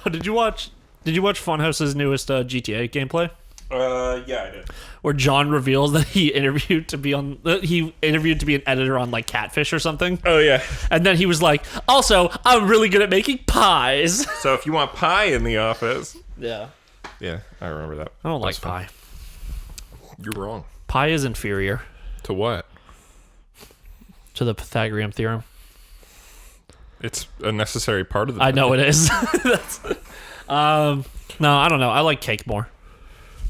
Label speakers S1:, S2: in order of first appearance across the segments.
S1: Did you watch Funhouse's newest GTA gameplay?
S2: Yeah, I did.
S1: Where John reveals that he interviewed to be an editor on like Catfish or something.
S2: Oh yeah.
S1: And then he was like, also, I'm really good at making pies.
S2: So if you want pie in the office.
S1: Yeah.
S2: Yeah, I remember that.
S1: I don't like pie.
S2: You're wrong.
S1: Pie is inferior.
S2: To what?
S1: To the Pythagorean theorem.
S2: It's a necessary part of the
S1: I know it is. No, I don't know. I like cake more.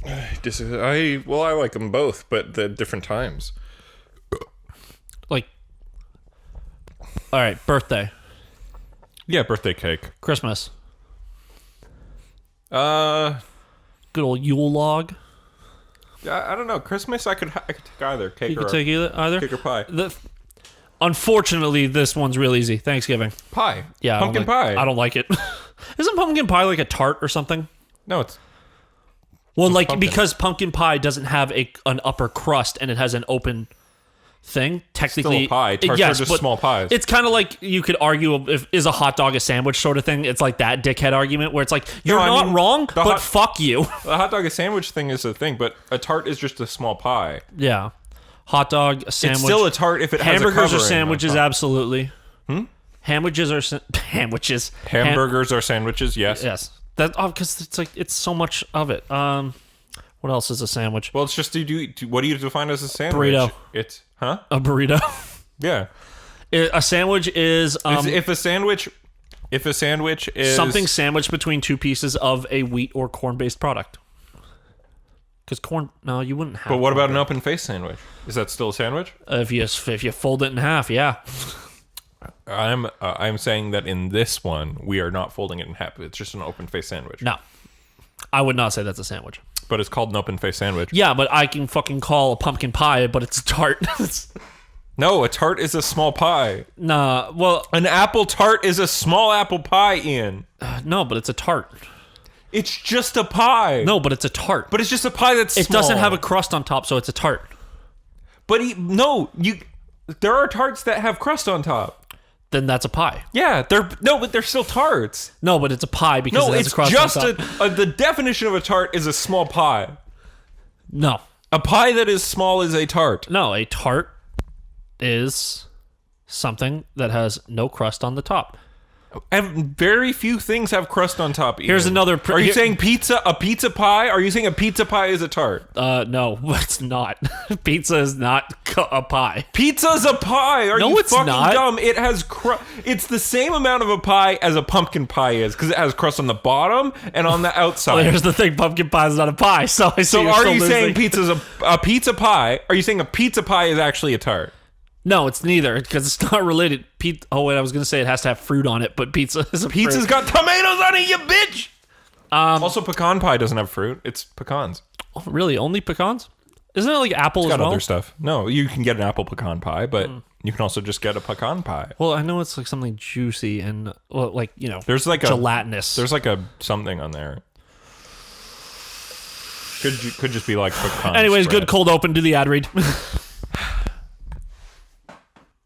S2: I like them both, but at different times.
S1: Like, all right, birthday.
S2: Yeah, birthday cake.
S1: Christmas.
S2: Good
S1: old Yule log.
S2: I don't know. Christmas, I could take either cake.
S1: You could take either.
S2: Cake or pie.
S1: Unfortunately, this one's real easy. Thanksgiving.
S2: Pie.
S1: Yeah,
S2: pumpkin pie.
S1: I don't like it. Isn't pumpkin pie like a tart or something?
S2: No, it's.
S1: Well, like
S2: pumpkin.
S1: Because pumpkin pie doesn't have an upper crust and it has an open thing. Technically,
S2: still a pie. Tarts are just small pies.
S1: It's kind of like you could argue is a hot dog a sandwich sort of thing. It's like that dickhead argument where it's like you're not wrong, but fuck you.
S2: The hot dog a sandwich thing is a thing, but a tart is just a small pie.
S1: Yeah, hot dog a sandwich.
S2: It's still a tart if it has a
S1: hamburgers
S2: covering
S1: or sandwiches. Absolutely. Sandwiches are sandwiches.
S2: Hamburgers are sandwiches. Yes.
S1: Yes. That because it's like it's so much of it. What else is a sandwich?
S2: Well, it's just what do you define as a sandwich?
S1: Burrito.
S2: It's a
S1: burrito.
S2: Yeah.
S1: A sandwich is
S2: if a sandwich is
S1: something sandwiched between two pieces of a wheat or corn-based product. Because corn, no, you wouldn't have.
S2: But what about an open face sandwich? Is that still a sandwich?
S1: If you fold it in half, yeah.
S2: I'm saying that in this one we are not folding it in half. It's just an open face sandwich.
S1: No, I would not say that's a sandwich.
S2: But it's called an open face sandwich.
S1: Yeah, but I can fucking call a pumpkin pie, but it's a tart.
S2: No, a tart is a small pie.
S1: Nah, well,
S2: an apple tart is a small apple pie, Ian.
S1: No, but it's a tart.
S2: It's just a pie.
S1: No, but it's a tart.
S2: But it's just a pie that's small.
S1: It doesn't have a crust on top, so it's a tart.
S2: But there are tarts that have crust on top.
S1: Then that's a pie.
S2: Yeah, but they're still tarts.
S1: No, but it's a pie because it has a crust on top.
S2: The definition of a tart is a small pie.
S1: No.
S2: A pie that is small is a tart.
S1: No, a tart is something that has no crust on the top.
S2: Very few things have crust on top. Ian.
S1: Here's another.
S2: Are you saying pizza? A pizza pie? Are you saying a pizza pie is a tart?
S1: No, it's not. Pizza is not a pie.
S2: Pizza's a pie. Are you
S1: it's
S2: fucking
S1: not.
S2: dumb? It has It's the same amount of a pie as a pumpkin pie is because it has crust on the bottom and on the outside.
S1: Well, here's the thing: pumpkin pie is not a pie. So are
S2: you saying pizza's a pizza pie? Are you saying a pizza pie is actually a tart?
S1: No, it's neither because it's not related. Oh wait, I was gonna say it has to have fruit on it, but pizza's
S2: got tomatoes on it, you bitch. Also, pecan pie doesn't have fruit; it's pecans.
S1: Oh, really? Only pecans? Isn't it like apple
S2: it's
S1: as
S2: got
S1: well?
S2: Other stuff. No, you can get an apple pecan pie, but you can also just get a pecan pie.
S1: Well, I know it's like something juicy and
S2: there's like
S1: gelatinous.
S2: There's like something on there. Could just be like pecan.
S1: Anyways,
S2: spread.
S1: good cold open. Do the ad read.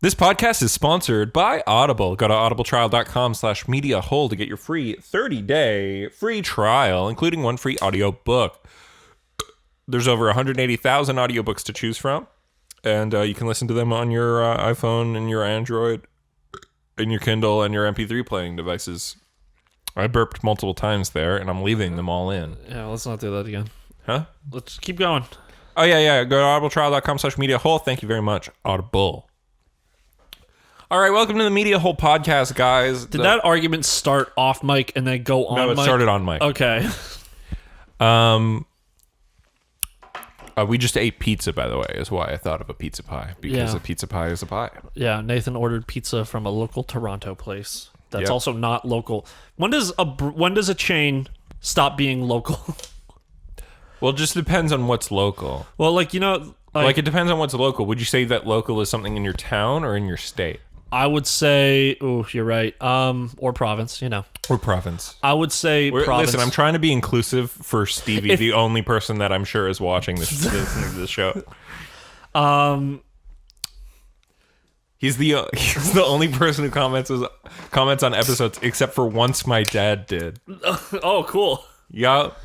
S2: This podcast is sponsored by Audible. Go to audibletrial.com/mediahole to get your free 30-day free trial, including one free audiobook. There's over 180,000 audiobooks to choose from, and you can listen to them on your iPhone and your Android and your Kindle and your MP3 playing devices. I burped multiple times there, and I'm leaving them all in.
S1: Yeah, let's not do that again.
S2: Huh?
S1: Let's keep going.
S2: Oh, yeah. Go to audibletrial.com/mediahole. Thank you very much, Audible. All right, welcome to the Media Hole Podcast, guys.
S1: Did that argument start off mic and then go on mic?
S2: No, it started on mic.
S1: Okay.
S2: We just ate pizza, by the way, is why I thought of a pizza pie. Because a pizza pie is a pie.
S1: Yeah, Nathan ordered pizza from a local Toronto place. That's
S2: Yep.
S1: also not local. When does a chain stop being local?
S2: Well, it just depends on what's local.
S1: Well, like
S2: it depends on what's local. Would you say that local is something in your town or in your state?
S1: I would say, you're right. Or province,
S2: Or province.
S1: I would say province.
S2: Listen, I'm trying to be inclusive for Stevie, the only person that I'm sure is watching this show. He's the only person who comments on episodes except for once my dad did.
S1: Oh, cool.
S2: Yup.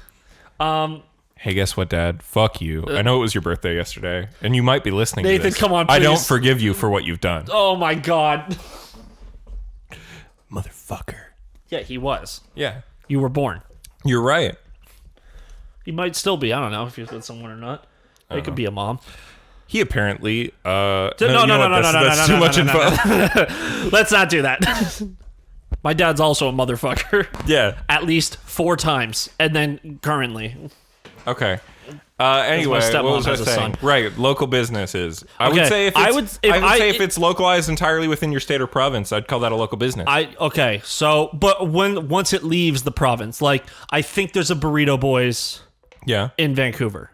S2: Hey, guess what, Dad? Fuck you. I know it was your birthday yesterday, and you might be listening to
S1: Nathan,
S2: this.
S1: come on, please.
S2: I don't forgive you for what you've done.
S1: Oh, my God.
S2: Motherfucker.
S1: Yeah, he was.
S2: Yeah.
S1: You were born.
S2: You're right.
S1: He might still be. I don't know if he's with someone or not. It could be a mom.
S2: He apparently...
S1: No.
S2: That's too much info.
S1: Let's not do that. My dad's also a motherfucker.
S2: Yeah.
S1: At least 4 times. And then currently.
S2: Okay. Anyway, what was I saying? Right, local businesses. I would say if it's localized entirely within your state or province, I'd call that a local business.
S1: But once it leaves the province, like I think there's a Burrito Boys in Vancouver.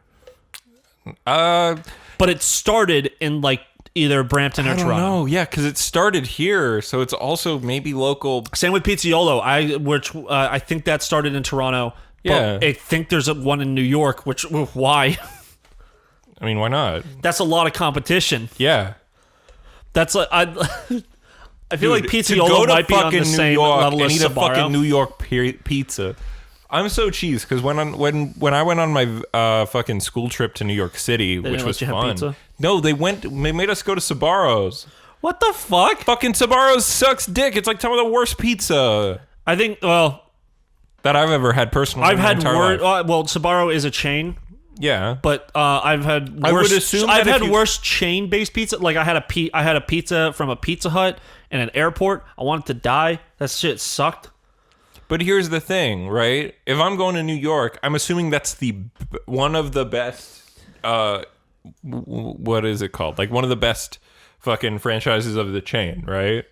S1: But it started in like either Brampton or Toronto.
S2: No, yeah, because it started here, so it's also maybe local.
S1: Same with Pizziolo. I think that started in Toronto.
S2: Yeah,
S1: but I think there's one in New York. Why?
S2: I mean, why not?
S1: That's a lot of competition.
S2: Yeah,
S1: that's like I feel like Pizziolo might be on the same level as Sbarro.
S2: A fucking New York pizza. I'm so cheesed because when I went on my fucking school trip to New York City, which was fun. No, they made us go to Sbarro's.
S1: What the fuck?
S2: Fucking Sbarro's sucks dick. It's like some of the worst pizza.
S1: I think
S2: that I've ever had personally.
S1: I've had Sbarro is a chain.
S2: Yeah,
S1: but I've had worse.
S2: I would assume
S1: I've had worse chain-based pizza. Like I had a pizza from a Pizza Hut in an airport. I wanted to die. That shit sucked.
S2: But here's the thing, right? If I'm going to New York, I'm assuming that's one of the best. What is it called? Like one of the best fucking franchises of the chain, right?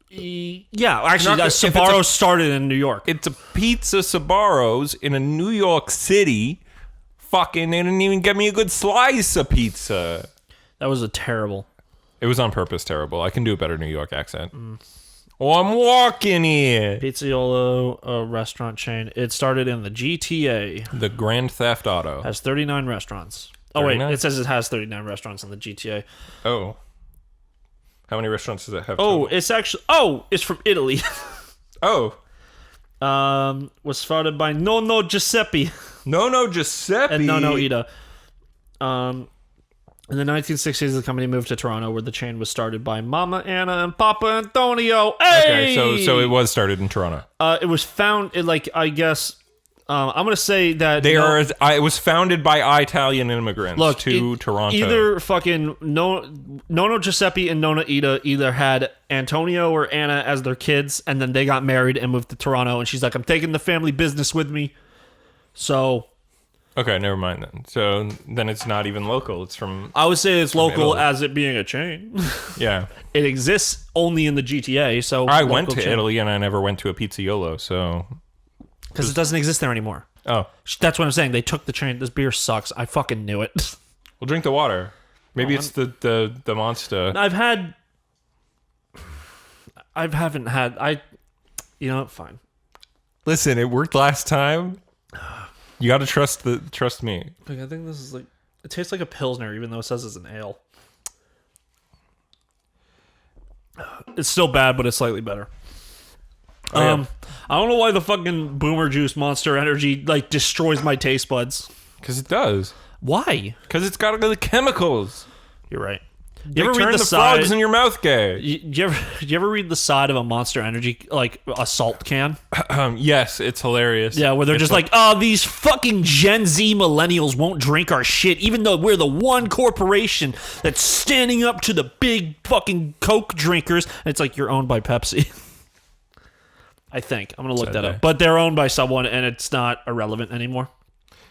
S1: Yeah, actually, Sbarro started in New York.
S2: It's a pizza Sbarro's in a New York City. Fucking, they didn't even get me a good slice of pizza.
S1: That was terrible.
S2: It was on purpose terrible. I can do a better New York accent. Oh, I'm walking here.
S1: Pizziolo, a restaurant chain. It started in the GTA.
S2: The Grand Theft Auto.
S1: Has 39 restaurants.
S2: 39?
S1: Oh, wait. It says it has 39 restaurants in the GTA.
S2: Oh. How many restaurants does it have?
S1: Oh, it's actually... it's from Italy.
S2: Oh.
S1: Was founded by Nonno Giuseppe.
S2: Nonno Giuseppe?
S1: And Nonno Ida. In the 1960s, the company moved to Toronto, where the chain was started by Mama Anna and Papa Antonio. Hey!
S2: Okay, so it was started in Toronto.
S1: It was I guess... I'm going to say that...
S2: It was founded by Italian immigrants to Toronto.
S1: Either fucking Nonno Giuseppe and Nonna Ida either had Antonio or Anna as their kids, and then they got married and moved to Toronto, and she's like, I'm taking the family business with me. So...
S2: Okay, never mind then. So then it's not even local. It's from...
S1: I would say it's local Italy. As it being a chain.
S2: Yeah.
S1: It exists only in the GTA, so...
S2: I went to Italy and I never went to a Pizziolo, so...
S1: Because it doesn't exist there anymore.
S2: Oh.
S1: That's what I'm saying. They took the chain. This beer sucks. I fucking knew it.
S2: Well, drink the water. Maybe it's the monster.
S1: You know what? Fine.
S2: Listen, it worked last time. You got to trust me.
S1: Like, I think this is it tastes like a Pilsner, even though it says it's an ale. It's still bad, but it's slightly better.
S2: Oh, yeah.
S1: I don't know why the fucking Boomer Juice Monster Energy destroys my taste buds.
S2: Because it does.
S1: Why?
S2: Because it's got all the chemicals.
S1: You're right.
S2: You ever read the frogs in your mouth gay?
S1: You ever read the side of a Monster Energy, like a salt can?
S2: Yes, it's hilarious.
S1: Yeah, where they're just these fucking Gen Z millennials won't drink our shit, even though we're the one corporation that's standing up to the big fucking Coke drinkers. And it's like, you're owned by Pepsi. I think. I'm going to look that up. But they're owned by someone, and it's not irrelevant anymore.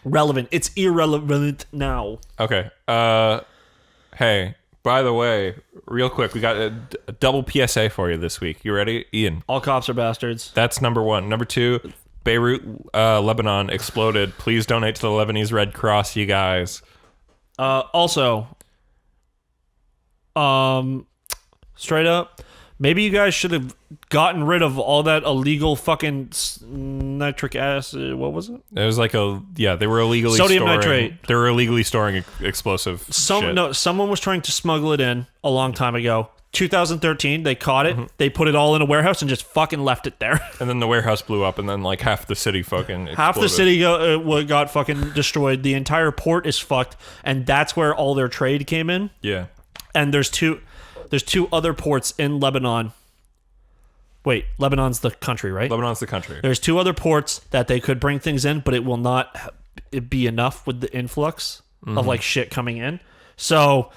S1: Relevant. It's irrelevant now.
S2: Okay. Hey, by the way, real quick, we got a double PSA for you this week. You ready, Ian?
S1: All cops are bastards.
S2: That's number one. Number two, Beirut, Lebanon exploded. Please donate to the Lebanese Red Cross, you guys.
S1: Also, straight up, maybe you guys should have gotten rid of all that illegal fucking nitric acid. What was it?
S2: It was like they were illegally
S1: Sodium
S2: storing,
S1: nitrate.
S2: They were illegally storing explosive shit.
S1: No, someone was trying to smuggle it in a long time ago. 2013, they caught it.
S2: Mm-hmm.
S1: They put it all in a warehouse and just fucking left it there.
S2: And then the warehouse blew up, and then like half the city fucking exploded.
S1: Half the city got fucking destroyed. The entire port is fucked, and that's where all their trade came in.
S2: Yeah.
S1: And there's two other ports in Lebanon. Wait, Lebanon's the country, right?
S2: Lebanon's the country.
S1: There's 2 other ports that they could bring things in, but it will not be enough with the influx of like shit coming in. So,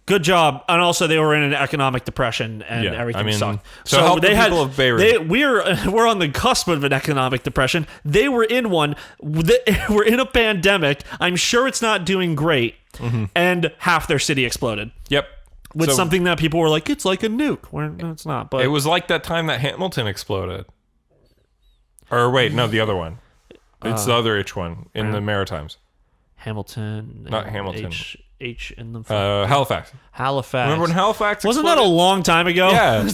S1: good job. And also, they were in an economic depression, and everything sucked.
S2: So help the people of Beirut.
S1: We're on the cusp of an economic depression. They were in one. We're in a pandemic. I'm sure it's not doing great, and half their city exploded.
S2: Yep.
S1: With something that people were like, it's like a nuke. No, it's not. But
S2: it was like that time that Hamilton exploded. Or wait, no, the other one. It's the other H one in the Maritimes.
S1: Hamilton.
S2: Not Hamilton.
S1: H in the
S2: Halifax.
S1: Halifax.
S2: Remember when Halifax
S1: Wasn't
S2: exploded?
S1: that a long time ago?
S2: Yeah.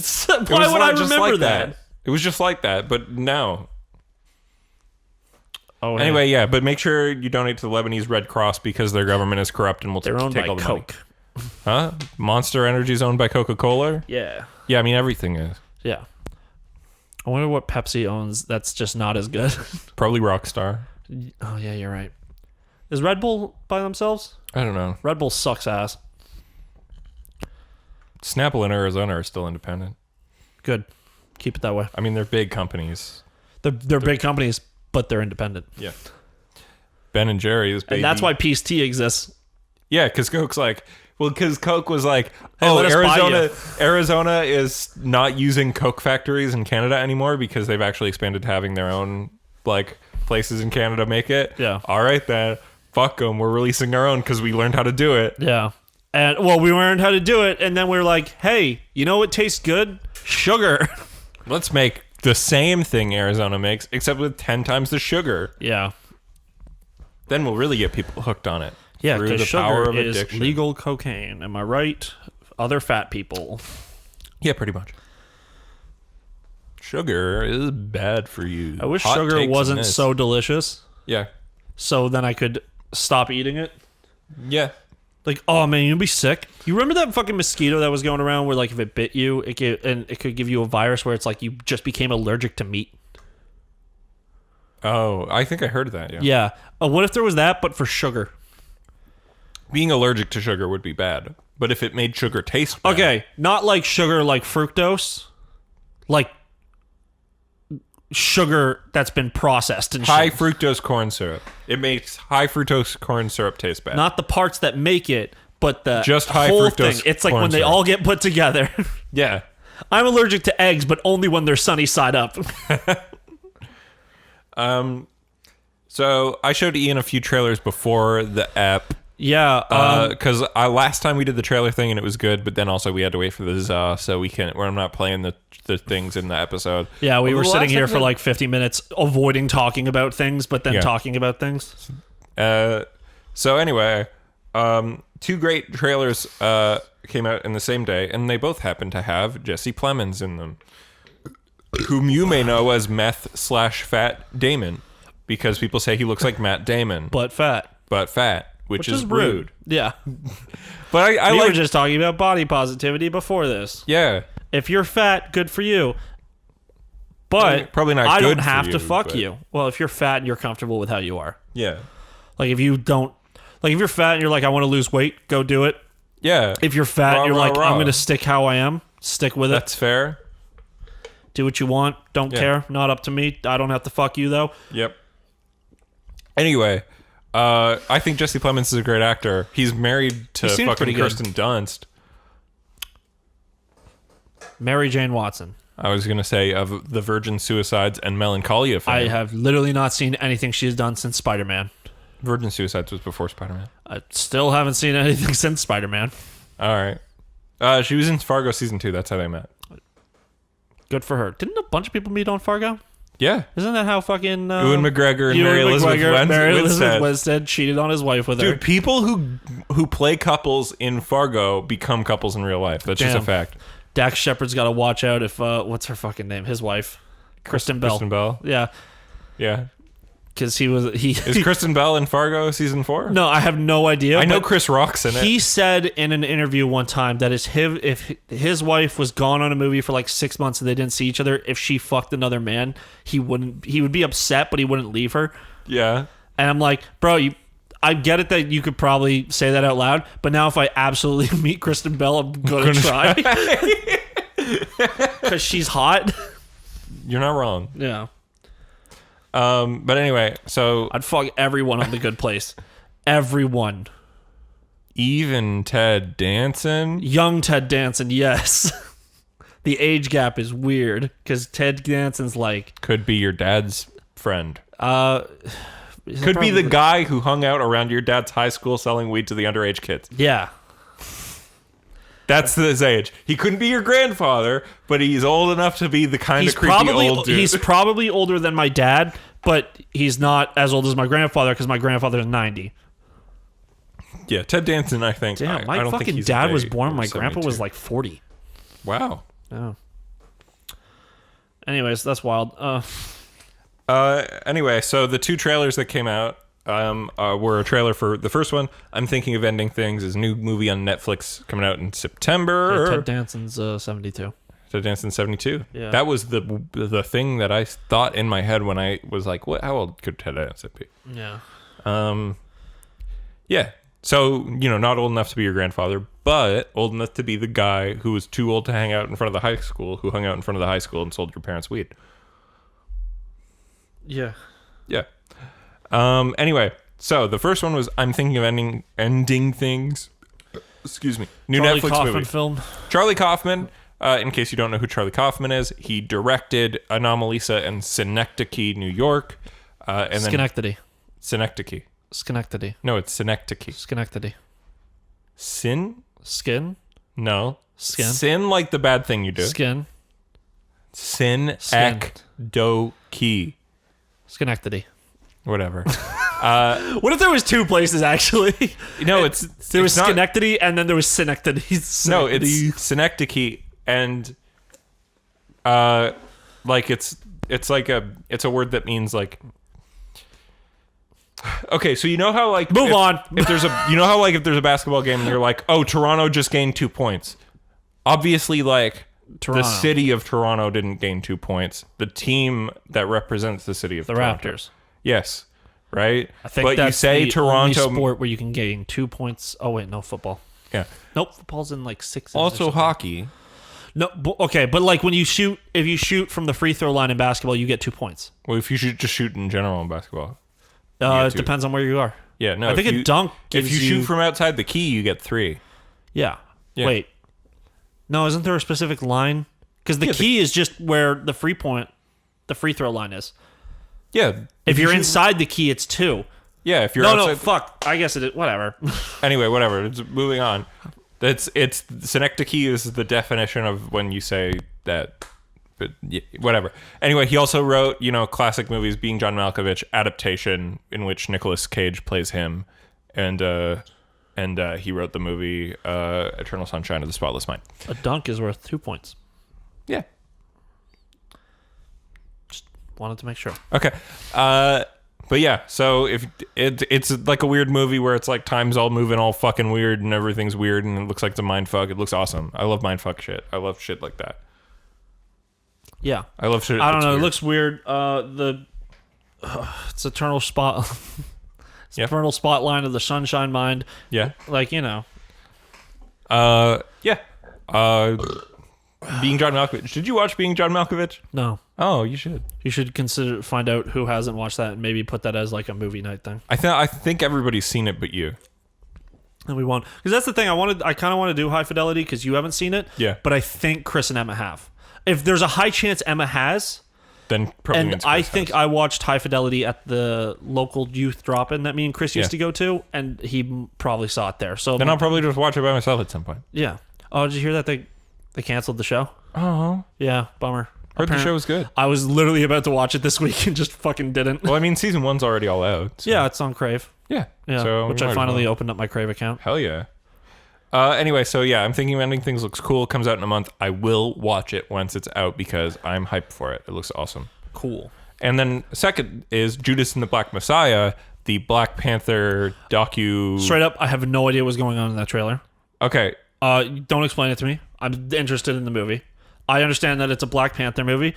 S1: Why would I remember that?
S2: It was just like that, but no.
S1: Oh,
S2: anyway, yeah, but make sure you donate to the Lebanese Red Cross because their government is corrupt and will
S1: they're owned
S2: take
S1: by
S2: all the
S1: Coke.
S2: money. Huh? Monster Energy is owned by Coca-Cola?
S1: Yeah.
S2: Yeah, I mean, everything is.
S1: Yeah. I wonder what Pepsi owns that's just not as good.
S2: Probably Rockstar.
S1: Oh, yeah, you're right. Is Red Bull by themselves?
S2: I don't know.
S1: Red Bull sucks ass.
S2: Snapple and Arizona are still independent.
S1: Good. Keep it that way.
S2: I mean, they're big companies.
S1: They're big companies, but they're independent.
S2: Yeah. Ben and Jerry's, baby.
S1: And that's why Peace Tea exists.
S2: Yeah, because Coke's like... Well, because Coke was like,
S1: Hey, let us buy
S2: Arizona is not using Coke factories in Canada anymore because they've actually expanded to having their own like places in Canada make it.
S1: Yeah.
S2: All right then, fuck them. We're releasing our own because we learned how to do it.
S1: Yeah. And well, we learned how to do it, and then we were like, hey, you know what tastes good? Sugar.
S2: Let's make the same thing Arizona makes, except with 10 times the sugar.
S1: Yeah.
S2: Then we'll really get people hooked on it.
S1: Yeah,
S2: through
S1: because
S2: the power
S1: sugar
S2: of
S1: is
S2: addiction.
S1: legal cocaine. Am I right? Other fat people.
S2: Yeah, pretty much. Sugar is bad for you.
S1: I wish
S2: Hot
S1: sugar
S2: takes on
S1: wasn't
S2: this.
S1: so delicious,
S2: Yeah.
S1: so then I could stop eating it.
S2: Yeah.
S1: Like, oh man, you'd be sick. You remember that fucking mosquito that was going around where, like, if it bit you, it could give you a virus where it's like you just became allergic to meat?
S2: Oh, I think I heard of that, yeah.
S1: Yeah. What if there was that, but for sugar?
S2: Being allergic to sugar would be bad, but if it made sugar taste bad,
S1: Okay, not like sugar like fructose, like sugar that's been processed and
S2: high
S1: shit.
S2: fructose corn syrup. It makes high fructose corn syrup taste bad.
S1: Not the parts that make it, but the
S2: Just high
S1: whole
S2: fructose
S1: thing. It's like
S2: corn
S1: when they
S2: syrup.
S1: all get put together.
S2: Yeah.
S1: I'm allergic to eggs, but only when they're sunny side up.
S2: So I showed Ian a few trailers before the app.
S1: Yeah.
S2: Because last time we did the trailer thing and it was good, but then also we had to wait for the so we can't. I'm not playing the things in the episode.
S1: Yeah, we
S2: Well,
S1: were
S2: the
S1: sitting
S2: last
S1: here
S2: thing
S1: for
S2: that-
S1: like 50 minutes, avoiding talking about things, but then
S2: Yeah.
S1: talking about things.
S2: So anyway, 2 great trailers came out in the same day, and they both happen to have Jesse Plemons in them, whom you may know as Meth/Fat Damon, because people say he looks like Matt Damon,
S1: But fat.
S2: but fat, which is rude.
S1: rude. Yeah.
S2: But I
S1: We were
S2: like,
S1: just talking about body positivity before this.
S2: yeah.
S1: If you're fat, good for you. But
S2: Probably not
S1: I
S2: good
S1: don't
S2: for
S1: have
S2: you,
S1: to fuck
S2: but-
S1: you. Well, if you're fat and you're comfortable with how you are.
S2: Yeah.
S1: Like if you don't, like if you're fat and you're like, I want to lose weight, go do it.
S2: Yeah.
S1: If you're fat and you're
S2: Rah,
S1: like,
S2: rah,
S1: I'm
S2: rah.
S1: going to stick how I am, stick with it.
S2: That's fair.
S1: Do what you want. Don't
S2: Yeah.
S1: care. Not up to me. I don't have to fuck you though.
S2: Yep. Anyway, I think Jesse Plemons is a great actor. He's married to
S1: He seems
S2: fucking
S1: pretty good.
S2: Kirsten Dunst.
S1: Mary Jane Watson.
S2: I was going to say of the Virgin Suicides and Melancholia fame.
S1: I have literally not seen anything she's done since Spider-Man.
S2: Virgin Suicides was before Spider-Man.
S1: I still haven't seen anything since Spider-Man.
S2: All right. She was in Fargo season 2. That's how they met.
S1: Good for her. Didn't a bunch of people meet on Fargo?
S2: Yeah.
S1: Isn't that how fucking
S2: Ewan McGregor and
S1: Ewan
S2: Mary Elizabeth
S1: McGregor, Mary Elizabeth
S2: Winstead.
S1: Winstead cheated on his wife with her?
S2: Dude, people who play couples in Fargo become couples in real life. That's just a
S1: Damn.
S2: fact.
S1: Dax Shepard's got to watch out if what's her fucking name? His wife, Kristen Bell.
S2: Kristen Bell.
S1: Yeah,
S2: Yeah.
S1: Because he
S2: Is Kristen Bell in Fargo season 4?
S1: No, I have no idea.
S2: I know
S1: but
S2: Chris Rock's in it.
S1: He said in an interview one time that if his wife was gone on a movie for like 6 months and they didn't see each other, if she fucked another man, he would be upset, but he wouldn't leave her.
S2: Yeah.
S1: And I'm like, bro, I get it that you could probably say that out loud, but now if I absolutely meet Kristen Bell, I'm gonna try because she's hot.
S2: You're not wrong.
S1: Yeah.
S2: But anyway, so
S1: I'd fuck everyone on The Good Place. Everyone.
S2: even Ted Danson.
S1: Young Ted Danson, yes. The age gap is weird because Ted Danson's like
S2: Could be your dad's friend.
S1: could
S2: Be the guy who hung out around your dad's high school selling weed to the underage kids.
S1: Yeah.
S2: That's his age. He couldn't be your grandfather, but he's old enough to be the kind of creepy old dude.
S1: He's probably older than my dad, but he's not as old as my grandfather because my grandfather is 90.
S2: Yeah, Ted Danson, I think.
S1: Damn,
S2: I
S1: my
S2: don't
S1: fucking
S2: think he's
S1: dad was
S2: gay
S1: born.
S2: or
S1: My grandpa
S2: 72.
S1: was like 40.
S2: Wow.
S1: Oh. Anyways, that's wild.
S2: Anyway, so the two trailers that came out were a trailer for the first one. I'm Thinking of Ending Things is a new movie on Netflix coming out in September.
S1: Ted Danson's 72.
S2: Ted Danson 72.
S1: Yeah.
S2: That was the thing that I thought in my head when I was like, "What? How old could Ted Danson be?"
S1: Yeah.
S2: Yeah. So, not old enough to be your grandfather, but old enough to be the guy who was too old to hang out in front of the high school, who hung out in front of the high school and sold your parents weed.
S1: Yeah.
S2: Yeah. Anyway, so the first one was I'm Thinking of Ending Things. Excuse me. New
S1: Charlie
S2: Netflix
S1: Kaufman
S2: movie.
S1: film.
S2: Charlie Kaufman. In case you don't know who Charlie Kaufman is, he directed Anomalisa and Synecdoche, New York. And
S1: Schenectady.
S2: Synecdoche.
S1: Schenectady.
S2: No, it's Synecdoche.
S1: Schenectady.
S2: Sin?
S1: Skin.
S2: No.
S1: Skin.
S2: Sin like the bad thing you do.
S1: Skin.
S2: Synecdoche.
S1: Schenectady.
S2: Whatever.
S1: What if there was two places actually?
S2: No, it's
S1: There was
S2: not-
S1: Schenectady and then there was Synecdoche.
S2: No, it's Synecdoche, and like it's a word that means like. Okay, so you know how like
S1: Move on.
S2: If there's if there's a basketball game and you're like, oh, Toronto just gained 2 points. Obviously, like
S1: Toronto.
S2: the city of Toronto didn't gain 2 points. The team that represents the city of
S1: The
S2: Toronto.
S1: Raptors.
S2: Yes, right.
S1: I think
S2: but
S1: that's
S2: you say
S1: the
S2: Toronto.
S1: only sport where you can gain 2 points. Oh wait, no football.
S2: Yeah.
S1: Nope, football's in like 6.
S2: Also hockey.
S1: No, okay, but like when if you shoot from the free throw line in basketball, you get 2 points.
S2: Well, if you just shoot in general in basketball.
S1: It depends on where you are.
S2: Yeah, no.
S1: I think a dunk.
S2: If you shoot from outside the key, you get 3.
S1: Yeah.
S2: Yeah.
S1: Wait. No, isn't there a specific line? Because the key is just where the free throw line is.
S2: Yeah.
S1: If you're
S2: shoot-
S1: inside the key, it's 2.
S2: Yeah, if you're
S1: No,
S2: outside.
S1: no, fuck. I guess it is. Whatever.
S2: Anyway, whatever. It's moving on. It's Synecdoche is the definition of when you say that. But yeah, whatever. Anyway, he also wrote, classic movies, Being John Malkovich, adaptation in which Nicolas Cage plays him, and he wrote the movie Eternal Sunshine of the Spotless Mind.
S1: A dunk is worth 2 points.
S2: Yeah.
S1: Just wanted to make sure.
S2: Okay. But yeah, so if it's like a weird movie where it's like time's all moving all fucking weird and everything's weird and it looks like it's a mind fuck. It looks awesome. I love mind fuck shit. I love shit like that.
S1: Yeah.
S2: I love shit.
S1: I don't
S2: that's
S1: know.
S2: weird.
S1: It looks weird. It's eternal spot.
S2: Yep.
S1: Eternal spotlight of the sunshine mind.
S2: Yeah.
S1: Like,
S2: Yeah. Being John Malkovich. Did you watch Being John Malkovich?
S1: No.
S2: Oh, you should.
S1: You should find out who hasn't watched that and maybe put that as like a movie night thing.
S2: I think everybody's seen it but you.
S1: And we won't. Because that's the thing. I kind of want to do High Fidelity because you haven't seen it.
S2: Yeah.
S1: But I think Chris and Emma have. If there's a high chance Emma has,
S2: Then probably
S1: and
S2: means
S1: I
S2: Chris
S1: think
S2: has.
S1: I watched High Fidelity at the local youth drop-in that me and Chris used
S2: Yeah.
S1: to go to, and he probably saw it there. So
S2: Then I'll probably just watch it by myself at some point.
S1: yeah. Oh, did you hear that they canceled the show?
S2: Oh.
S1: Yeah, bummer.
S2: Heard the show was good.
S1: I was literally about to watch it this week and just fucking didn't.
S2: Well, I mean, season 1's already all out. So.
S1: Yeah, it's on Crave.
S2: Yeah.
S1: Yeah,
S2: So
S1: which
S2: we
S1: I
S2: might as
S1: finally
S2: well.
S1: opened up my Crave account.
S2: Hell yeah. Anyway, so yeah, I'm Thinking of Ending Things looks cool. Comes out in a month. I will watch it once it's out because I'm hyped for it. It looks awesome.
S1: Cool.
S2: And then second is Judas and the Black Messiah, the Black Panther docu.
S1: Straight up, I have no idea what's going on in that trailer.
S2: Okay.
S1: Don't explain it to me. I'm interested in the movie. I understand that it's a Black Panther movie.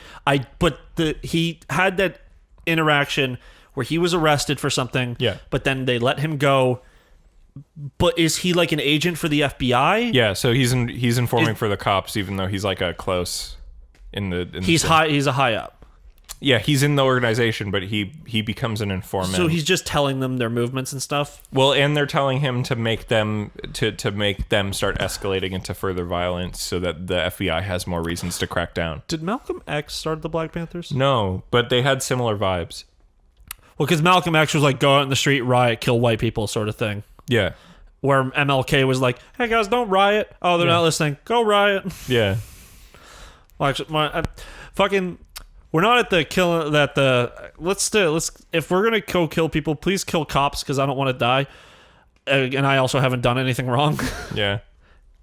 S1: He had that interaction where he was arrested for something.
S2: Yeah. But
S1: then they let him go. But is he like an agent for the FBI?
S2: Yeah. So he's informing for the cops, even though he's like a close
S1: He's a high up.
S2: Yeah, he's in the organization, but he becomes an informant.
S1: So he's just telling them their movements and stuff.
S2: Well, and they're telling him to make them start escalating into further violence, so that the FBI has more reasons to crack down.
S1: Did Malcolm X start the Black Panthers?
S2: No, but they had similar vibes.
S1: Well, because Malcolm X was like go out in the street, riot, kill white people, sort of thing.
S2: Yeah.
S1: Where MLK was like, hey guys, don't riot. Oh, they're not listening. Go riot.
S2: Yeah.
S1: Well, actually, we're not at the kill that the let's if we're gonna go kill people, please kill cops because I don't want to die, and I also haven't done anything wrong.
S2: Yeah.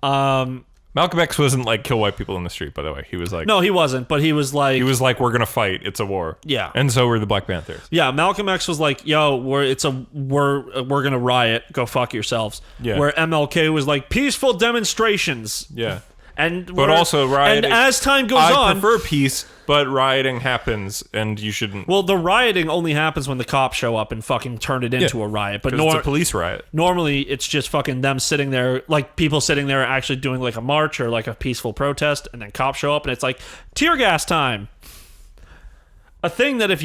S2: Malcolm X wasn't like kill white people in the street, by the way. He was like
S1: no, he wasn't, but he was like
S2: we're gonna fight. It's a war.
S1: Yeah.
S2: And so were the Black Panthers.
S1: Yeah, Malcolm X was like, yo, we're gonna riot. Go fuck yourselves.
S2: Yeah.
S1: Where MLK was like peaceful demonstrations.
S2: Yeah.
S1: But
S2: also rioting.
S1: And as time goes
S2: I
S1: on,
S2: prefer peace, but rioting happens, and you shouldn't.
S1: Well, the rioting only happens when the cops show up and fucking turn it into a riot. But
S2: it's a police riot.
S1: Normally, it's just fucking them sitting there, like people sitting there actually doing like a march or like a peaceful protest, and then cops show up, and it's like tear gas time. A thing that if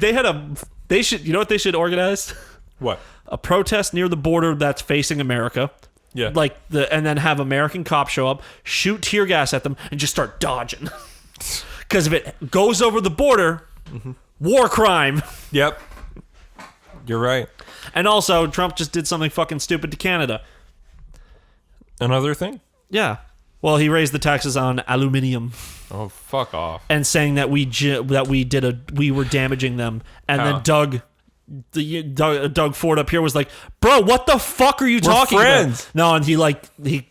S1: they had they should, you know what they should organize?
S2: What? A
S1: protest near the border that's facing America.
S2: Yeah.
S1: And then have American cops show up, shoot tear gas at them, and just start dodging. Because if it goes over the border, war crime.
S2: Yep. You're right.
S1: And also, Trump just did something fucking stupid to Canada.
S2: Another thing?
S1: Yeah. Well, he raised the taxes on aluminium.
S2: Oh, fuck off.
S1: And saying that we were damaging them. And then Doug Ford up here was like, bro, what the fuck are you talking
S2: friends.
S1: about? No, and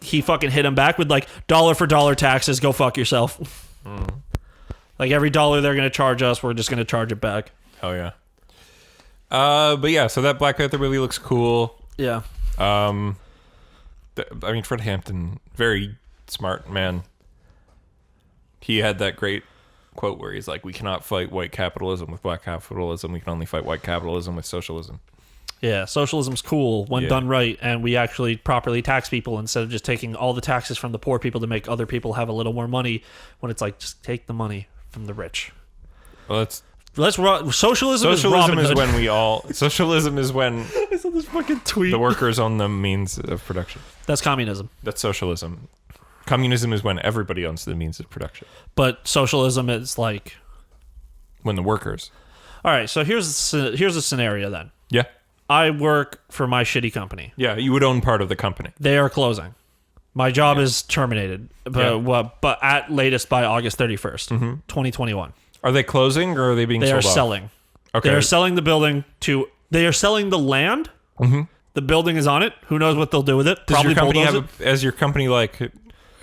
S1: he fucking hit him back with like dollar for dollar taxes. Go fuck yourself. Like every dollar they're going to charge us, we're just going to charge it back.
S2: Hell yeah. But yeah, so that Black Panther movie looks cool.
S1: Yeah.
S2: I mean, Fred Hampton, very smart man. He had that great quote where he's like, we cannot fight white capitalism with black capitalism. We can only fight white capitalism with socialism.
S1: Yeah, socialism's cool when done right, and we actually properly tax people instead of just taking all the taxes from the poor people to make other people have a little more money, when it's like, just take the money from the rich.
S2: Well,
S1: socialism is
S2: when
S1: I saw this fucking tweet.
S2: The workers own the means of production.
S1: That's communism.
S2: That's socialism. Communism is when everybody owns the means of production.
S1: But socialism is like
S2: when the workers.
S1: All right, so here's a scenario then.
S2: Yeah.
S1: I work for my shitty company.
S2: Yeah, you would own part of the company.
S1: They are closing. My job is terminated, but at latest by August 31st, 2021.
S2: Are they closing or are they being sold off?
S1: They are selling.
S2: Okay.
S1: They are selling the building they are selling the land. Mm-hmm. The building is on it. Who knows what they'll do with it?
S2: Does your company as your company like...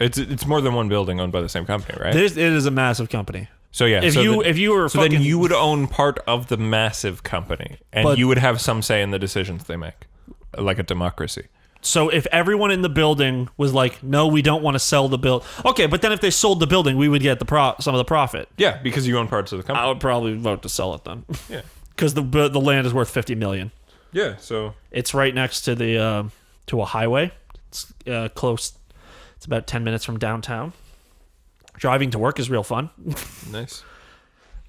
S2: It's more than one building owned by the same company, right?
S1: It is a massive company.
S2: So yeah,
S1: if you
S2: then you would own part of the massive company, and you would have some say in the decisions they make, like a democracy.
S1: So if everyone in the building was like, "No, we don't want to sell the building," okay, but then if they sold the building, we would get some of the profit.
S2: Yeah, because you own parts of the company.
S1: I would probably vote to sell it then.
S2: Yeah,
S1: because the land is worth $50 million.
S2: Yeah, so
S1: it's right next to the to a highway. It's close. It's about 10 minutes from downtown. Driving to work is real fun.
S2: Nice.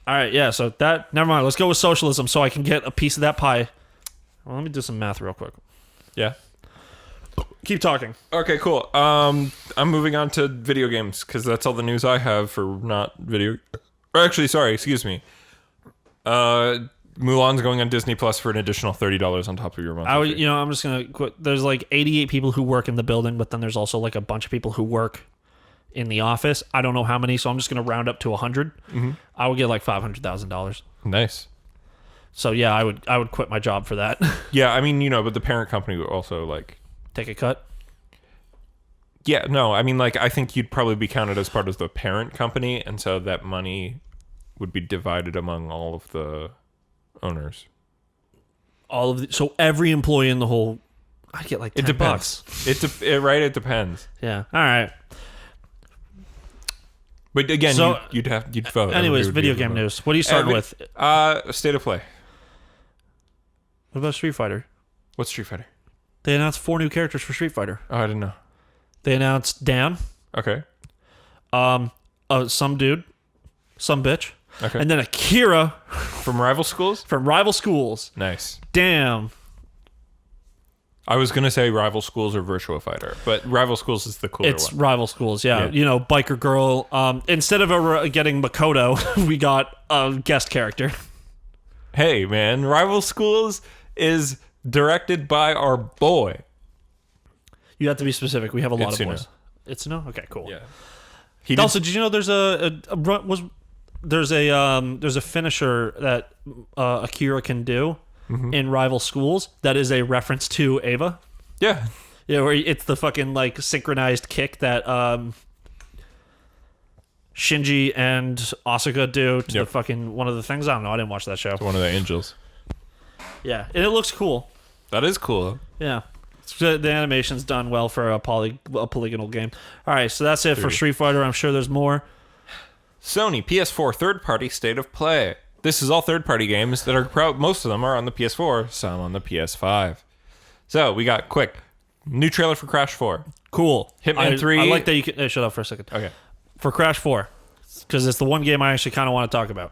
S1: All right, yeah, so never mind. Let's go with socialism so I can get a piece of that pie. Well, let me do some math real quick.
S2: Yeah.
S1: Keep talking.
S2: Okay, cool. I'm moving on to video games because that's all the news I have for not video. Or actually, sorry, excuse me. Mulan's going on Disney Plus for an additional $30 on top of your monthly fee.
S1: I'm just gonna quit. There's like 88 people who work in the building, but then there's also like a bunch of people who work in the office. I don't know how many, so I'm just gonna round up to 100. Mm-hmm. I would get like $500,000.
S2: Nice.
S1: So yeah, I would quit my job for that.
S2: Yeah, I mean, but the parent company would also like
S1: take a cut.
S2: Yeah, no, I mean, like I think you'd probably be counted as part of the parent company, and so that money would be divided among all of the owners.
S1: So every employee in the whole, I'd get like $10.
S2: It depends. It depends.
S1: Yeah. All right.
S2: But again,
S1: So,
S2: you'd vote.
S1: Anyways,
S2: Everybody would
S1: video
S2: be
S1: game
S2: able to
S1: news. What are you starting with?
S2: State of play.
S1: What about Street Fighter?
S2: What's Street Fighter?
S1: They announced 4 new characters for Street Fighter.
S2: Oh, I didn't know.
S1: They announced Dan,
S2: Okay.
S1: some dude, some bitch,
S2: Okay.
S1: and then Akira
S2: From rival schools?
S1: from Rival Schools.
S2: Nice.
S1: Damn.
S2: I was gonna say rival schools or Virtua Fighter, but rival schools is the cooler
S1: It's
S2: one.
S1: Rival Schools, yeah.
S2: Yeah.
S1: Biker girl. Instead of getting Makoto, we got a guest character.
S2: Hey man, rival schools is directed by our boy.
S1: You have to be specific. We have a lot
S2: Itsuno.
S1: of boys. Itsuno? Okay, cool.
S2: Yeah.
S1: Also, did you know there's there's a finisher that Akira can do in Rival Schools that is a reference to Ava?
S2: Yeah.
S1: Yeah, where it's the fucking like synchronized kick that Shinji and Asuka do to the fucking one of the things. I don't know. I didn't watch that show.
S2: One of the angels.
S1: Yeah, and it looks cool.
S2: That is cool.
S1: Yeah. So the animation's done well for a polygonal game. All right, so that's it for Street Fighter. I'm sure there's more.
S2: Sony PS4 third-party state of play. This is all third-party games that are most of them are on the PS4, some on the PS5. So we got quick new trailer for Crash 4.
S1: Cool.
S2: Hitman 3.
S1: I like that you can shut up for a second.
S2: Okay.
S1: For Crash 4, because it's the one game I actually kind of want to talk about.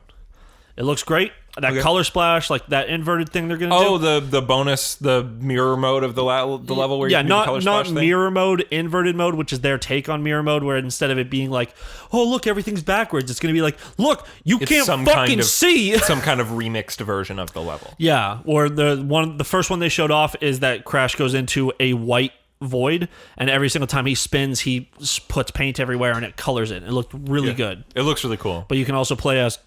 S1: It looks great. That color splash, like that inverted thing they're gonna do.
S2: Oh, the bonus, the mirror mode of the level where you can do the color splash thing?
S1: Mirror mode, inverted mode, which is their take on mirror mode, where instead of it being like, oh look, everything's backwards, it's gonna be like, look, you can't fucking see.
S2: Some kind of remixed version of the level.
S1: Yeah, or the first one they showed off is that Crash goes into a white void, and every single time he spins, he puts paint everywhere, and it colors it. It looked really good.
S2: It looks really cool.
S1: But you can also play as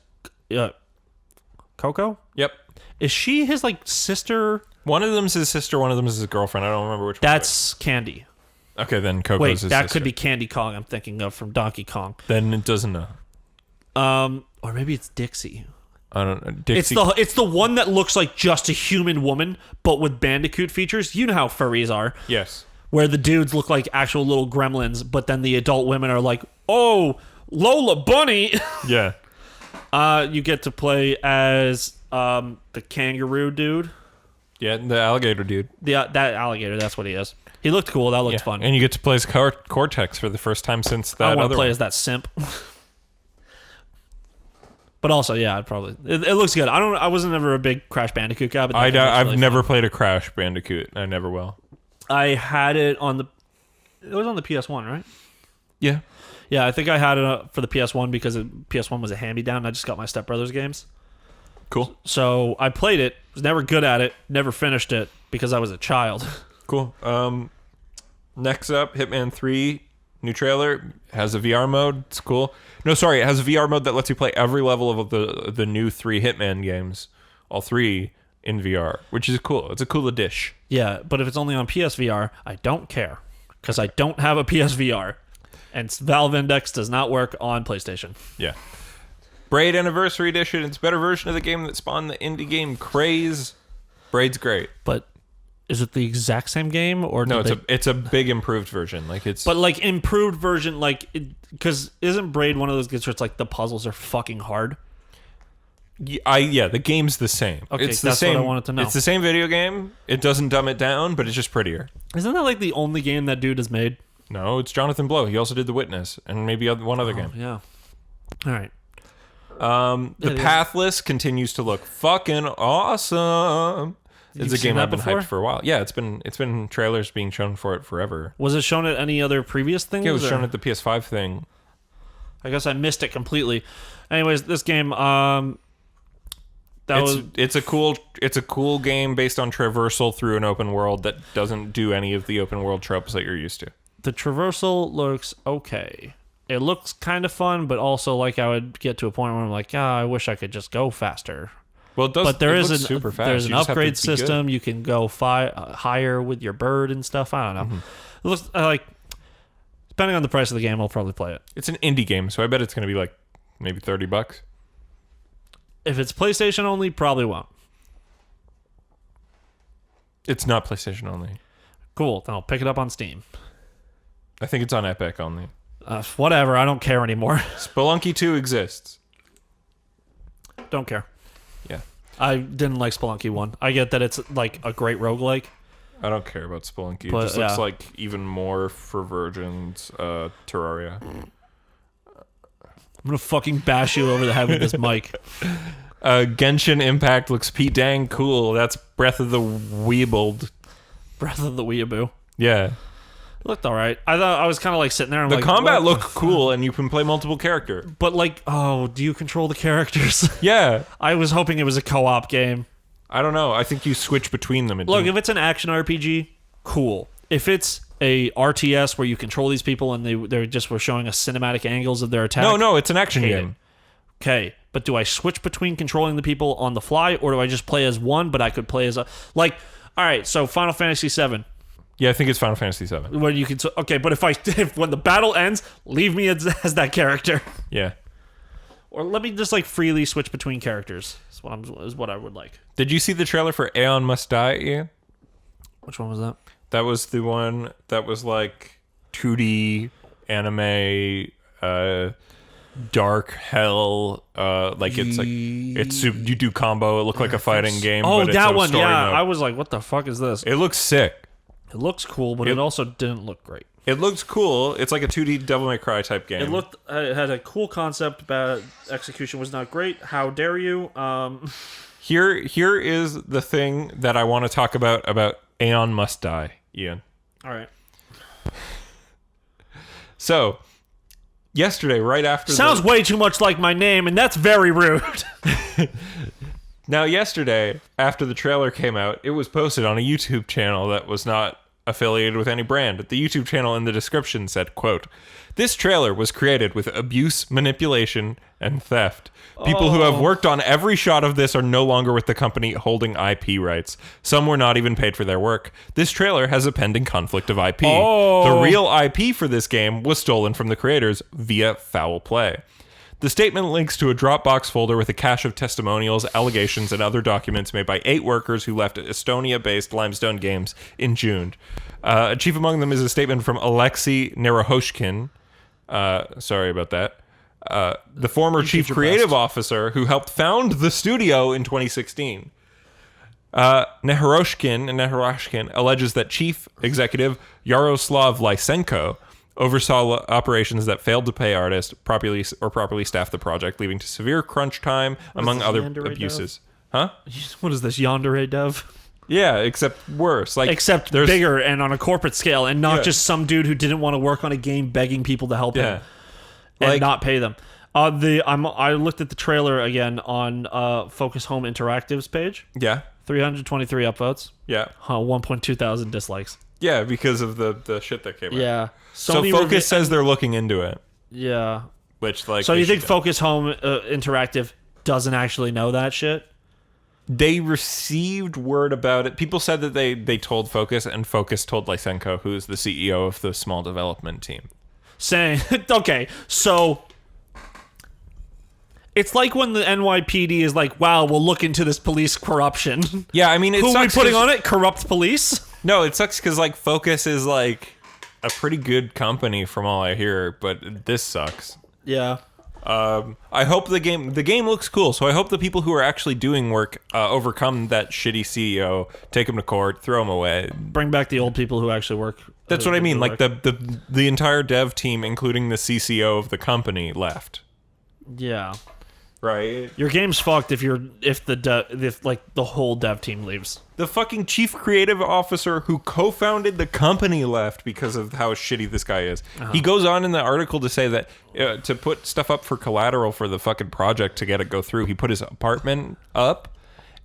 S1: Coco.
S2: Yep.
S1: Is she his like sister?
S2: One of them's his sister, one of them is his girlfriend. I don't remember which one.
S1: That's Candy.
S2: Okay, then Coco's
S1: Wait,
S2: his
S1: that
S2: sister.
S1: could be Candy Kong. I'm thinking of from Donkey Kong.
S2: Then it doesn't know.
S1: Or maybe it's Dixie.
S2: I don't know. Dixie.
S1: It's the one that looks like just a human woman, but with Bandicoot features. You know how furries are.
S2: Yes.
S1: Where the dudes look like actual little gremlins, but then the adult women are like, oh, Lola Bunny.
S2: Yeah.
S1: You get to play as the kangaroo dude.
S2: Yeah, the alligator dude.
S1: That alligator, that's what he is. He looked cool. That looked fun.
S2: And you get to play as Cortex for the first time since that
S1: I want
S2: other
S1: to play
S2: one.
S1: as that simp. But also, yeah, I'd probably. It looks good. I wasn't ever a big Crash Bandicoot guy, but
S2: I've
S1: really
S2: never
S1: fun.
S2: played a Crash Bandicoot. I never will.
S1: I had it on the. It was on the PS1, right?
S2: Yeah.
S1: Yeah, I think I had it for the PS1 because PS1 was a hand-me-down. And I just got my stepbrother's games.
S2: Cool.
S1: So I played it. Was never good at it. Never finished it because I was a child.
S2: Cool. Next up, Hitman 3 new trailer has a VR mode. It's cool. No, sorry, it has a VR mode that lets you play every level of the new 3 Hitman games, all 3 in VR, which is cool. It's a cool dish.
S1: Yeah, but if it's only on PSVR, I don't care because I don't have a PSVR, and Valve Index does not work on PlayStation.
S2: Yeah. Braid Anniversary Edition. It's a better version of the game that spawned the indie game craze. Braid's great.
S1: But is it the exact same game or
S2: No, it's a big improved version. Like it's
S1: But like improved version, like because isn't Braid one of those games where it's like the puzzles are fucking hard?
S2: the game's the same.
S1: Okay,
S2: it's the
S1: that's
S2: same.
S1: what I wanted to know.
S2: It's the same video game. It doesn't dumb it down, but it's just prettier.
S1: Isn't that like the only game that dude has made?
S2: No, it's Johnathan Blow. He also did The Witness and maybe one other game.
S1: Yeah. All right.
S2: The Pathless continues to look fucking awesome. It's a game I've been hyped for a while. Yeah, it's been trailers being shown for it forever.
S1: Was it shown at any other previous things?
S2: Yeah, it was shown at the PS5 thing.
S1: I guess I missed it completely. Anyways, this game
S2: it's a cool game based on traversal through an open world that doesn't do any of the open world tropes that you're used to.
S1: The traversal looks okay. It looks kind of fun, but also like I would get to a point where I'm like, I wish I could just go faster.
S2: Well, it does.
S1: But there's
S2: super fast.
S1: There's an
S2: You just have to
S1: upgrade
S2: be
S1: system.
S2: good.
S1: You can go higher with your bird and stuff. I don't know.
S2: Mm-hmm.
S1: It looks like depending on the price of the game, I'll probably play it.
S2: It's an indie game, so I bet it's going to be like maybe $30.
S1: If it's PlayStation only, probably won't.
S2: It's not PlayStation only.
S1: Cool. Then I'll pick it up on Steam.
S2: I think it's on Epic only.
S1: Whatever. I don't care anymore.
S2: Spelunky 2 exists.
S1: Don't care.
S2: Yeah.
S1: I didn't like Spelunky 1. I get that it's like a great roguelike.
S2: I don't care about Spelunky.
S1: But,
S2: it just looks like even more for Virgin's Terraria.
S1: I'm gonna fucking bash you over the head with this mic.
S2: Genshin Impact looks dang cool. That's Breath of the Weebled.
S1: Breath of the Weeaboo.
S2: Yeah.
S1: It looked alright. I thought I was kind of like sitting there and
S2: The
S1: like,
S2: combat
S1: what
S2: looked
S1: the
S2: cool, and you can play multiple characters.
S1: But like, oh, do you control the characters?
S2: Yeah.
S1: I was hoping it was a co-op game.
S2: I don't know. I think you switch between them.
S1: Look, if it's an action RPG, cool. If it's a RTS where you control these people and they just were showing us cinematic angles of their attack.
S2: No, it's an action
S1: hate
S2: game.
S1: it. Okay, but do I switch between controlling the people on the fly, or do I just play as one, but I could play as a... Like, all right, so Final Fantasy VII.
S2: Yeah, I think it's Final Fantasy VII.
S1: When you can... Okay, but if when the battle ends, leave me as that character.
S2: Yeah.
S1: Or let me just, like, freely switch between characters. Is what I would like.
S2: Did you see the trailer for Aeon Must Die, Ian?
S1: Which one was that?
S2: That was the one that was like 2D anime, dark hell. It's you do combo. It looked like a fighting game.
S1: Oh,
S2: but it's
S1: that
S2: a
S1: one.
S2: story
S1: Yeah,
S2: mode.
S1: I was like, what the fuck is this?
S2: It looks sick.
S1: It looks cool, but it also didn't look great.
S2: It looks cool. It's like a 2D Devil May Cry type game.
S1: It had a cool concept, but execution was not great. How dare you?
S2: Here is the thing that I want to talk about Aeon Must Die, Ian.
S1: All right.
S2: So, yesterday, right after
S1: Sounds way too much like my name, and that's very rude.
S2: Now, yesterday, after the trailer came out, it was posted on a YouTube channel that was not affiliated with any brand. The YouTube channel in the description said, quote, "This trailer was created with abuse, manipulation, and theft. People who have worked on every shot of this are no longer with the company holding IP rights. Some were not even paid for their work. This trailer has a pending conflict of IP. The real IP for this game was stolen from the creators via foul play." The statement links to a Dropbox folder with a cache of testimonials, allegations, and other documents made by 8 workers who left Estonia-based Limestone Games in June. Chief among them is a statement from Alexei Nerohoshkin. Sorry about that. The former chief creative officer who helped found the studio in 2016. Neroshkin alleges that chief executive Yaroslav Lysenko oversaw operations that failed to pay artists properly staff the project, leading to severe crunch time, among other abuses. Huh?
S1: What is this, Yandere Dev?
S2: Yeah, except worse.
S1: Except bigger and on a corporate scale, and not just some dude who didn't want to work on a game begging people to help him and not pay them. I looked at the trailer again on Focus Home Interactive's page.
S2: Yeah.
S1: 323 upvotes.
S2: Yeah.
S1: 1.2 thousand dislikes.
S2: Yeah, because of the shit that came out.
S1: Yeah.
S2: So Focus says they're looking into it.
S1: Yeah.
S2: Which, like...
S1: So you think Focus Home Interactive doesn't actually know that shit?
S2: They received word about it. People said that they told Focus, and Focus told Lysenko, who is the CEO of the small development team.
S1: Saying, okay, so... It's like when the NYPD is like, wow, we'll look into this police corruption.
S2: Yeah, I mean, it
S1: Who
S2: sucks.
S1: are we putting on it? Corrupt police?
S2: No, it sucks because, like, Focus is, like, a pretty good company from all I hear, but this sucks.
S1: Yeah.
S2: I hope the game looks cool, so I hope the people who are actually doing work overcome that shitty CEO, take him to court, throw him away.
S1: Bring back the old people who actually work.
S2: That's what I mean. Like, the entire dev team, including the CCO of the company, left.
S1: Yeah.
S2: Right.
S1: Your game's fucked if the whole dev team leaves.
S2: The fucking chief creative officer who co-founded the company left because of how shitty this guy is. He goes on in the article to say that to put stuff up for collateral for the fucking project to get it go through, he put his apartment up,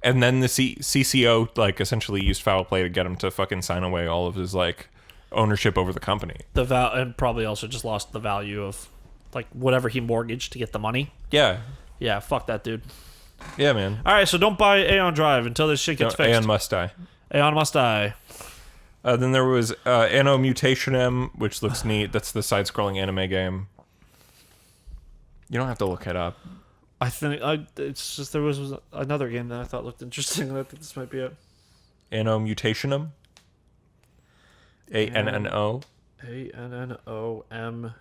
S2: and then the CCO like essentially used foul play to get him to fucking sign away all of his like ownership over the company.
S1: And probably also just lost the value of like whatever he mortgaged to get the money.
S2: Yeah.
S1: Yeah, fuck that dude.
S2: Yeah, man.
S1: All right, so don't buy Aeon Drive until this shit gets fixed.
S2: Aeon Must Die.
S1: Aeon Must Die.
S2: Then there was Anno Mutationem, which looks neat. That's the side-scrolling anime game. You don't have to look it up.
S1: I think it's just there was another game that I thought looked interesting. And I think this might be it.
S2: Anno Mutationum. ANNO.
S1: ANNOMUTATION.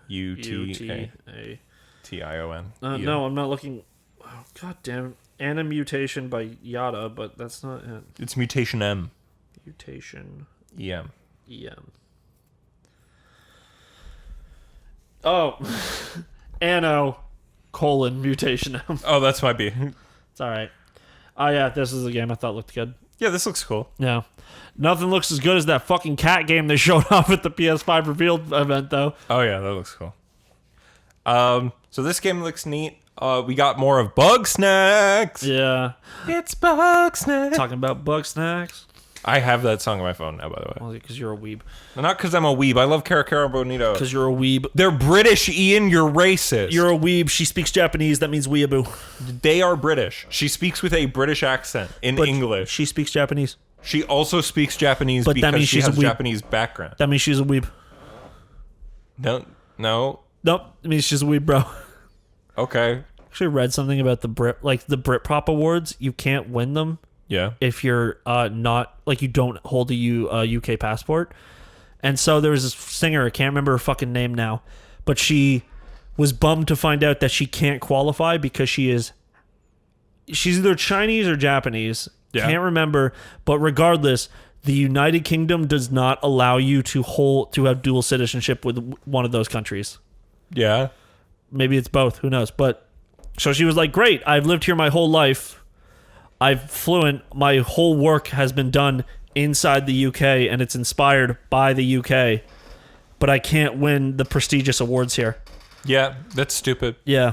S1: No, I'm not looking. Oh, God damn. Anna Mutation by Yada, but that's not it.
S2: It's Mutation M.
S1: Mutation
S2: EM.
S1: EM. Oh. Anno Mutation M.
S2: Oh, that's might be.
S1: It's alright. Oh, yeah, this is a game I thought looked good.
S2: Yeah, this looks cool.
S1: Yeah. Nothing looks as good as that fucking cat game they showed off at the PS5 revealed event, though.
S2: Oh, yeah, that looks cool. So this game looks neat. We got more of Bug Snacks.
S1: Yeah.
S2: It's Bug Snacks.
S1: Talking about bug snacks.
S2: I have that song on my phone now, by the way.
S1: Well, because you're a weeb.
S2: Not because I'm a weeb. I love Cara Cara Bonito.
S1: Because you're a weeb.
S2: They're British, Ian. You're racist.
S1: You're a weeb. She speaks Japanese. That means weeaboo.
S2: They are British. She speaks with a British accent in English.
S1: She speaks Japanese.
S2: She also speaks Japanese
S1: But that
S2: because
S1: means
S2: she
S1: she's a
S2: has
S1: weeb.
S2: Japanese background.
S1: That means she's a weeb.
S2: No.
S1: Nope. It means she's a weeb, bro.
S2: Okay.
S1: Actually read something about the Britpop Awards. You can't win them
S2: Yeah.
S1: if you're not, like, you don't hold a UK passport. And so there was this singer, I can't remember her fucking name now, but she was bummed to find out that she can't qualify because she's either Chinese or Japanese.
S2: Yeah.
S1: Can't remember, but regardless, the United Kingdom does not allow you to have dual citizenship with one of those countries.
S2: Yeah.
S1: Maybe it's both, who knows? But so she was like, "Great, I've lived here my whole life. I'm fluent. My whole work has been done inside the UK, and it's inspired by the UK. But I can't win the prestigious awards here."
S2: Yeah. That's stupid.
S1: Yeah.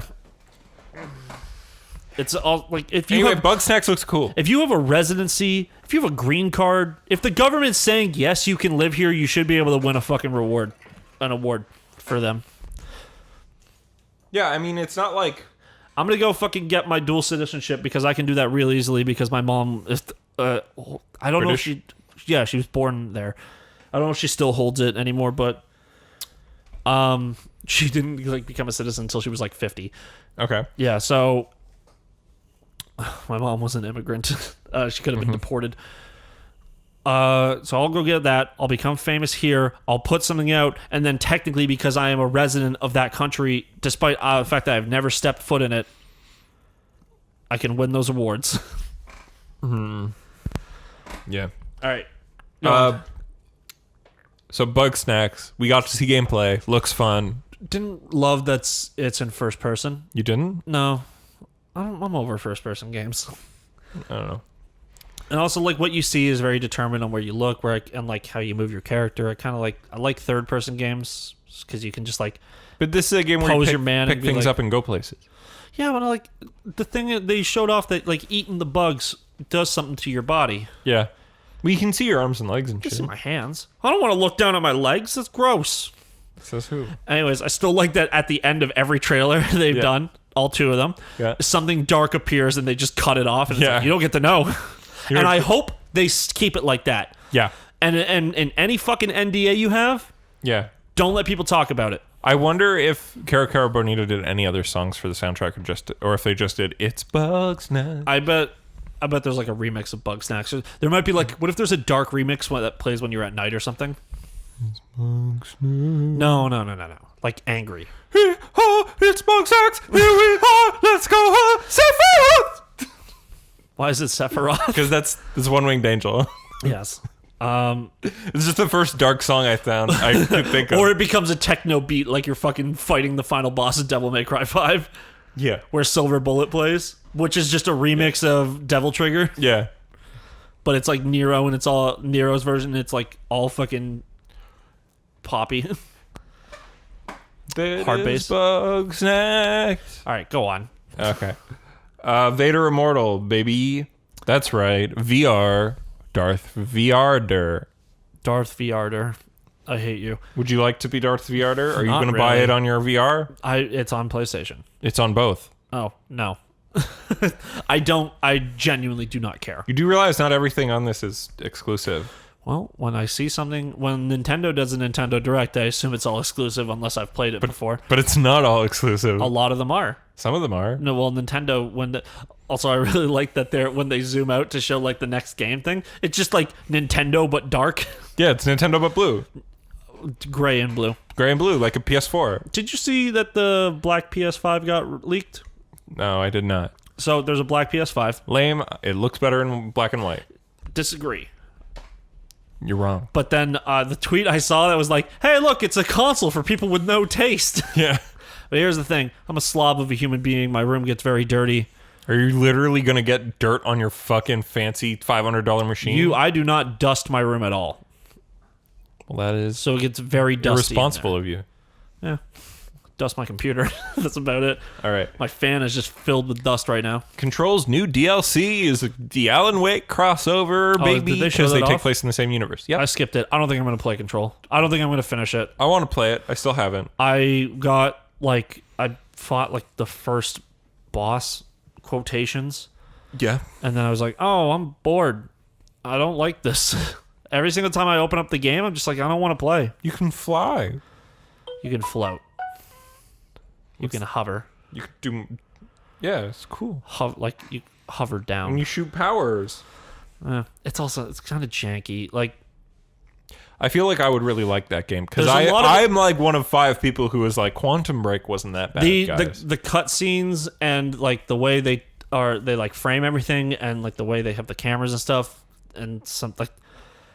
S1: It's all like if you
S2: Anyway,
S1: have
S2: Bug Snacks looks cool.
S1: if you have a residency, if you have a green card, if the government's saying yes, you can live here, you should be able to win a fucking an award for them.
S2: Yeah, I mean, it's not like...
S1: I'm gonna go fucking get my dual citizenship because I can do that real easily because my mom is. I don't know if
S2: British?
S1: she was born there. I don't know if she still holds it anymore, but she didn't like become a citizen until she was like 50.
S2: Okay.
S1: Yeah, so my mom was an immigrant. She could have been deported. So I'll go get that. I'll become famous here. I'll put something out, and then technically, because I am a resident of that country, despite the fact that I've never stepped foot in it, I can win those awards.
S2: Yeah.
S1: All right.
S2: So Bug Snacks, we got to see gameplay. Looks fun.
S1: Didn't love that it's in first person.
S2: You didn't?
S1: No, I'm over first person games.
S2: I don't know.
S1: And also, like, what you see is very determined on where you look, and like how you move your character. I like third person games because you can just like
S2: But this is a game where
S1: Pose
S2: you
S1: your man
S2: pick
S1: and be
S2: things
S1: like-
S2: up and go places.
S1: yeah, but like the thing that they showed off that like eating the bugs does something to your body.
S2: Yeah. Well, you can see your arms and legs and
S1: Just
S2: shit.
S1: in my hands. I don't want to look down at my legs. That's gross.
S2: Says who?
S1: Anyways, I still like that at the end of every trailer they've
S2: Yeah.
S1: done, all two of them,
S2: Yeah.
S1: something dark appears and they just cut it off. And it's
S2: Yeah.
S1: like, you don't get to know.
S2: You're-
S1: And I hope they keep it like that.
S2: Yeah.
S1: And any fucking NDA you have,
S2: Yeah.
S1: don't let people talk about it.
S2: I wonder if Cara Cara Bonito did any other songs for the soundtrack or if they just did It's Bug Snacks.
S1: I bet there's like a remix of Bug Snacks. There might be like, what if there's a dark remix that plays when you're at night or something? No. Like angry.
S2: Oh, it's Bug Snacks. Here we are. Let's go. Sephiroth.
S1: Why is it Sephiroth?
S2: Because that's One Winged Angel.
S1: Yes.
S2: It's just the first dark song I found I could think of.
S1: Or it becomes a techno beat like you're fucking fighting the final boss of Devil May Cry 5,
S2: Yeah.
S1: where Silver Bullet plays, which is just a remix of Devil Trigger,
S2: Yeah.
S1: but it's like Nero and it's all Nero's version. And it's like all fucking poppy. Hard bass.
S2: Bug Snacks.
S1: All right, go on.
S2: Okay. Vader Immortal, baby. That's right. VR. Darth Vader.
S1: Darth Vader. I hate you.
S2: Would you like to be Darth Vader? Are you
S1: Not
S2: going to buy
S1: really.
S2: it on your VR?
S1: It's on PlayStation.
S2: It's on both.
S1: Oh, no. I genuinely do not care.
S2: You do realize not everything on this is exclusive.
S1: Well, when I see something, when Nintendo does a Nintendo Direct, I assume it's all exclusive unless I've played it before.
S2: But it's not all exclusive.
S1: A lot of them are.
S2: Some of them are.
S1: No, well, Nintendo, also I really like that when they zoom out to show like the next game thing, it's just like Nintendo but dark.
S2: Yeah, it's Nintendo but blue.
S1: Gray and blue.
S2: Gray and blue, like a PS4.
S1: Did you see that the black PS5 got leaked?
S2: No, I did not.
S1: So there's a black PS5.
S2: Lame. It looks better in black and white.
S1: Disagree.
S2: You're wrong.
S1: But then the tweet I saw that was like, hey, look, it's a console for people with no taste.
S2: Yeah.
S1: But here's the thing. I'm a slob of a human being. My room gets very dirty.
S2: Are you literally going to get dirt on your fucking fancy $500 machine?
S1: I do not dust my room at all.
S2: Well, that is
S1: So it gets very dusty.
S2: irresponsible of you.
S1: Yeah. Dust my computer. That's about it.
S2: All right.
S1: My fan is just filled with dust right now.
S2: Control's new DLC is the Alan Wake crossover, baby,
S1: did they show
S2: because they
S1: that
S2: take
S1: off?
S2: place in the same universe. Yeah.
S1: I skipped it. I don't think I'm going to play Control. I don't think I'm going to finish it.
S2: I want to play it. I still haven't.
S1: I fought like the first boss quotations.
S2: Yeah.
S1: And then I was like, oh, I'm bored. I don't like this. Every single time I open up the game, I'm just like, I don't want to play.
S2: You can fly.
S1: You can float. You can hover.
S2: You can do... Yeah, it's cool.
S1: Like you hover down.
S2: And you shoot powers.
S1: It's kind of janky. Like,
S2: I feel like I would really like that game because
S1: There's a lot of-
S2: I'm like one of 5 people who was like, Quantum Break wasn't that bad, guys.
S1: the cutscenes and like the way they like frame everything and like the way they have the cameras and stuff and like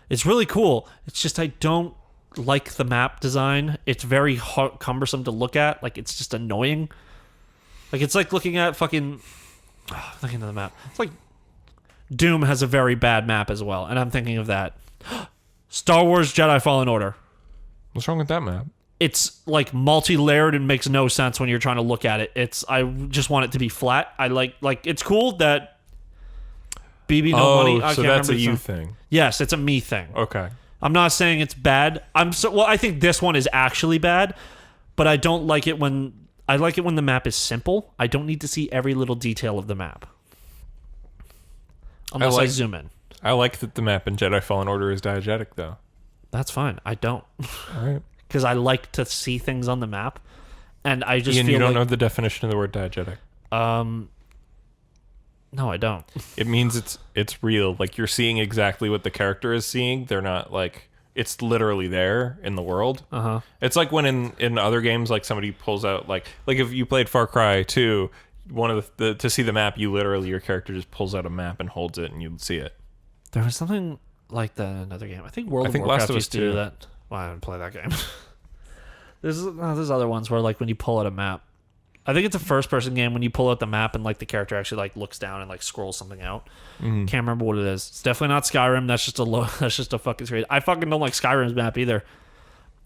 S1: it's really cool. It's just I don't like the map design. It's very cumbersome to look at. Like it's just annoying. Like it's like looking at fucking looking at the map. It's like Doom has a very bad map as well, and I'm thinking of that. Star Wars Jedi Fallen Order.
S2: What's wrong with that map?
S1: It's like multi-layered and makes no sense when you're trying to look at it. I just want it to be flat. I like it's cool that BB No Money. I
S2: so
S1: can't
S2: that's
S1: remember
S2: a
S1: the
S2: you
S1: song.
S2: thing.
S1: Yes, it's a me thing.
S2: Okay.
S1: I'm not saying it's bad. I think this one is actually bad, but I don't like it when the map is simple. I don't need to see every little detail of the map. Unless I zoom in.
S2: I like that the map in Jedi Fallen Order is diegetic, though.
S1: That's fine. I don't.
S2: All right.
S1: Because I like to see things on the map, and I just
S2: Ian,
S1: feel
S2: you don't
S1: like,
S2: know the definition of the word diegetic.
S1: No, I don't.
S2: It means it's real. Like you're seeing exactly what the character is seeing. They're not like it's literally there in the world.
S1: Uh-huh.
S2: It's like when in other games, like somebody pulls out like if you played Far Cry 2, one of the to see the map, your character just pulls out a map and holds it, and you see it.
S1: There was something like that in another game. I think World of
S2: Last
S1: Warcraft
S2: of Us
S1: used to do
S2: 2.
S1: that. Well, I didn't play that game. There's other ones where like when you pull out a map. I think it's a first-person game when you pull out the map and like the character actually like looks down and like scrolls something out. Can't remember what it is. It's definitely not Skyrim. That's just a fucking screen. I fucking don't like Skyrim's map either.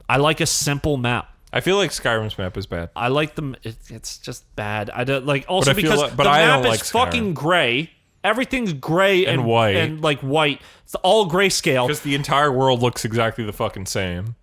S1: I like a simple map.
S2: I feel like Skyrim's map is bad.
S1: I like them. It's just bad. I don't like also
S2: But I feel
S1: because
S2: like- but
S1: the
S2: I
S1: map
S2: don't
S1: is
S2: like Skyrim.
S1: fucking gray. Everything's gray
S2: And white.
S1: and like white. It's all grayscale.
S2: Because the entire world looks exactly the fucking same.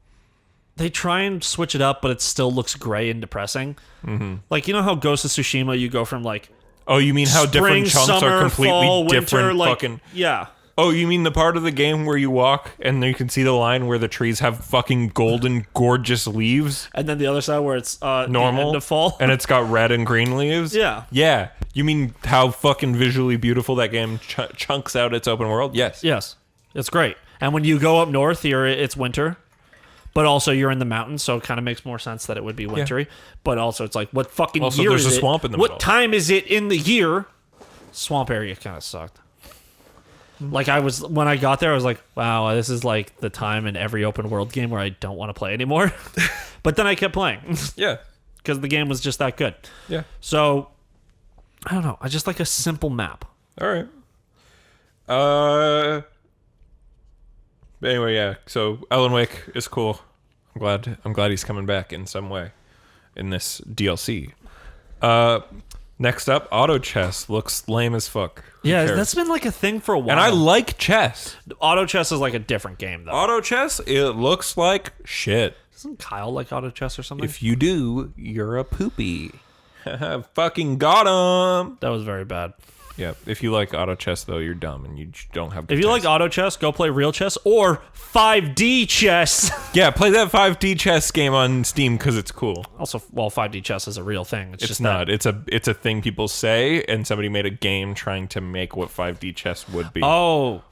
S1: They try and switch it up, but it still looks gray and depressing. Mm-hmm. Like, you know how Ghost of Tsushima, you go from like
S2: Oh, you mean how
S1: spring,
S2: different chunks
S1: summer,
S2: are completely
S1: fall,
S2: different
S1: winter, like,
S2: fucking...
S1: yeah.
S2: Oh, you mean the part of the game where you walk and you can see the line where the trees have fucking golden, gorgeous leaves?
S1: And then the other side where it's
S2: Normal.
S1: the end of fall.
S2: And it's got red and green leaves?
S1: Yeah.
S2: Yeah. You mean how fucking visually beautiful that game chunks out its open world? Yes.
S1: Yes, it's great. And when you go up north, it's winter, but also you're in the mountains, so it kind of makes more sense that it would be wintry. But also, it's like, what fucking
S2: Also,
S1: year
S2: there's
S1: is
S2: a
S1: it?
S2: swamp in the
S1: What
S2: middle.
S1: time is it in the year? Swamp area kind of sucked. Like when I got there, I was like, wow, this is like the time in every open world game where I don't want to play anymore. But then I kept playing
S2: Yeah.
S1: because the game was just that good.
S2: Yeah.
S1: So I don't know. I just like a simple map.
S2: All right. Anyway, yeah. So Alan Wake is cool. I'm glad he's coming back in some way in this DLC. Next up, auto chess looks lame as fuck. Who
S1: Yeah,
S2: cares?
S1: that's been like a thing for a while.
S2: And I like chess.
S1: Auto chess is like a different game though.
S2: Auto chess, it looks like shit.
S1: Doesn't Kyle like auto chess or something?
S2: If you do, you're a poopy. Fucking got him.
S1: That was very bad.
S2: Yeah, if you like auto chess, though, you're dumb and you don't have good
S1: If you like
S2: taste.
S1: auto chess, go play real chess or 5D chess.
S2: Yeah, play that 5D chess game on Steam because it's cool.
S1: Also, well, 5D chess is a real thing.
S2: It's
S1: just
S2: not. It's a thing people say, and somebody made a game trying to make what 5D chess would be.
S1: Oh.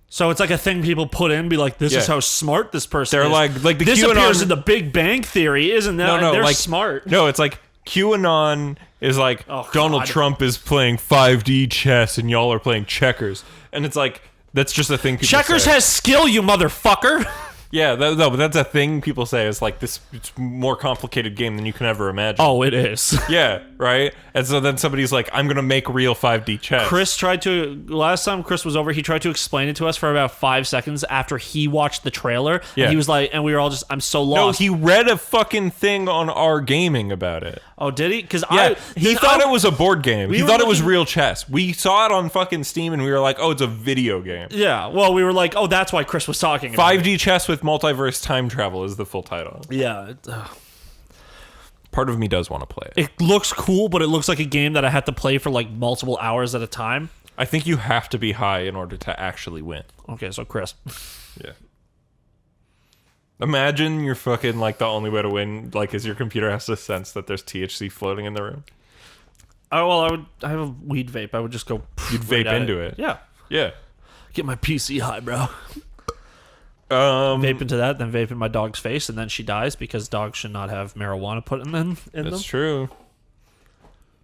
S1: So it's like a thing people put in, be like, this is
S2: Yeah.
S1: how smart this person
S2: They're
S1: is.
S2: like the
S1: this
S2: QAnon
S1: appears in the Big Bang Theory, isn't that?
S2: No,
S1: They're
S2: like
S1: smart.
S2: No, it's like QAnon is like
S1: Oh,
S2: Donald
S1: God.
S2: Trump is playing 5D chess and y'all are playing checkers, and it's like that's just a thing people
S1: Checkers
S2: say.
S1: has skill, you motherfucker.
S2: Yeah, no, but that's a thing people say. It's like this. It's a more complicated game than you can ever imagine.
S1: Oh, it is.
S2: Yeah, right. And so then somebody's like, "I'm gonna make real 5D chess."
S1: Chris tried to, last time Chris was over, he tried to explain it to us for about 5 seconds after he watched the trailer.
S2: Yeah.
S1: And he was like, and we were all just, I'm so
S2: No,
S1: lost.
S2: he read a fucking thing on our gaming about it.
S1: Oh, did he? Because
S2: Yeah, he thought it was a board game. He
S1: were
S2: thought it was
S1: looking-
S2: real chess. We saw it on fucking Steam and we were like, "Oh, it's a video game."
S1: Yeah, well, we were like, oh, that's why Chris was talking about
S2: 5D chess with multiverse time travel is the full title.
S1: it. Yeah.
S2: Part of me does want to play it.
S1: It looks cool, but it looks like a game that I have to play for like multiple hours at a time.
S2: I think you have to be high in order to actually win.
S1: Okay, so Chris.
S2: Yeah. Imagine you're fucking like the only way to win like is your computer has to sense that there's THC floating in the room.
S1: Oh, well, I have a weed vape. I would just go.
S2: You'd vape into it.
S1: Yeah.
S2: Yeah.
S1: Get my PC high, bro.
S2: Vape
S1: Vape into that, then vape in my dog's face, and then she dies because dogs should not have marijuana put in them.
S2: That's true.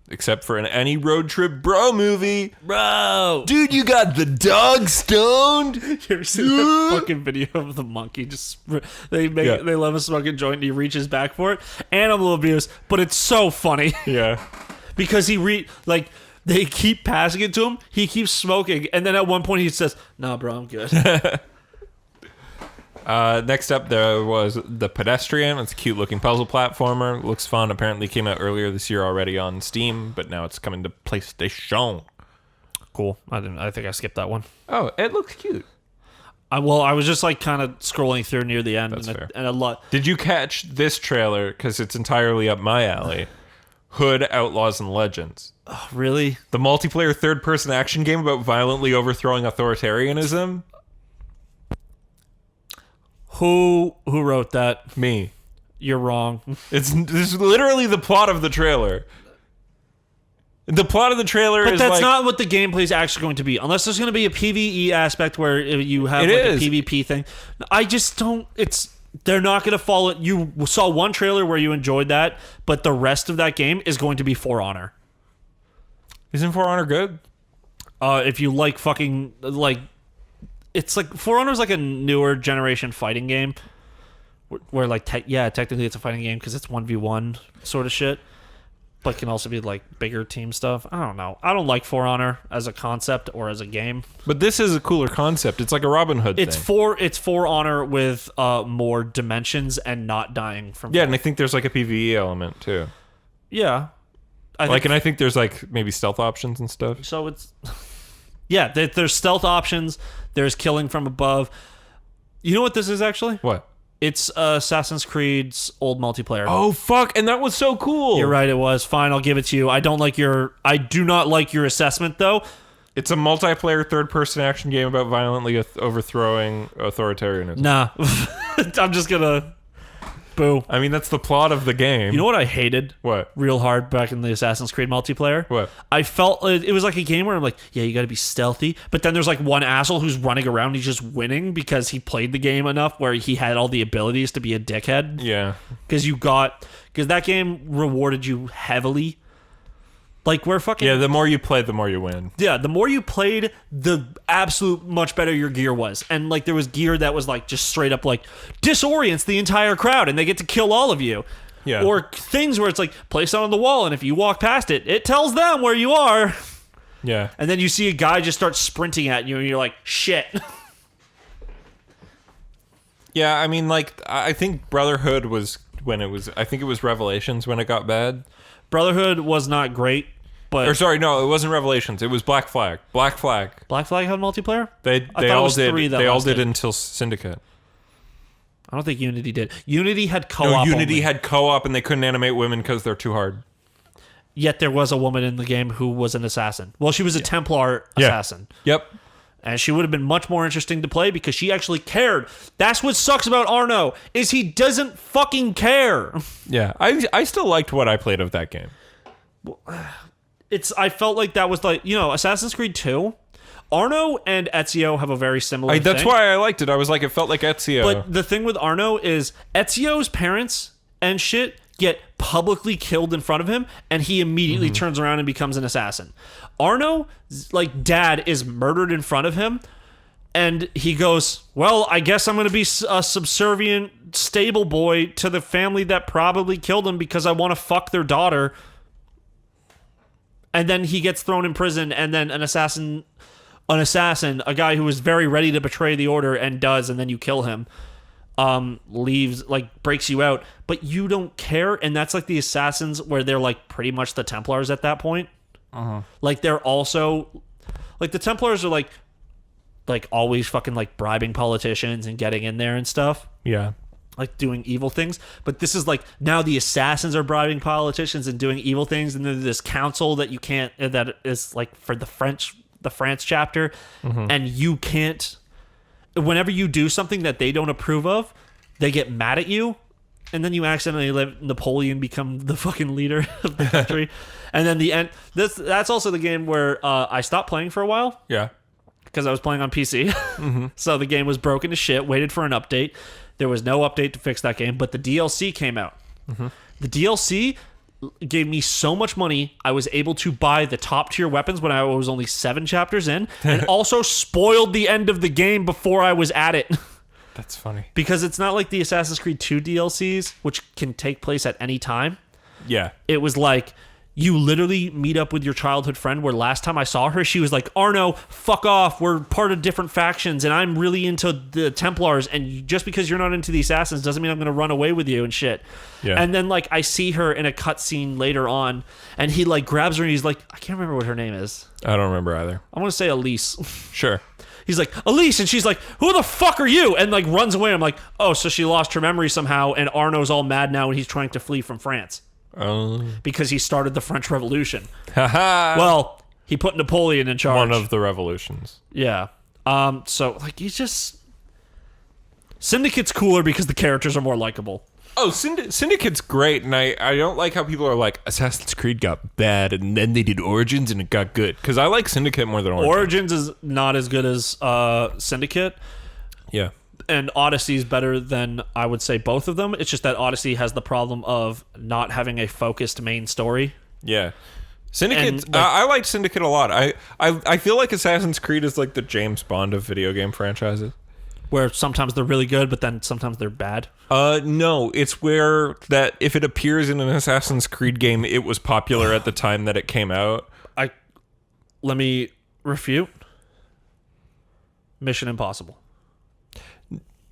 S2: Except for in any road trip bro movie.
S1: Bro!
S2: Dude, you got the dog stoned?
S1: You ever seen that fucking video of the monkey they let him smoke a joint and he reaches back for it? Animal abuse, but it's so funny
S2: Yeah.
S1: because they keep passing it to him, he keeps smoking, and then at one point he says, "Nah, bro, I'm good."
S2: Next up, there was The Pedestrian. It's a cute-looking puzzle platformer. Looks fun. Apparently came out earlier this year already on Steam, but now it's coming to PlayStation.
S1: Cool. I think I skipped that one.
S2: Oh, it looks cute.
S1: I was just like kind of scrolling through near the end,
S2: That's fair.
S1: and a lot.
S2: Did you catch this trailer? Because it's entirely up my alley. Hood, Outlaws, and Legends.
S1: Really?
S2: The multiplayer third-person action game about violently overthrowing authoritarianism?
S1: Who wrote that?
S2: Me.
S1: You're wrong.
S2: It's literally the plot of the trailer. The plot of the trailer
S1: But
S2: is
S1: that's
S2: like...
S1: not what the gameplay is actually going to be. Unless there's going to be a PvE aspect where you have
S2: It
S1: like
S2: is.
S1: a PvP thing. I just don't... They're not going to follow... You saw one trailer where you enjoyed that, but the rest of that game is going to be For Honor.
S2: Isn't For Honor good?
S1: If you like fucking... It's like... For Honor is like a newer generation fighting game. Where technically it's a fighting game because it's 1v1 sort of shit. But can also be like bigger team stuff. I don't know. I don't like For Honor as a concept or as a game.
S2: But this is a cooler concept. It's like a Robin Hood
S1: It's
S2: thing.
S1: it's For Honor with more dimensions and not dying from.
S2: Yeah, and I think there's like a PvE element too.
S1: Yeah.
S2: And I think there's like maybe stealth options and stuff.
S1: So it's yeah. There's stealth options. There's killing from above. You know what this is actually?
S2: What?
S1: It's Assassin's Creed's old multiplayer.
S2: Oh fuck! And that was so cool.
S1: You're right. It was fine. I'll give it to you. I do not like your assessment though.
S2: It's a multiplayer third-person action game about violently overthrowing authoritarianism.
S1: Nah. I'm just gonna boo.
S2: I mean, that's the plot of the game.
S1: You know what I hated?
S2: What?
S1: Real hard back in the Assassin's Creed multiplayer?
S2: What?
S1: I felt it was like a game where I'm like, yeah, you got to be stealthy. But then there's like one asshole who's running around. And he's just winning because he played the game enough where he had all the abilities to be a dickhead.
S2: Yeah.
S1: Because that game rewarded you heavily. Like where fucking...
S2: Yeah, the more you play, the more you win.
S1: Yeah, the more you played, the absolute much better your gear was. And like there was gear that was like just straight up like disorients the entire crowd and they get to kill all of you.
S2: Yeah.
S1: Or things where it's like place it on the wall and if you walk past it, it tells them where you are.
S2: Yeah.
S1: And then you see a guy just start sprinting at you and you're like, shit.
S2: Yeah, I mean, like, I think Brotherhood was when it was... I think it was Revelations when it got bad.
S1: Brotherhood was not great, but...
S2: Or sorry, no, it wasn't Revelations. It was Black Flag. Black Flag.
S1: Black Flag had multiplayer?
S2: They
S1: thought it
S2: all
S1: was
S2: did.
S1: 3 that
S2: They all
S1: lasted.
S2: did until Syndicate.
S1: I don't think Unity did. Unity had co-op
S2: No, Unity
S1: only.
S2: had co-op and they couldn't animate women because they're too hard.
S1: Yet there was a woman in the game who was an assassin. Well, she was a Templar assassin.
S2: Yep.
S1: And she would have been much more interesting to play because she actually cared. That's what sucks about Arno, is he doesn't fucking care.
S2: Yeah. I still liked what I played of that game.
S1: I felt like that was like, Assassin's Creed 2, Arno and Ezio have a very similar thing.
S2: That's why I liked it. I was like, it felt like Ezio.
S1: But the thing with Arno is Ezio's parents and shit get publicly killed in front of him, and he immediately turns around and becomes an assassin. Arno, like, dad is murdered in front of him, and he goes, well, I guess I'm going to be a subservient stable boy to the family that probably killed him because I want to fuck their daughter. And then he gets thrown in prison, and then an assassin, a guy who is very ready to betray the order and does, and then you kill him, leaves, like, breaks you out, but you don't care. And that's like the assassins where they're like pretty much the Templars at that point. Like, they're also like, the Templars are like always fucking like bribing politicians and getting in there and stuff.
S2: Yeah.
S1: Like doing evil things. But this is like, now the assassins are bribing politicians and doing evil things, and there's this council that you can't, that is like for the France chapter, and you can't, whenever you do something that they don't approve of, they get mad at you, and then you accidentally let Napoleon become the fucking leader of the country. And then the end, that's also the game where I stopped playing for a while.
S2: Yeah.
S1: Because I was playing on PC. So the game was broken to shit, waited for an update. There was no update to fix that game, but the DLC came out. The DLC gave me so much money, I was able to buy the top tier weapons when I was only 7 chapters in, and also spoiled the end of the game before I was at it.
S2: That's funny.
S1: Because it's not like the Assassin's Creed 2 DLCs, which can take place at any time.
S2: Yeah.
S1: It was like, you literally meet up with your childhood friend, where last time I saw her, she was like, Arno, fuck off, we're part of different factions, and I'm really into the Templars, and just because you're not into the Assassins doesn't mean I'm going to run away with you and shit.
S2: Yeah.
S1: And then, like, I see her in a cutscene later on, and he, like, grabs her, and he's like, I can't remember what her name is.
S2: I don't remember either.
S1: I want to say Elise.
S2: Sure.
S1: He's like, Elise, and she's like, who the fuck are you? And, like, runs away. I'm like, oh, so she lost her memory somehow, and Arno's all mad now, and he's trying to flee from France. Because he started the French Revolution. Well, he put Napoleon in charge.
S2: One of the revolutions.
S1: Yeah. So, like, he's just... Syndicate's cooler because the characters are more likable.
S2: Oh, Syndicate's great, and I don't like how people are like, Assassin's Creed got bad, and then they did Origins, and it got good. Because I like Syndicate more than Origins.
S1: Origins is not as good as Syndicate.
S2: Yeah.
S1: And Odyssey's better than, I would say, both of them. It's just that Odyssey has the problem of not having a focused main story.
S2: Yeah. Syndicate, I like Syndicate a lot. I feel like Assassin's Creed is like the James Bond of video game franchises.
S1: Where sometimes they're really good, but then sometimes they're bad.
S2: No, it's where that if it appears in an Assassin's Creed game, it was popular at the time that it came out.
S1: Let me refute. Mission Impossible.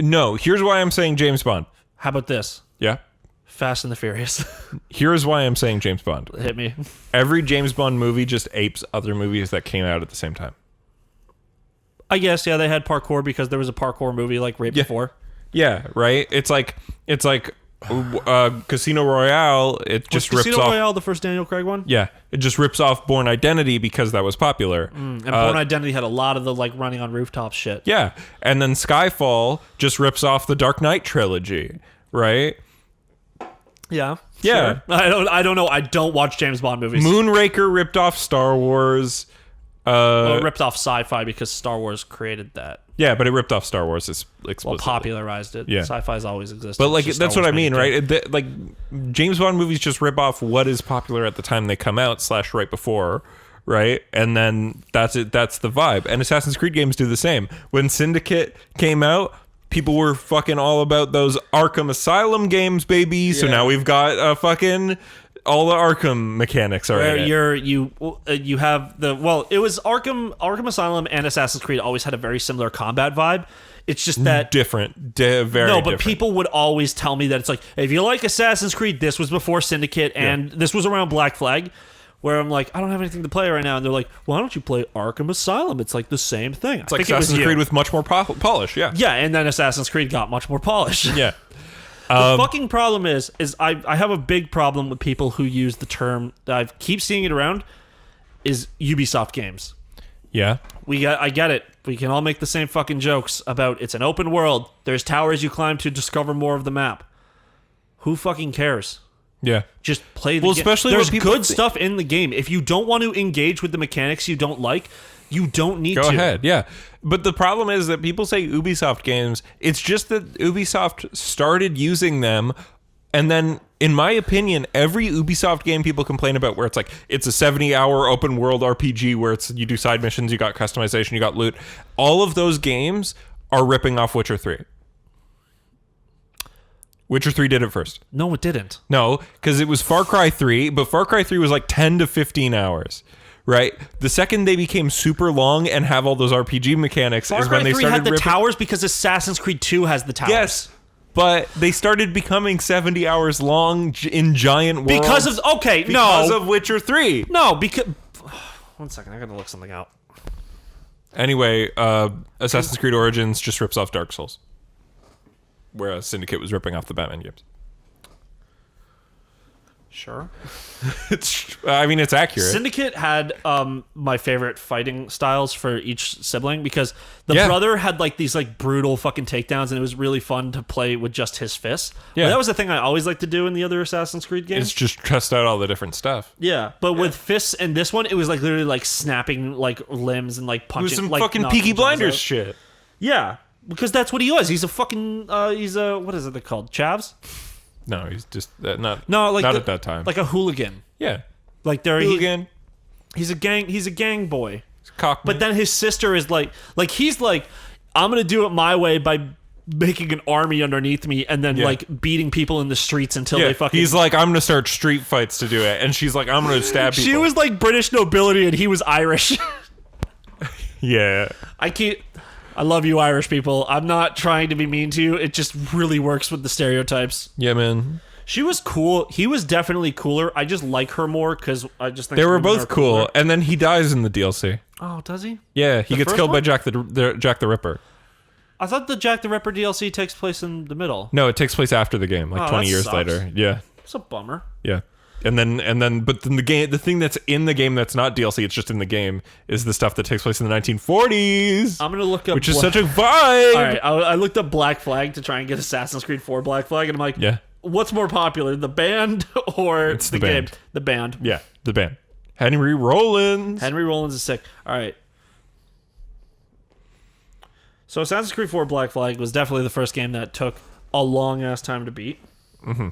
S2: No, here's why I'm saying James Bond.
S1: How about this?
S2: Yeah.
S1: Fast and the Furious.
S2: Here's why I'm saying James Bond.
S1: Hit me.
S2: Every James Bond movie just apes other movies that came out at the same time.
S1: I guess, yeah, they had parkour because there was a parkour movie like right before.
S2: Yeah, right? It's like Casino Royale, it just rips off...
S1: Casino Royale the first Daniel Craig one?
S2: Yeah, it just rips off Bourne Identity because that was popular.
S1: And Bourne Identity had a lot of the like running on rooftops shit.
S2: Yeah, and then Skyfall just rips off the Dark Knight trilogy, right?
S1: Yeah.
S2: Yeah.
S1: Sure. I don't know. I don't watch James Bond movies.
S2: Moonraker ripped off Star Wars.
S1: It ripped off sci-fi because Star Wars created that.
S2: Yeah, but it ripped off Star Wars explicitly.
S1: Well, popularized it.
S2: Yeah.
S1: Sci-fi's always existed.
S2: But like that's what I mean, right? Like James Bond movies just rip off what is popular at the time they come out / right before, right? And then that's it. That's the vibe. And Assassin's Creed games do the same. When Syndicate came out, people were fucking all about those Arkham Asylum games, baby. So now we've got a fucking... all the Arkham mechanics are in it.
S1: You have the... Well, it was Arkham Asylum and Assassin's Creed always had a very similar combat vibe. It's just that...
S2: Very different.
S1: People would always tell me that it's like, if you like Assassin's Creed, this was before Syndicate, and this was around Black Flag, where I'm like, I don't have anything to play right now. And they're like, why don't you play Arkham Asylum? It's like the same thing.
S2: It's like Assassin's Creed with much more polish, yeah.
S1: Yeah, and then Assassin's Creed got much more polish.
S2: Yeah.
S1: The fucking problem is I have a big problem with people who use the term that I keep seeing it around is Ubisoft games.
S2: Yeah.
S1: I get it. We can all make the same fucking jokes about it's an open world. There's towers you climb to discover more of the map. Who fucking cares?
S2: Yeah.
S1: Just play the game.
S2: Especially
S1: there's
S2: when people
S1: good stuff in the game. If you don't want to engage with the mechanics you don't like, you don't need to.
S2: Go ahead, yeah. But the problem is that people say Ubisoft games. It's just that Ubisoft started using them, and then, in my opinion, every Ubisoft game people complain about where it's like, it's a 70-hour open world RPG where it's you do side missions, you got customization, you got loot. All of those games are ripping off Witcher 3. Witcher 3 did it first.
S1: No, it didn't.
S2: No, because it was Far Cry 3, but Far Cry 3 was like 10 to 15 hours. Right, the second they became super long and have all those RPG mechanics
S1: Far
S2: is
S1: Cry
S2: when they
S1: 3
S2: started
S1: had the
S2: ripping.
S1: towers because Assassin's Creed 2 has the towers.
S2: Yes, but they started becoming 70 hours long in giant worlds
S1: because of
S2: Witcher 3.
S1: No, because 1 second, I gotta look something out.
S2: Anyway, Assassin's Creed Origins just rips off Dark Souls, whereas Syndicate was ripping off the Batman games.
S1: Sure.
S2: It's accurate.
S1: Syndicate had my favorite fighting styles for each sibling because the
S2: Yeah.
S1: brother had like these like brutal fucking takedowns and it was really fun to play with just his fists.
S2: Yeah.
S1: But that was the thing I always liked to do in the other Assassin's Creed games.
S2: It's just test out all the different stuff.
S1: Yeah, but with fists and this one, it was like literally like snapping like limbs and like
S2: It
S1: punching.
S2: was some
S1: like,
S2: fucking
S1: knocking
S2: Peaky
S1: jaws
S2: Blinders
S1: out.
S2: shit.
S1: Yeah, because that's what he was. He's a fucking he's a what is it called? Chavs?
S2: No, he's just not
S1: at
S2: that time.
S1: Like a hooligan.
S2: Yeah,
S1: Like there
S2: hooligan.
S1: He's a gang boy.
S2: Cockman.
S1: But then his sister is like he's like, I'm gonna do it my way by making an army underneath me and then like beating people in the streets until they fucking.
S2: He's like, I'm gonna start street fights to do it, and she's like, I'm gonna stab people.
S1: She was like British nobility and he was Irish.
S2: Yeah.
S1: I love you, Irish people. I'm not trying to be mean to you. It just really works with the stereotypes.
S2: Yeah, man.
S1: She was cool. He was definitely cooler. I just like her more because I just think
S2: They were
S1: women
S2: both
S1: are
S2: cool,
S1: cooler.
S2: and then he dies in the DLC.
S1: Oh, does he?
S2: Yeah, he gets
S1: first
S2: killed by
S1: one?
S2: Jack the Ripper.
S1: I thought the Jack the Ripper DLC takes place in the middle.
S2: No, it takes place after the game, like
S1: Oh,
S2: 20
S1: that
S2: years
S1: sucks.
S2: later. Yeah,
S1: It's a bummer.
S2: yeah. But then the thing that's in the game that's not DLC, it's just in the game, is the stuff that takes place in the 1940s.
S1: I'm gonna look up
S2: which is such a vibe.
S1: All right, I looked up Black Flag to try and get Assassin's Creed 4 Black Flag, and I'm like,
S2: Yeah.
S1: what's more popular, the band or
S2: It's
S1: the
S2: the
S1: game?
S2: band.
S1: The band.
S2: Yeah, the band. Henry Rollins.
S1: Henry Rollins is sick. All right. So Assassin's Creed 4 Black Flag was definitely the first game that took a long ass time to beat. Mm-hmm.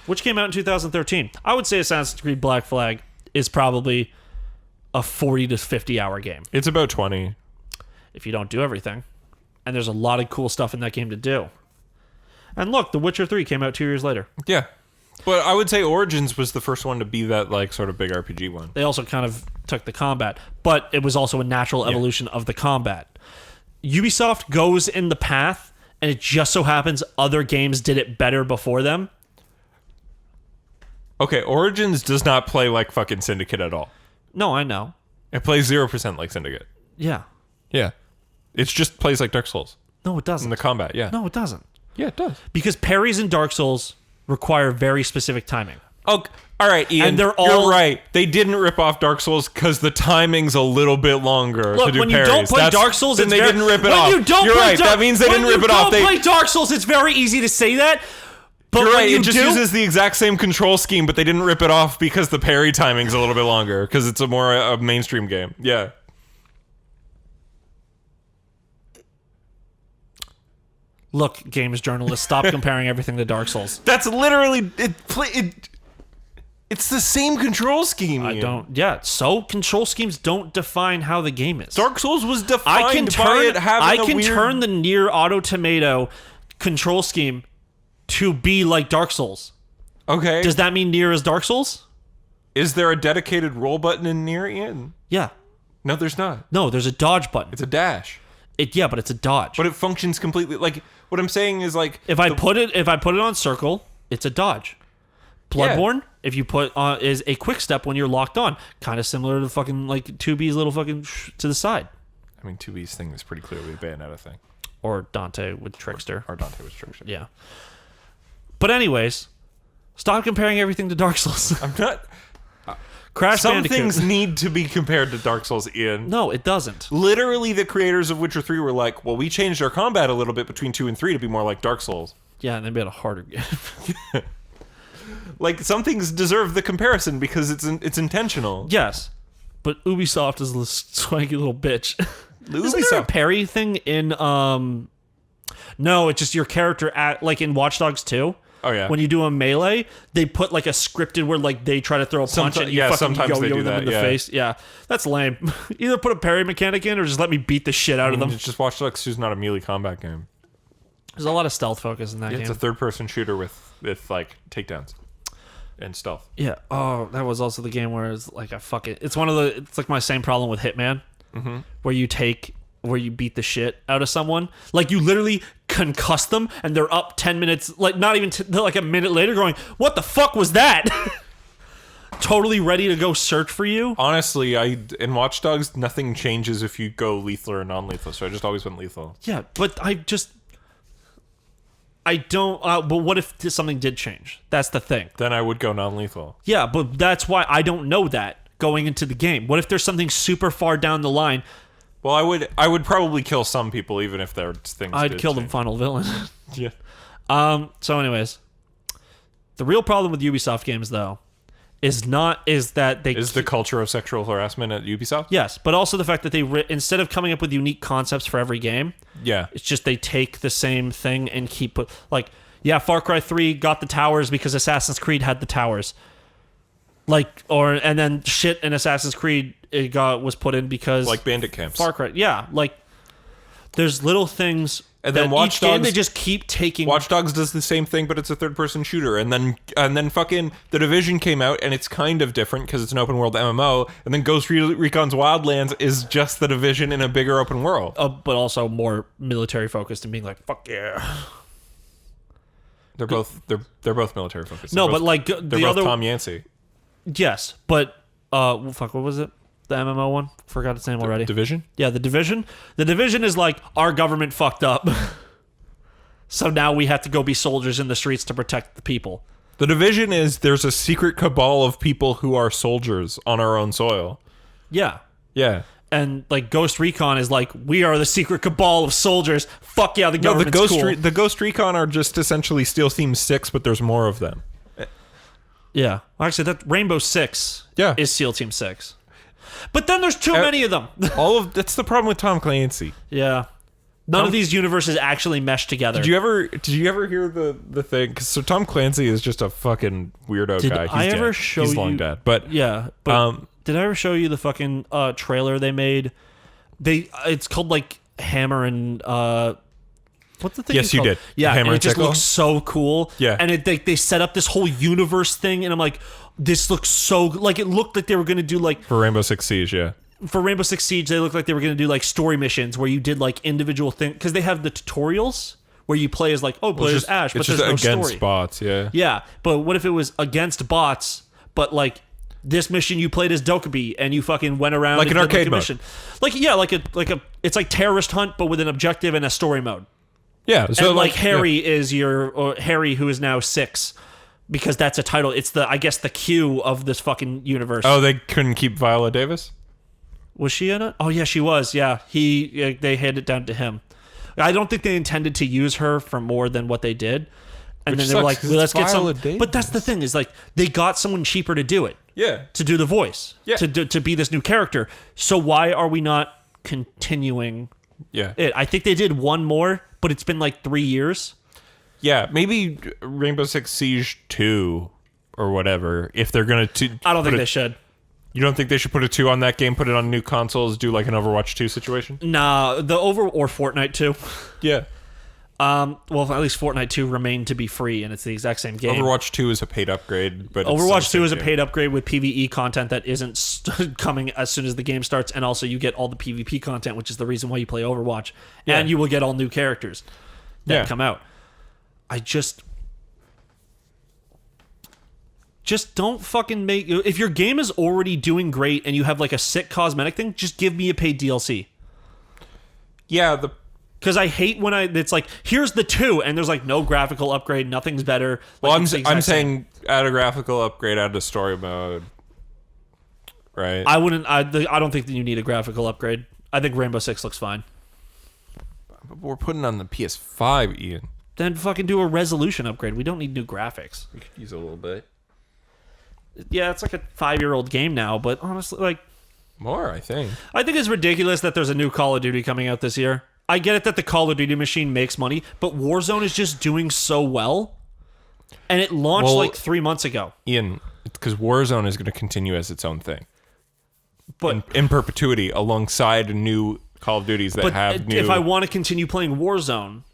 S1: Which came out in 2013. I would say Assassin's Creed Black Flag is probably a 40 to 50 hour game
S2: It's about 20.
S1: if you don't do everything. And there's a lot of cool stuff in that game to do. And look, The Witcher 3 came out 2 years later.
S2: Yeah. But I would say Origins was the first one to be that like sort of big RPG one.
S1: They also kind of took the combat, but it was also a natural evolution of the combat. Ubisoft goes in the path, and it just so happens other games did it better before them.
S2: Okay, Origins does not play like fucking Syndicate at all.
S1: No, I know.
S2: It plays 0% like Syndicate.
S1: Yeah.
S2: Yeah. It just plays like Dark Souls
S1: No, it
S2: in
S1: doesn't.
S2: the combat, yeah.
S1: No, it doesn't.
S2: Yeah, it does.
S1: Because parries in Dark Souls require very specific timing.
S2: Oh, all right, Ian.
S1: And they're
S2: you're
S1: all-
S2: right. They didn't rip off Dark Souls because the timing's a little bit longer
S1: Look,
S2: to do
S1: when
S2: parries.
S1: you don't play Dark Souls,
S2: then
S1: it's
S2: they
S1: very,
S2: didn't rip it
S1: when
S2: off.
S1: You don't
S2: you're
S1: play
S2: right. That means they didn't rip it off.
S1: When you don't play Dark Souls, it's very easy to say that. But
S2: You're
S1: when
S2: right.
S1: you
S2: It just
S1: do,
S2: uses the exact same control scheme, but they didn't rip it off because the parry timing's a little bit longer because it's a mainstream game. Yeah.
S1: Look, games journalists, stop comparing everything to Dark Souls.
S2: That's literally it's the same control scheme.
S1: I
S2: Ian.
S1: don't. Yeah. So control schemes don't define how the game is.
S2: Dark Souls was defined
S1: I can
S2: by
S1: turn.
S2: it having
S1: I
S2: a
S1: can
S2: weird...
S1: turn the Nier Auto Tomato control scheme to be like Dark Souls.
S2: Okay.
S1: Does that mean Nier is Dark Souls?
S2: Is there a dedicated roll button in Nier, Ian?
S1: Yeah.
S2: No, there's not.
S1: No, there's a dodge button.
S2: It's a dash.
S1: Yeah, but it's a dodge.
S2: But it functions completely like what I'm saying is like
S1: if I put it on circle, it's a dodge. Bloodborne, if you put on, is a quick step when you're locked on, kind of similar to fucking like 2B's little fucking to the side,
S2: I mean 2B's thing is pretty clearly a Bayonetta thing.
S1: or Dante with Trickster.
S2: Or Dante was Trickster.
S1: Yeah. But anyways, stop comparing everything to Dark Souls.
S2: I'm not.
S1: Crash
S2: Some
S1: Bandicoot.
S2: things need to be compared to Dark Souls, Ian.
S1: No, it doesn't.
S2: Literally, the creators of Witcher 3 were like, well, we changed our combat a little bit between 2 and 3 to be more like Dark Souls.
S1: Yeah, and they made a harder game.
S2: Like, some things deserve the comparison because it's intentional.
S1: Yes, but Ubisoft is a swanky little bitch. Isn't there a
S2: Ubisoft.
S1: parry thing in No, it's just your character at like in Watch Dogs 2.
S2: Oh, yeah.
S1: When you do a melee, they put like a scripted where like they try to throw a punch and you fucking
S2: sometimes they
S1: yo-yo
S2: do
S1: them
S2: that,
S1: in the
S2: yeah.
S1: face. Yeah, that's lame. Either put a parry mechanic in or just let me beat the shit out of them.
S2: Just Watch Dogs 2 is not a melee combat game.
S1: There's a lot of stealth focus in that game.
S2: It's a third-person shooter with like takedowns and stealth.
S1: Yeah. Oh, that was also the game where it's like it's one of the. It's like my same problem with Hitman, where you beat the shit out of someone. Like you literally concuss them and they're up 10 minutes, like not even they're like a minute later going, what the fuck was that? Totally ready to go search for you.
S2: Honestly, in Watch Dogs, nothing changes if you go lethal or non-lethal, so I just always went lethal.
S1: Yeah, but I don't, but what if something did change? That's the thing.
S2: Then I would go non-lethal.
S1: Yeah, but that's why I don't know that going into the game. What if there's something super far down the line?
S2: Well, I would probably kill some people even if their things.
S1: I'd
S2: did
S1: kill the
S2: change.
S1: final villain.
S2: Yeah.
S1: So anyways, the real problem with Ubisoft games though is that they
S2: Is the culture of sexual harassment at Ubisoft?
S1: yes, but also the fact that they instead of coming up with unique concepts for every game,
S2: Yeah.
S1: it's just they take the same thing and keep like Far Cry 3 got the towers because Assassin's Creed had the towers. And then shit in Assassin's Creed was put in because
S2: Like bandit camps.
S1: Far Cry, yeah, like there's little things.
S2: And then
S1: that
S2: Watch
S1: each game
S2: Dogs-
S1: they just keep taking.
S2: Watch Dogs does the same thing, but it's a third-person shooter. And then fucking The Division came out, and it's kind of different because it's an open-world MMO. And then Ghost Recon's Wildlands is just The Division in a bigger open world.
S1: But also more military focused and being like, fuck yeah.
S2: They're both military focused.
S1: No,
S2: They're both-
S1: but like
S2: they're
S1: the
S2: both
S1: other,
S2: Tom Yancey.
S1: yes, but fuck, what was it? The MMO one? Forgot its name already.
S2: Division.
S1: Yeah, the Division. The Division is like our government fucked up, so now we have to go be soldiers in the streets to protect the people.
S2: The Division is there's a secret cabal of people who are soldiers on our own soil.
S1: Yeah.
S2: Yeah.
S1: And like Ghost Recon is like, we are the secret cabal of soldiers. Fuck yeah, the
S2: No,
S1: government's cool.
S2: the Ghost Recon are just essentially Steel Team 6, but there's more of them.
S1: Yeah. Well, actually, that Rainbow Six
S2: Yeah.
S1: is SEAL Team 6. But then there's too many of them.
S2: That's the problem with Tom Clancy.
S1: Yeah. None of these universes actually mesh together.
S2: Did you ever hear the thing? So Tom Clancy is just a fucking weirdo
S1: Did
S2: guy. He's
S1: I ever
S2: dead.
S1: show
S2: He's
S1: you?
S2: long dead. But
S1: Yeah, but did I ever show you the fucking trailer they made? It's called like Hammer and what's the thing?
S2: Yes, you
S1: called?
S2: did.
S1: Yeah,
S2: Hammer
S1: and
S2: and
S1: it just
S2: Sickle?
S1: looks so cool.
S2: Yeah.
S1: and they set up this whole universe thing, and I'm like, this looks so like it looked like they were gonna do like
S2: for Rainbow Six Siege, yeah.
S1: for Rainbow Six Siege, they looked like they were gonna do like story missions where you did like individual things because they have the tutorials where you play as like play as Ash, but
S2: it's
S1: there's
S2: just
S1: no
S2: against
S1: story.
S2: bots, yeah.
S1: Yeah, but what if it was against bots, but like this mission you played as Dokkaebi and you fucking went around
S2: Like
S1: and
S2: an
S1: did,
S2: arcade
S1: a
S2: mode.
S1: mission. Like it's like terrorist hunt but with an objective and a story mode.
S2: Yeah, so
S1: And like Harry
S2: yeah.
S1: is Harry who is now 6 because that's a title. It's I guess the Q of this fucking universe.
S2: Oh, they couldn't keep Viola Davis?
S1: Was she in it? Oh yeah, she was. Yeah, they handed it down to him. I don't think they intended to use her for more than what they did. And
S2: Which
S1: then they were
S2: sucks,
S1: like,
S2: 'cause
S1: well, let's
S2: it's
S1: get some.
S2: Viola Davis.
S1: But that's the thing is like they got someone cheaper to do it.
S2: Yeah.
S1: To do the voice.
S2: Yeah.
S1: To be this new character. So why are we not continuing
S2: Yeah.
S1: it? I think they did one more, but it's been like 3 years.
S2: Yeah, maybe Rainbow Six Siege 2 or whatever. If they're going to
S1: I don't think they should.
S2: You don't think they should put a 2 on that game, put it on new consoles, do like an Overwatch 2 situation?
S1: Nah, or Fortnite 2.
S2: Yeah.
S1: Well, at least Fortnite 2 remained to be free, and it's the exact same game.
S2: Overwatch 2 is a paid upgrade, but
S1: Overwatch 2 is a paid upgrade with PvE content that isn't coming as soon as the game starts, and also you get all the PvP content, which is the reason why you play Overwatch,
S2: Yeah.
S1: and you will get all new characters that
S2: Yeah.
S1: come out. I just don't fucking make... If your game is already doing great and you have like a sick cosmetic thing, just give me a paid DLC.
S2: Yeah,
S1: Because I hate when it's like, here's the 2, and there's like no graphical upgrade, nothing's better. Like,
S2: Well, I'm saying add a graphical upgrade, add a story mode, right?
S1: I don't think that you need a graphical upgrade. I think Rainbow Six looks fine.
S2: But we're putting on the PS5, Ian.
S1: Then fucking do a resolution upgrade. We don't need new graphics.
S2: We could use a little bit
S1: Yeah, it's like a 5-year-old game now, but honestly, like,
S2: more. I think
S1: it's ridiculous that there's a new Call of Duty coming out this year. I get it that the Call of Duty machine makes money, but Warzone is just doing so well. And it launched like 3 months ago.
S2: Ian, because Warzone is going to continue as its own thing.
S1: But
S2: in perpetuity, alongside new Call of Duties that have new...
S1: If I want to continue playing Warzone,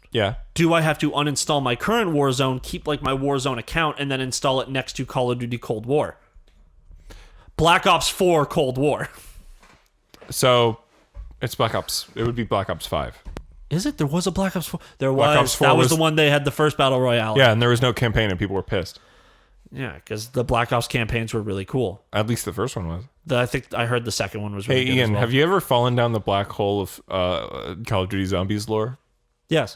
S1: do I have to uninstall my current Warzone, keep like my Warzone account, and then install it next to Call of Duty Cold War? Black Ops 4 Cold War.
S2: So, it's Black Ops. It would be Black Ops 5.
S1: Is it? There was a Black Ops 4. There
S2: Black
S1: was.
S2: Ops 4
S1: that was the one they had the first Battle Royale.
S2: Yeah, and there was no campaign, and people were pissed.
S1: Yeah, because the Black Ops campaigns were really cool.
S2: At least the first one was.
S1: I think I heard the second one was really good.
S2: Hey, Ian,
S1: as well.
S2: have you ever fallen down the black hole of Call of Duty Zombies lore?
S1: Yes.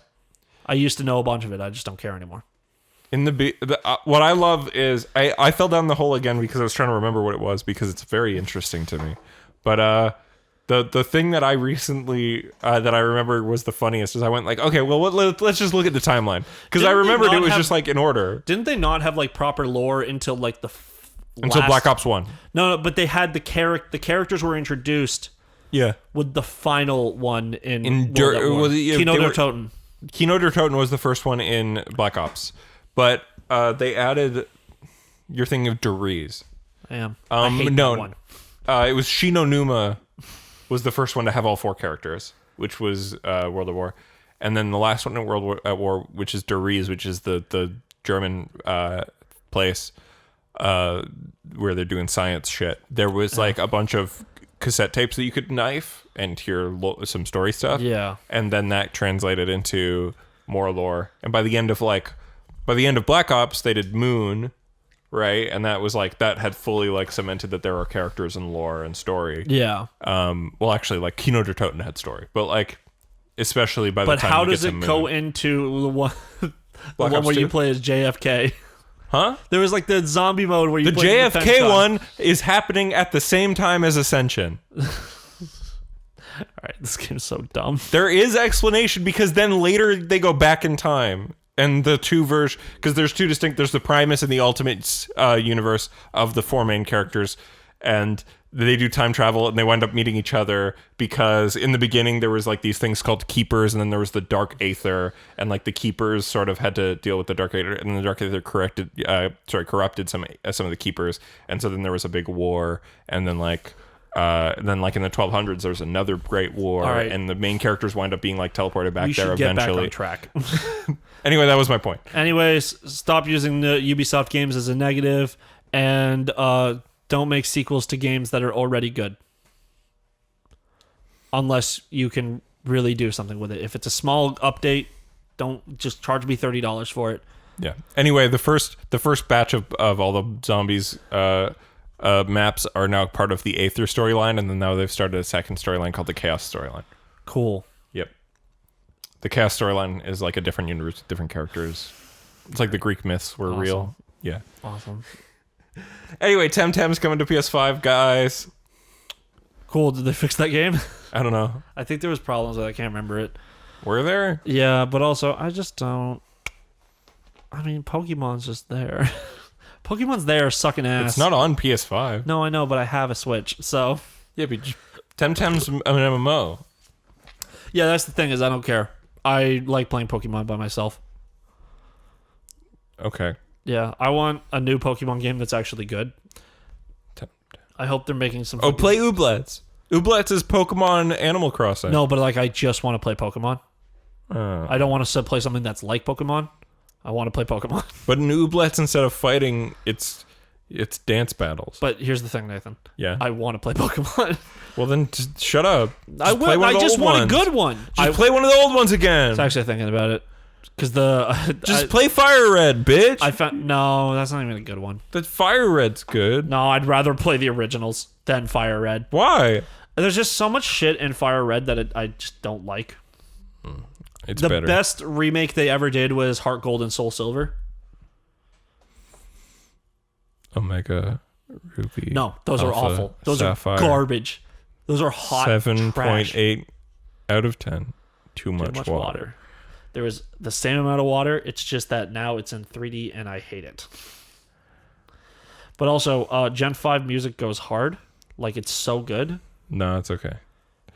S1: I used to know a bunch of it. I just don't care anymore.
S2: In what I love is I fell down the hole again because I was trying to remember what it was because it's very interesting to me. But the thing that I recently that I remember was the funniest is I went like, okay, well let's just look at the timeline because I remembered it was just like in order.
S1: Didn't they not have like proper lore until like
S2: until Black Ops 1?
S1: No, but they had the characters were introduced.
S2: Yeah,
S1: with the final one in
S2: Kino
S1: der Toten.
S2: Kino der Toten was the first one in Black Ops, but they added your thing of Deriz.
S1: I hate that one.
S2: It was Shino Numa was the first one to have all 4 characters, which was World at War, and then the last one in World at War, which is Deriz, which is the German place where they're doing science shit. There was like a bunch of cassette tapes that you could knife and hear some story stuff.
S1: Yeah,
S2: and then that translated into more lore. And by the end of Black Ops, they did Moon. Right, and that was like that had fully like cemented that there are characters and lore and story.
S1: Yeah.
S2: Well, actually, like Kino der Toten had story, but like especially by the time.
S1: But how does it go into the one where you play as JFK?
S2: Huh?
S1: There was like the zombie mode where you
S2: the JFK one is happening at the same time as Ascension.
S1: All right, this game's so dumb.
S2: There is explanation because then later they go back in time. And the two versions, because there's two distinct, there's the Primus and the Ultimate universe of the 4 main characters, and they do time travel and they wind up meeting each other because in the beginning there was like these things called Keepers, and then there was the Dark Aether, and like the Keepers sort of had to deal with the Dark Aether, and then the Dark Aether corrupted some of the Keepers, and so then there was a big war, and then like in the 1200s there's another great war,
S1: right.
S2: And the main characters wind up being like teleported back there
S1: get
S2: eventually.
S1: back on track.
S2: Anyway, that was my point.
S1: Anyways, stop using the Ubisoft games as a negative, and don't make sequels to games that are already good. Unless you can really do something with it. If it's a small update, don't just charge me $30 for it.
S2: Yeah. Anyway, the first batch of all the zombies maps are now part of the Aether storyline, and then now they've started a second storyline called the Chaos storyline.
S1: Cool.
S2: Yep. The Chaos storyline is like a different universe with different characters. It's like the Greek myths were real. Yeah.
S1: Awesome.
S2: Anyway, Temtem's coming to PS5, guys.
S1: Cool. Did they fix that game?
S2: I don't know.
S1: I think there was problems with it. I can't remember it.
S2: Were there?
S1: Yeah, but also, I just don't... I mean, Pokemon's just there. Pokemon's there sucking ass.
S2: It's not on PS5.
S1: No, I know, but I have a Switch, so...
S2: Yeah, but Temtem's an MMO.
S1: Yeah, that's the thing, is I don't care. I like playing Pokemon by myself.
S2: Okay.
S1: Yeah, I want a new Pokemon game that's actually good. I hope they're making some...
S2: Oh, play Ooblets. Ooblets is Pokemon Animal Crossing.
S1: No, but like I just want to play Pokemon. I don't want to play something that's like Pokemon. I want to play Pokemon.
S2: But in Ooblets, instead of fighting, it's dance battles.
S1: But here's the thing, Nathan.
S2: Yeah.
S1: I want to play Pokemon.
S2: Well, then just shut up. Just
S1: I will. I just want a good one.
S2: Just play one of the old ones again.
S1: I was actually thinking about it. Because
S2: just play Fire Red, bitch.
S1: I found no, that's not even a good one.
S2: That Fire Red's good.
S1: No, I'd rather play the originals than Fire Red.
S2: Why?
S1: There's just so much shit in Fire Red that I just don't like.
S2: It's
S1: The
S2: better.
S1: best remake they ever did was Heart Gold and Soul Silver.
S2: Omega Ruby.
S1: No, those are
S2: Alpha,
S1: awful. Those
S2: Sapphire,
S1: are garbage. Those are hot
S2: 7.8 out of 10. Too much water.
S1: There was the same amount of water. It's just that now it's in 3D and I hate it. But also, Gen 5 music goes hard. Like, it's so good.
S2: No, it's okay.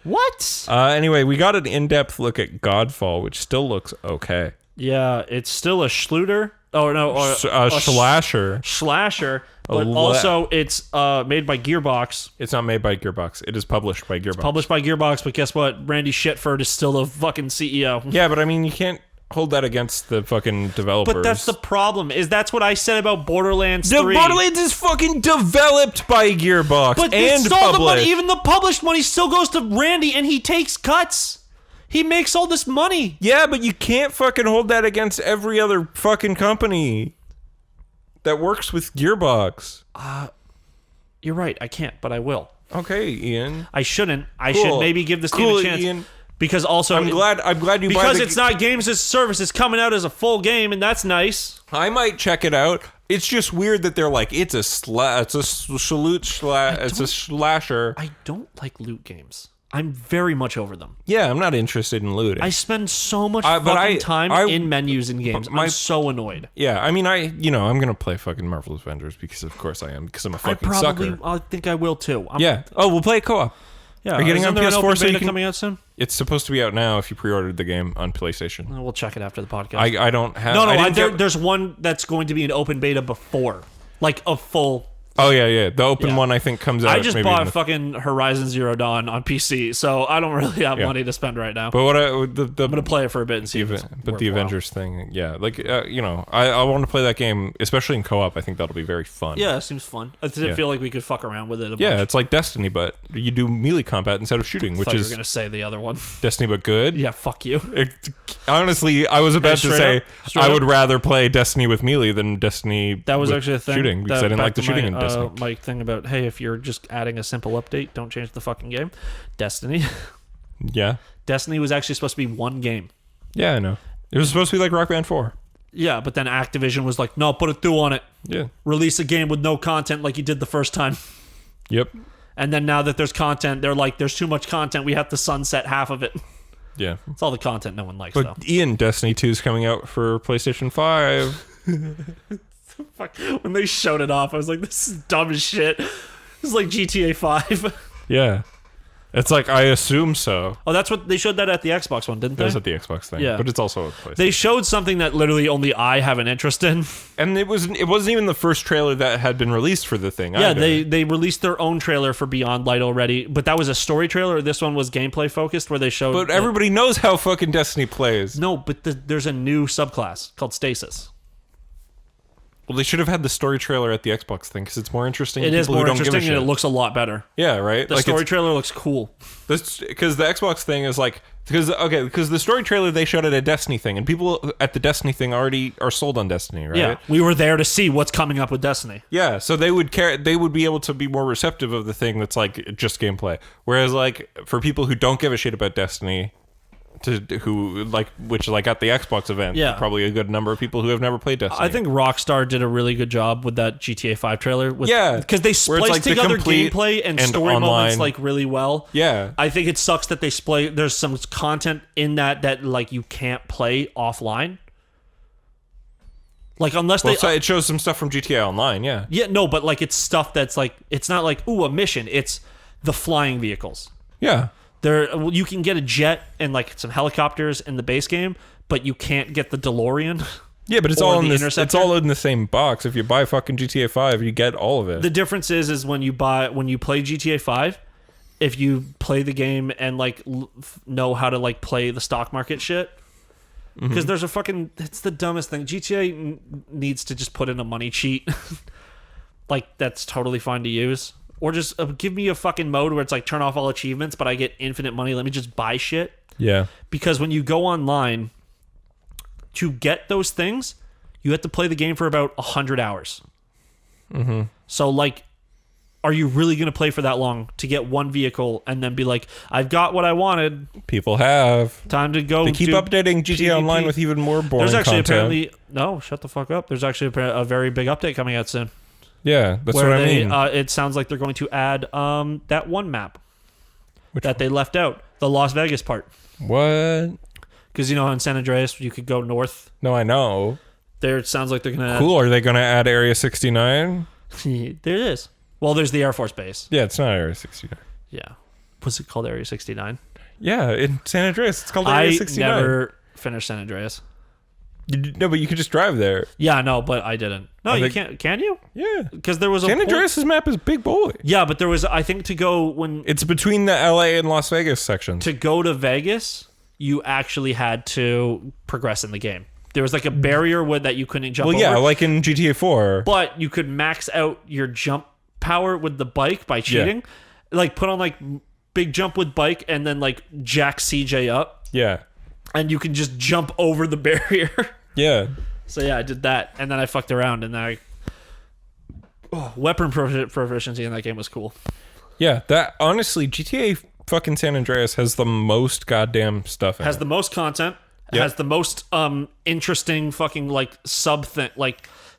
S1: What?
S2: Anyway, we got an in-depth look at Godfall, which still looks okay.
S1: Yeah, it's still a Schluter. Oh, no.
S2: A slasher.
S1: Slasher. But also, it's made by Gearbox.
S2: It's not made by Gearbox. It is published by Gearbox.
S1: It's published by Gearbox, but guess what? Randy Shitford is still the fucking CEO.
S2: Yeah, but I mean, you can't hold that against the fucking developers.
S1: But that's the problem, is that's what I said about Borderlands 3.
S2: Borderlands is fucking developed by Gearbox
S1: But
S2: and
S1: it's all the money,
S2: published.
S1: even the published money still goes to Randy, and he takes cuts. He makes all this money.
S2: Yeah, but you can't fucking hold that against every other fucking company that works with Gearbox.
S1: You're right, I can't, but I will.
S2: Okay, Ian.
S1: I shouldn't. I
S2: Cool.
S1: should maybe give this game a chance.
S2: Ian.
S1: Because also,
S2: I'm glad you buy
S1: because
S2: the
S1: it's not games as a service. It's coming out as a full game, and that's nice.
S2: I might check it out. It's just weird that they're like, it's a slasher.
S1: I don't like loot games. I'm very much over them.
S2: Yeah, I'm not interested in looting.
S1: I spend so much
S2: but
S1: fucking time
S2: I-
S1: in menus in games. I'm so annoyed.
S2: Yeah, I mean, I'm gonna play fucking Marvel's Avengers because of course I am, because I'm a fucking sucker.
S1: I think I will too.
S2: Yeah. Oh, we'll play co-op.
S1: Yeah.
S2: Are you getting
S1: Isn't
S2: on
S1: there an
S2: PS4
S1: open
S2: so you
S1: beta
S2: can-
S1: coming out soon?
S2: It's supposed to be out now if you pre-ordered the game on PlayStation.
S1: We'll check it after the podcast.
S2: I don't have.
S1: No,
S2: I didn't get-
S1: there's one that's going to be an open beta before, like a full.
S2: Oh yeah. The open
S1: Yeah.
S2: one I think comes out.
S1: I just
S2: maybe
S1: bought
S2: in the-
S1: fucking Horizon Zero Dawn on PC, so I don't really have
S2: Yeah.
S1: money to spend right now.
S2: But what
S1: I'm gonna play it for a bit and see.
S2: the
S1: if it's
S2: the
S1: worthwhile.
S2: Avengers thing, yeah, like I want to play that game, especially in co-op. I think that'll be very fun.
S1: Yeah, it seems fun. I feel like we could fuck around with it.
S2: Yeah,
S1: bunch.
S2: it's like Destiny, but you do melee combat instead of shooting, which
S1: Thought you
S2: is
S1: were gonna say the other one.
S2: Destiny but good.
S1: Yeah, fuck you.
S2: Honestly, I was about to
S1: straight
S2: say
S1: up? Straight
S2: I
S1: up?
S2: would rather play Destiny with melee than Destiny.
S1: That was
S2: with
S1: actually a thing.
S2: shooting because I didn't like the shooting in Destiny.
S1: My thing about, hey, if you're just adding a simple update, don't change the fucking game. Destiny.
S2: Yeah,
S1: Destiny was actually supposed to be one game.
S2: yeah, I know. It was supposed to be like Rock Band 4.
S1: Yeah, but then Activision was like, no, put a 2 on it.
S2: Yeah.
S1: Release a game with no content like you did the first time.
S2: Yep.
S1: And then now that there's content, they're like, there's too much content. We have to sunset half of it.
S2: Yeah.
S1: It's all the content no one likes, though.
S2: But Ian, Destiny 2 is coming out for PlayStation 5.
S1: Fuck. When they showed it off, I was like, this is dumb as shit. This is like GTA 5.
S2: Yeah. It's like, I assume so.
S1: Oh, that's what they showed that at the Xbox one, didn't
S2: That was
S1: they?
S2: at the Xbox thing.
S1: Yeah.
S2: But it's also a PlayStation.
S1: They showed something that literally only I have an interest in.
S2: And it wasn't even the first trailer that had been released for the thing.
S1: Yeah,
S2: either.
S1: they released their own trailer for Beyond Light already, but that was a story trailer. This one was gameplay focused, where they showed.
S2: But everybody knows how fucking Destiny plays.
S1: No, but there's a new subclass called Stasis.
S2: Well, they should have had the story trailer at the Xbox thing because it's more interesting.
S1: It
S2: to
S1: is
S2: people who
S1: more
S2: don't give a
S1: interesting and it
S2: shit.
S1: looks a lot better.
S2: Yeah, right.
S1: The story trailer looks cool.
S2: Because the Xbox thing is like because the story trailer they showed at a Destiny thing and people at the Destiny thing already are sold on Destiny, right?
S1: Yeah, we were there to see what's coming up with Destiny.
S2: Yeah, so they would be able to be more receptive of the thing that's like just gameplay. Whereas like for people who don't give a shit about Destiny, which at the Xbox event,
S1: Yeah.
S2: probably a good number of people who have never played Destiny.
S1: I think Rockstar did a really good job with that GTA 5 trailer.
S2: Yeah,
S1: because they
S2: where it's
S1: spliced
S2: like the
S1: together
S2: complete
S1: gameplay and story
S2: online.
S1: moments like really well.
S2: Yeah.
S1: I think it sucks that they split. There's some content in that like you can't play offline. Like unless
S2: so it shows some stuff from GTA Online, yeah.
S1: Yeah, no, but like it's stuff that's like it's not like a mission. It's the flying vehicles.
S2: Yeah.
S1: You can get a jet and like some helicopters in the base game, but you can't get the DeLorean.
S2: Yeah, but it's
S1: Or
S2: all in
S1: the
S2: this. It's
S1: Interceptor.
S2: all in the same box. If you buy fucking GTA 5, you get all of it.
S1: The difference is when you play GTA 5, if you play the game and like know how to like play the stock market shit, because there's it's the dumbest thing. GTA needs to just put in a money cheat. Like that's totally fine to use. Or just give me a fucking mode where it's like turn off all achievements, but I get infinite money. Let me just buy shit.
S2: Yeah.
S1: Because when you go online to get those things, you have to play the game for about 100 hours. Mm-hmm. So like are you really going to play for that long to get one vehicle and then be like, I've got what I wanted?
S2: People have.
S1: Time to go.
S2: They keep updating GTA
S1: PvP.
S2: Online with even more boring
S1: There's actually
S2: content.
S1: no, shut the fuck up. There's actually a very big update coming out soon.
S2: Yeah, that's what I mean.
S1: It sounds like they're going to add that one map
S2: Which
S1: that they left out, the Las Vegas part.
S2: What?
S1: Because you know, in San Andreas, you could go north.
S2: No, I know.
S1: There, it sounds like they're gonna.
S2: Cool. Are they going to add Area 69?
S1: There it is. Well, there's the Air Force Base.
S2: Yeah, it's not Area 69.
S1: Yeah. What's it called? Area 69.
S2: Yeah, in San Andreas, it's called Area 69.
S1: I never finished San Andreas.
S2: No, but you could just drive there.
S1: Yeah, no, but I didn't. No, you can't. Can you?
S2: Yeah.
S1: Because there was
S2: San Andreas' map is big boy.
S1: Yeah, but there was, I think, to go when
S2: It's between the LA and Las Vegas sections.
S1: to go to Vegas, you actually had to progress in the game. There was like a barrier that you couldn't jump over.
S2: Well, yeah, like in GTA 4.
S1: But you could max out your jump power with the bike by cheating. Like put on like big jump with bike and then like jack CJ up.
S2: Yeah.
S1: And you can just jump over the barrier.
S2: Yeah.
S1: So yeah, I did that. And then I fucked around and then weapon proficiency in that game was cool.
S2: Yeah, that honestly, GTA fucking San Andreas has the most goddamn stuff in
S1: Has
S2: it.
S1: the most content.
S2: Yep.
S1: Has the most interesting fucking like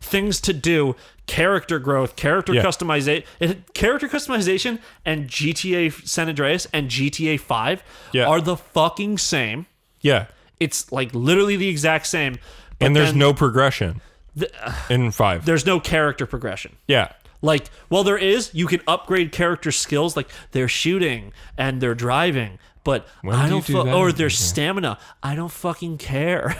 S1: things to do, character growth, character customization, and GTA San Andreas and GTA 5 are the fucking same.
S2: Yeah.
S1: It's like literally the exact same.
S2: And there's no progression in 5.
S1: There's no character progression.
S2: Yeah.
S1: Like, well, there is. You can upgrade character skills, like they're shooting and they're driving, but I don't. Or their stamina. I don't fucking care.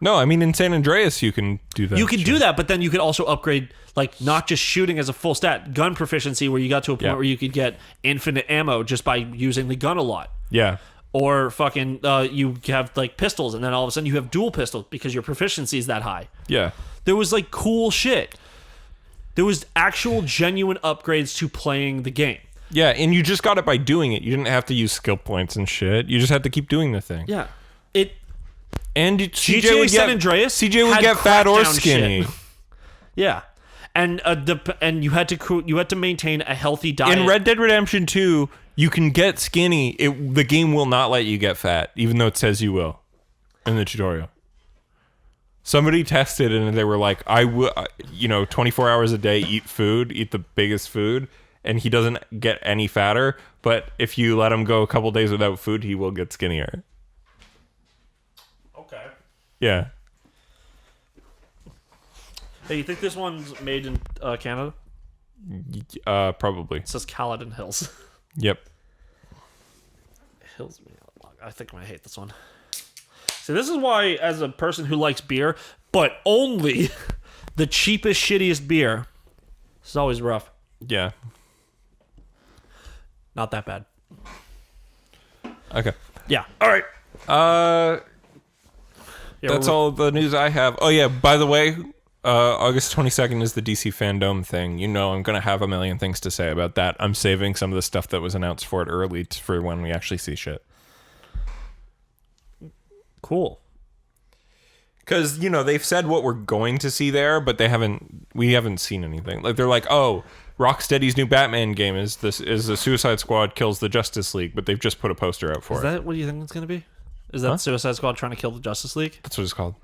S2: No, I mean in San Andreas you can do that.
S1: You can do that, but then you could also upgrade, like not just shooting as a full stat, gun proficiency, where you got to a point where you could get infinite ammo just by using the gun a lot.
S2: Yeah.
S1: Or fucking, you have like pistols, and then all of a sudden you have dual pistols because your proficiency is that high.
S2: Yeah.
S1: There was like cool shit. There was actual genuine upgrades to playing the game.
S2: Yeah, and you just got it by doing it. You didn't have to use skill points and shit. You just had to keep doing the thing.
S1: Yeah.
S2: And
S1: GTA
S2: would
S1: San Andreas
S2: CJ would
S1: had
S2: get fat or
S1: crackdown
S2: skinny.
S1: shit. Yeah. And you had to maintain a healthy diet.
S2: In Red Dead Redemption 2, you can get skinny. The game will not let you get fat, even though it says you will in the tutorial. Somebody tested and they were like, I will, 24 hours a day, eat the biggest food, and he doesn't get any fatter. But if you let him go a couple days without food, he will get skinnier.
S1: Okay.
S2: Yeah.
S1: Hey, you think this one's made in Canada?
S2: Probably.
S1: It says Caledon Hills.
S2: Yep.
S1: Hills. I think I'm gonna hate this one. So this is why, as a person who likes beer, but only the cheapest, shittiest beer, this is always rough.
S2: Yeah.
S1: Not that bad.
S2: Okay.
S1: Yeah. All right.
S2: That's all the news I have. Oh yeah, by the way, August 22nd is the DC Fandom thing. You know I'm going to have a million things to say about that. I'm saving some of the stuff that was announced for it early for when we actually see shit.
S1: Cool.
S2: Because, they've said what we're going to see there, but we haven't seen anything. Like, they're like, oh, Rocksteady's new Batman game is the Suicide Squad kills the Justice League, but they've just put a poster out for it.
S1: Is that what you think it's going to be? Is that Suicide Squad trying to kill the Justice League?
S2: That's what it's called.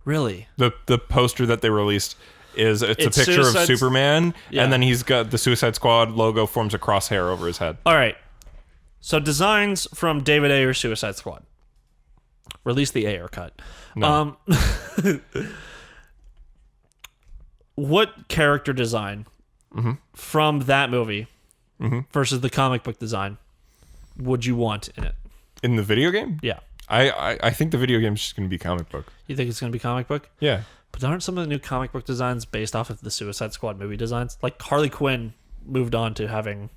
S1: Really?
S2: The poster that they released is it's a picture of Superman, and then he's got the Suicide Squad logo forms a crosshair over his head.
S1: All right. So designs from David Ayer Suicide Squad. Release the Ayer cut.
S2: No.
S1: What character design from that movie versus the comic book design would you want in it?
S2: In the video game?
S1: Yeah.
S2: I think the video game is just going to be comic book.
S1: You think it's going to be comic book?
S2: Yeah.
S1: But aren't some of the new comic book designs based off of the Suicide Squad movie designs? Like Harley Quinn moved on to having...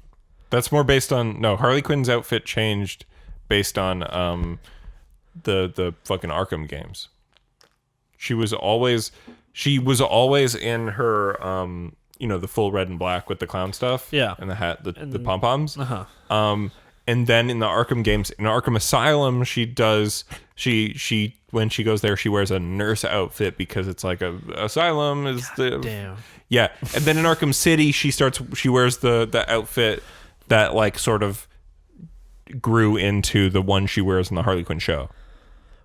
S2: That's more based on... No, Harley Quinn's outfit changed based on the fucking Arkham games. She was always in her the full red and black with the clown stuff.
S1: Yeah.
S2: And the hat, the pom-poms.
S1: Uh-huh.
S2: And then in the Arkham games, in Arkham Asylum, she when she goes there, she wears a nurse outfit because it's like a asylum is
S1: Damn.
S2: Yeah. And then in Arkham City, she wears the outfit that like sort of grew into the one she wears in the Harley Quinn show.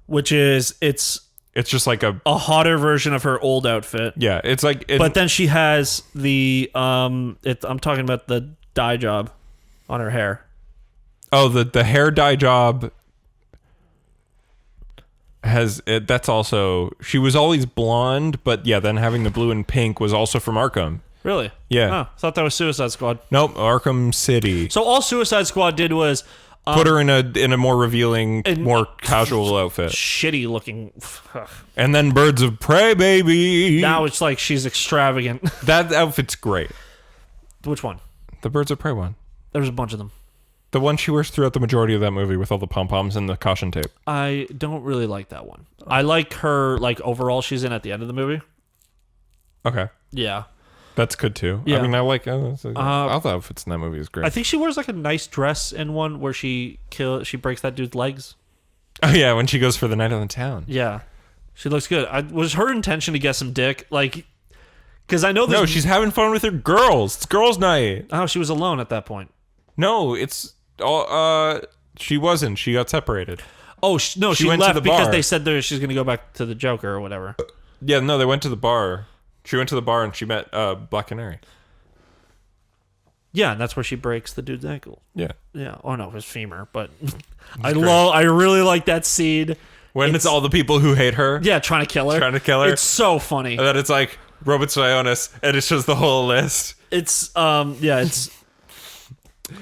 S1: Which is it's
S2: just like a
S1: hotter version of her old outfit.
S2: Yeah, it's like
S1: but then she has the I'm talking about the dye job on her hair.
S2: Oh, the hair dye job has it. That's also, she was always blonde, but yeah, then having the blue and pink was also from Arkham.
S1: Really?
S2: Yeah.
S1: Oh, I thought that was Suicide Squad.
S2: Nope, Arkham City.
S1: So all Suicide Squad did was
S2: put her in a more revealing, more casual outfit.
S1: Shitty looking.
S2: And then Birds of Prey, baby.
S1: Now it's like she's extravagant.
S2: That outfit's great.
S1: Which one?
S2: The Birds of Prey one.
S1: There's a bunch of them.
S2: The one she wears throughout the majority of that movie with all the pom-poms and the caution tape.
S1: I don't really like that one. I like her, like, overall she's in at the end of the movie.
S2: Okay.
S1: Yeah.
S2: That's good, too.
S1: Yeah.
S2: I mean, I like all the outfits in that movie is great.
S1: I think she wears, like, a nice dress in one where she breaks that dude's legs.
S2: Oh, yeah, when she goes for the night on the town.
S1: Yeah. She looks good. Was her intention to get some dick? Like, because I know
S2: No, she's having fun with her girls. It's girls' night.
S1: Oh, she was alone at that point.
S2: No, it's... she wasn't. She got separated.
S1: Oh, no, she
S2: went
S1: left
S2: to the
S1: because
S2: bar.
S1: they said she's going to go back to the Joker or whatever.
S2: Yeah, no, they went to the bar. She went to the bar and she met Black Canary.
S1: Yeah, and that's where she breaks the dude's ankle.
S2: Yeah.
S1: Yeah. Oh no, his femur. But I really like that scene
S2: when it's all the people who hate her.
S1: Yeah, trying to kill her. It's so funny.
S2: And then it's like Robert Sionis, and it shows the whole list.
S1: It's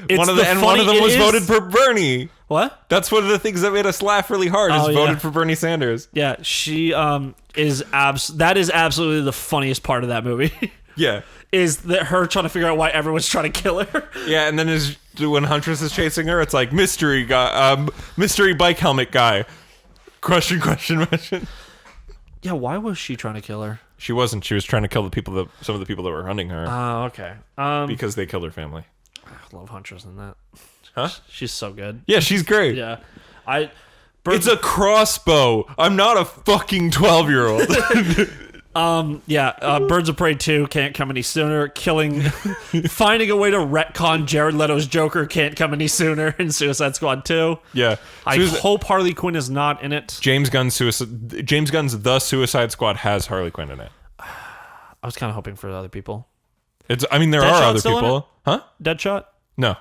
S1: it's
S2: one of them was voted for Bernie.
S1: What?
S2: That's one of the things that made us laugh really hard. Is voted for Bernie Sanders.
S1: Yeah, she that is absolutely the funniest part of that movie.
S2: Yeah,
S1: is that her trying to figure out why everyone's trying to kill her.
S2: Yeah, and then when Huntress is chasing her, it's like mystery guy, mystery bike helmet guy. Question.
S1: Yeah, why was she trying to kill her?
S2: She wasn't. She was trying to kill some of the people that were hunting her.
S1: Oh, okay.
S2: Because they killed her family.
S1: I love Huntress in that.
S2: Huh?
S1: She's so good.
S2: Yeah, she's great.
S1: Yeah.
S2: It's a crossbow. I'm not a fucking 12-year-old.
S1: Birds of Prey 2 can't come any sooner. Finding a way to retcon Jared Leto's Joker can't come any sooner in Suicide Squad 2.
S2: Yeah.
S1: I hope Harley Quinn is not in it.
S2: James Gunn's The Suicide Squad has Harley Quinn in it.
S1: I was kind of hoping for other people.
S2: There
S1: Deadshot
S2: are other
S1: still in
S2: people.
S1: it?
S2: Huh?
S1: Deadshot?
S2: No.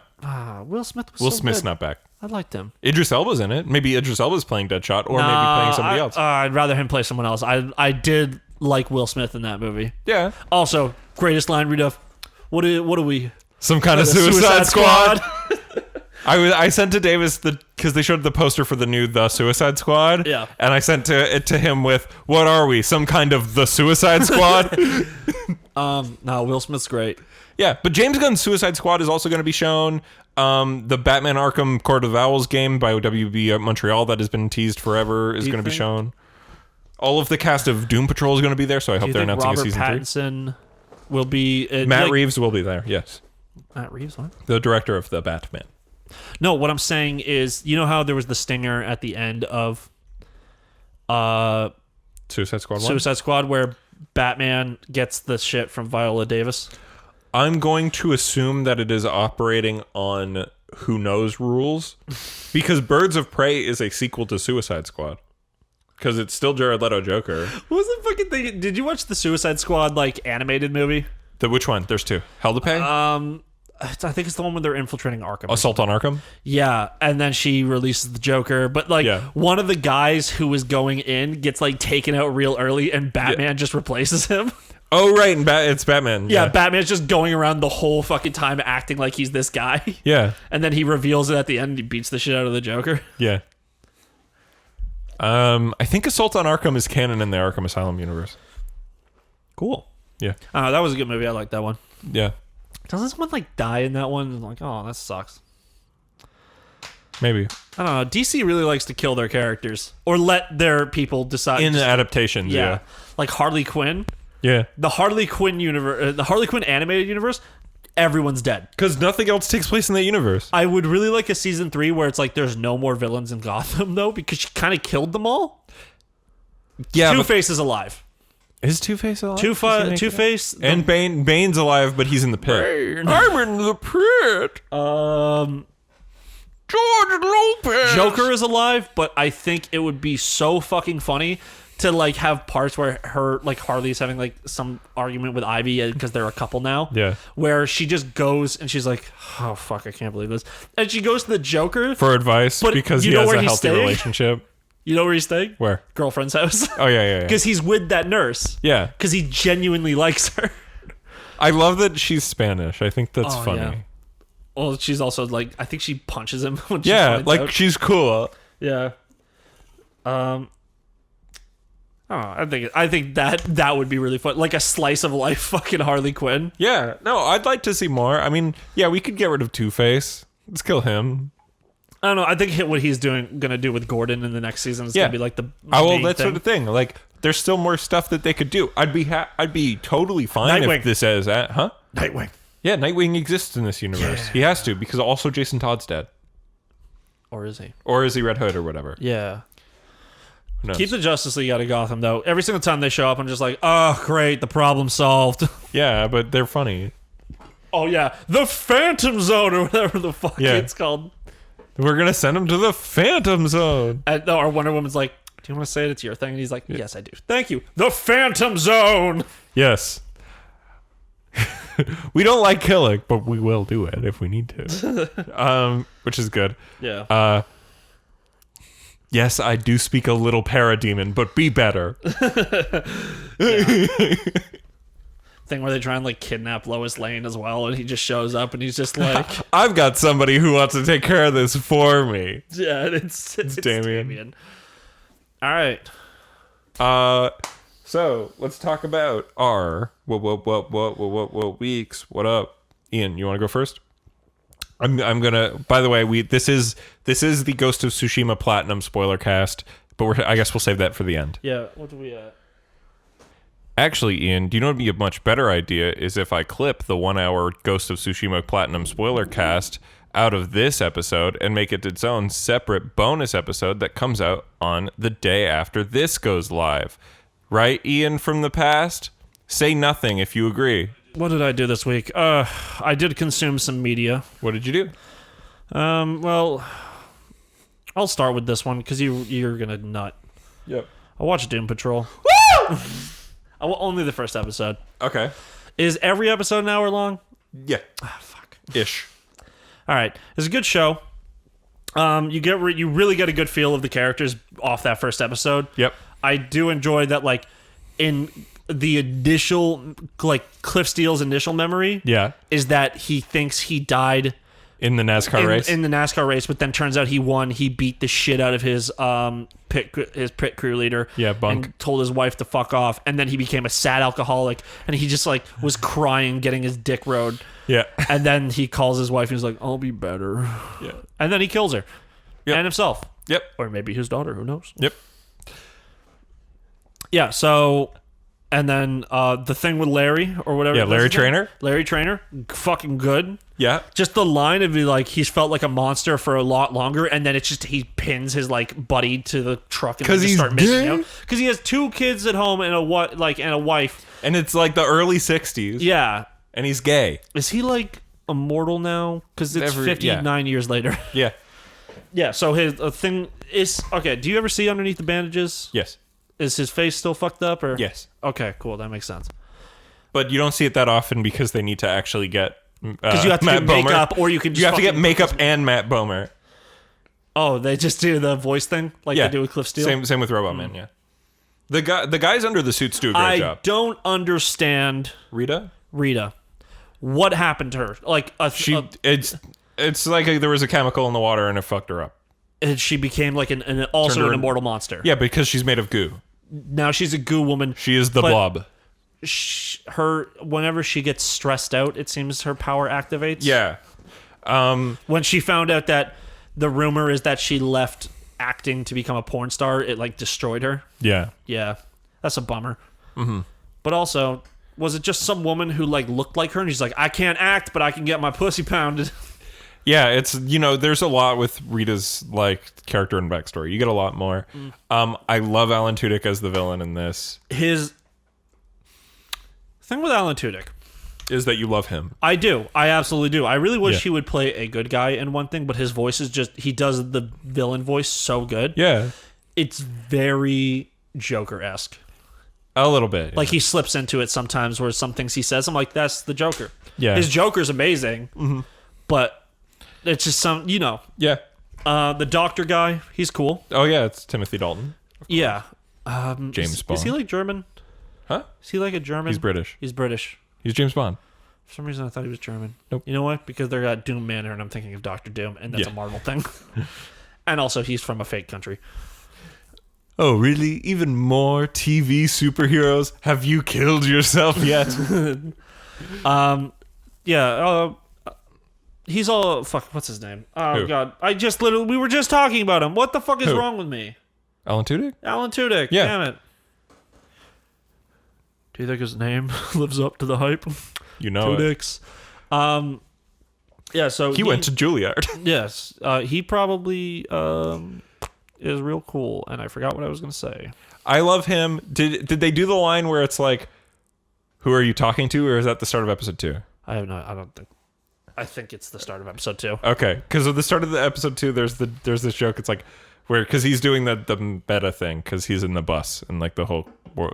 S1: Will Smith was
S2: Will
S1: so
S2: Smith's
S1: good.
S2: not back.
S1: I liked him.
S2: Idris Elba's in it. Maybe Idris Elba's playing Deadshot, or maybe playing somebody else.
S1: I'd rather him play someone else. I did like Will Smith in that movie.
S2: Yeah.
S1: Also, greatest line read of, what are we?
S2: Some kind of Suicide Squad. I sent to Davis because they showed the poster for the new The Suicide Squad.
S1: Yeah.
S2: And I sent it to him with, what are we? Some kind of The Suicide Squad?
S1: No, Will Smith's great.
S2: Yeah, but James Gunn's Suicide Squad is also going to be shown. The Batman Arkham Court of Owls game by WB Montreal that has been teased forever is going to be shown. All of the cast of Doom Patrol is going to be there, so I hope they're announcing a season 3.
S1: Pattinson will be...
S2: Matt Reeves will be there, yes.
S1: Matt Reeves, what?
S2: The director of the Batman.
S1: No, what I'm saying is, you know how there was the stinger at the end of
S2: Suicide Squad 1?
S1: Suicide Squad where Batman gets the shit from Viola Davis?
S2: I'm going to assume that it is operating on who knows rules, because Birds of Prey is a sequel to Suicide Squad. Because it's still Jared Leto Joker.
S1: What was the fucking thing? Did you watch the Suicide Squad animated movie?
S2: Which one? There's 2. Hell to Pay?
S1: I think it's the one where they're infiltrating Arkham.
S2: Assault on Arkham?
S1: Yeah, and then she releases the Joker, but one of the guys who was going in gets taken out real early, and Batman just replaces him.
S2: Oh, right, and it's Batman.
S1: Yeah, Batman's just going around the whole fucking time acting like he's this guy.
S2: Yeah.
S1: And then he reveals it at the end and he beats the shit out of the Joker.
S2: Yeah. I think Assault on Arkham is canon in the Arkham Asylum universe.
S1: Cool.
S2: Yeah.
S1: That was a good movie. I like that one.
S2: Yeah.
S1: Doesn't someone die in that one? I'm oh, that sucks.
S2: Maybe.
S1: I don't know. DC really likes to kill their characters or let their people decide.
S2: In the adaptations, yeah.
S1: Like Harley Quinn.
S2: Yeah.
S1: The Harley Quinn universe, the Harley Quinn animated universe everyone's dead.
S2: Because nothing else takes place in that universe.
S1: I would really like a season 3 where it's like there's no more villains in Gotham though, because she kind of killed them all.
S2: Yeah,
S1: Two-Face is alive.
S2: Is Two-Face alive?
S1: Two-Face
S2: and Bane's alive, but he's in the pit. I'm in the pit. George Lopez.
S1: Joker is alive, but I think it would be so fucking funny to like have parts where her like Harley's having like some argument with Ivy because they're a couple now.
S2: Yeah.
S1: Where she just goes and she's like, "Oh fuck, I can't believe this," and she goes to the Joker
S2: for advice because he has a healthy relationship.
S1: You know where he's staying?
S2: Where?
S1: Girlfriend's house.
S2: Oh yeah.
S1: Because he's with that nurse.
S2: Yeah.
S1: Because he genuinely likes her.
S2: I love that she's Spanish. I think that's funny.
S1: Yeah. Well, she's also like, I think she punches him when she
S2: finds
S1: out.
S2: She's cool.
S1: Yeah. I think that would be really fun, like a slice of life, fucking Harley Quinn.
S2: Yeah, no, I'd like to see more. I mean, yeah, we could get rid of Two-Face. Let's kill him.
S1: I don't know. I think what he's gonna do with Gordon in the next season is gonna be like the
S2: that's sort of thing. Like, there's still more stuff that they could do. I'd be totally fine
S1: Nightwing.
S2: if this is
S1: Nightwing.
S2: Yeah, Nightwing exists in this universe. He has to because also Jason Todd's dead.
S1: Or is he?
S2: Or is he Red Hood or whatever?
S1: Yeah.
S2: Who knows?
S1: Keep the Justice League out of Gotham though. Every single time they show up, I'm just like, oh great, the problem solved.
S2: Yeah, but they're funny.
S1: Oh yeah, the Phantom Zone or whatever the fuck it's called.
S2: We're gonna send him to the Phantom Zone.
S1: Or Wonder Woman's like, do you want to say it? It's your thing. And he's like, yes, I do. Thank you. The Phantom Zone.
S2: Yes. We don't like killing, but we will do it if we need to. Which is good.
S1: Yeah.
S2: Yes, I do speak a little parademon, but be better.
S1: Thing where they try and like kidnap Lois Lane as well, and he just shows up and he's just like,
S2: I've got somebody who wants to take care of this for me.
S1: Yeah, it's Damian. All right.
S2: So let's talk about our what weeks. What up, Ian? You want to go first? I'm gonna. By the way, this is the Ghost of Tsushima Platinum spoiler cast, but I guess we'll save that for the end.
S1: Yeah. What do we?
S2: Actually, Ian, do you know what would be a much better idea is if I clip the 1 hour Ghost of Tsushima Platinum spoiler cast out of this episode and make it its own separate bonus episode that comes out on the day after this goes live. Right, Ian from the past? Say nothing if you agree.
S1: What did I do this week? I did consume some media.
S2: What did you do?
S1: Well, I'll start with this one because you're gonna nut.
S2: Yep.
S1: I watched Doom Patrol.
S2: Woo!
S1: Only the first episode.
S2: Okay.
S1: Is every episode an hour long?
S2: Yeah.
S1: Ah, fuck.
S2: Ish.
S1: All right. It's a good show. You really get a good feel of the characters off that first episode.
S2: Yep.
S1: I do enjoy that, like, in the initial, like, Cliff Steele's initial memory.
S2: Yeah.
S1: Is that he thinks he died
S2: in the NASCAR race.
S1: In the NASCAR race, but then turns out he won. He beat the shit out of his pit crew leader.
S2: Yeah, Bunk.
S1: And told his wife to fuck off. And then he became a sad alcoholic. And he just like was crying, getting his dick rode.
S2: Yeah.
S1: And then he calls his wife and he's like, "I'll be better."
S2: Yeah.
S1: And then he kills her.
S2: Yep.
S1: And himself.
S2: Yep.
S1: Or maybe his daughter. Who knows?
S2: Yep.
S1: Yeah. So. And then the thing with Larry or whatever.
S2: Yeah, Larry Trainer.
S1: Larry Trainer, fucking good.
S2: Yeah.
S1: Just the line of like he's felt like a monster for a lot longer, and then it's just he pins his like buddy to the truck and they just start missing out because he has 2 kids at home and a wife.
S2: And it's like the early 60s.
S1: Yeah.
S2: And he's gay.
S1: Is he like immortal now? Because it's 59 years later.
S2: Yeah.
S1: Yeah. So his thing is okay. Do you ever see underneath the bandages?
S2: Yes.
S1: Is his face still fucked up or?
S2: Yes.
S1: Okay, cool. That makes sense.
S2: But you don't see it that often because they need to actually get
S1: because you have to
S2: Matt
S1: do
S2: Bomer.
S1: makeup or you can just
S2: you have to get makeup and Matt Bomer.
S1: Oh, they just do the voice thing like they do with Cliff Steele?
S2: Same with Robot Man, yeah. The guys under the suits do a great job.
S1: I don't understand
S2: Rita.
S1: What happened to her? Like
S2: it's like there was a chemical in the water and it fucked her up.
S1: And she became like an immortal monster.
S2: Yeah, because she's made of goo.
S1: Now she's a goo woman.
S2: She is the blob.
S1: Whenever she gets stressed out, it seems her power activates.
S2: Yeah.
S1: When she found out that the rumor is that she left acting to become a porn star, it like destroyed her.
S2: Yeah.
S1: Yeah. That's a bummer. Mm-hmm. But also, Was it just some woman who like looked like her and she's like, I can't act, but I can get my pussy pounded?
S2: Yeah, it's there's a lot with Rita's like character and backstory. You get a lot more. I love Alan Tudyk as the villain in this.
S1: His thing with Alan Tudyk
S2: Is that you love him.
S1: I do. I absolutely do. I really wish he would play a good guy in one thing, but his voice is just, he does the villain voice so good.
S2: Yeah.
S1: It's very Joker-esque.
S2: A little bit.
S1: Like he slips into it sometimes where some things he says, I'm like, that's the Joker.
S2: Yeah.
S1: His Joker's amazing, but it's just some,
S2: Yeah.
S1: The doctor guy, he's cool.
S2: Oh, yeah, it's Timothy Dalton.
S1: Yeah.
S2: James Bond.
S1: Is he like German?
S2: Huh?
S1: Is he like a German?
S2: He's British.
S1: He's British.
S2: He's James Bond.
S1: For some reason, I thought he was German.
S2: Nope.
S1: You know what? Because they're at Doom Manor, and I'm thinking of Doctor Doom, and that's a Marvel thing. And also, he's from a fake country.
S2: Oh, really? Even more TV superheroes? Have you killed yourself yet?
S1: He's all fuck. What's his name? Oh
S2: Who?
S1: God! We were just talking about him. What the fuck is
S2: Who?
S1: wrong with me?
S2: Alan Tudyk?
S1: Alan Tudyk.
S2: Yeah.
S1: Damn it. Do you think his name lives up to the hype?
S2: You know it.
S1: Tudyk's. Yeah. So
S2: He went to Juilliard.
S1: Yes. He probably is real cool, and I forgot what I was gonna say.
S2: I love him. Did they do the line where it's like, "Who are you talking to?" Or is that the start of episode 2?
S1: I don't think. I think it's the start of episode 2.
S2: Okay, because at the start of the episode 2, there's this joke. It's like because he's doing the meta thing because he's in the bus and like the whole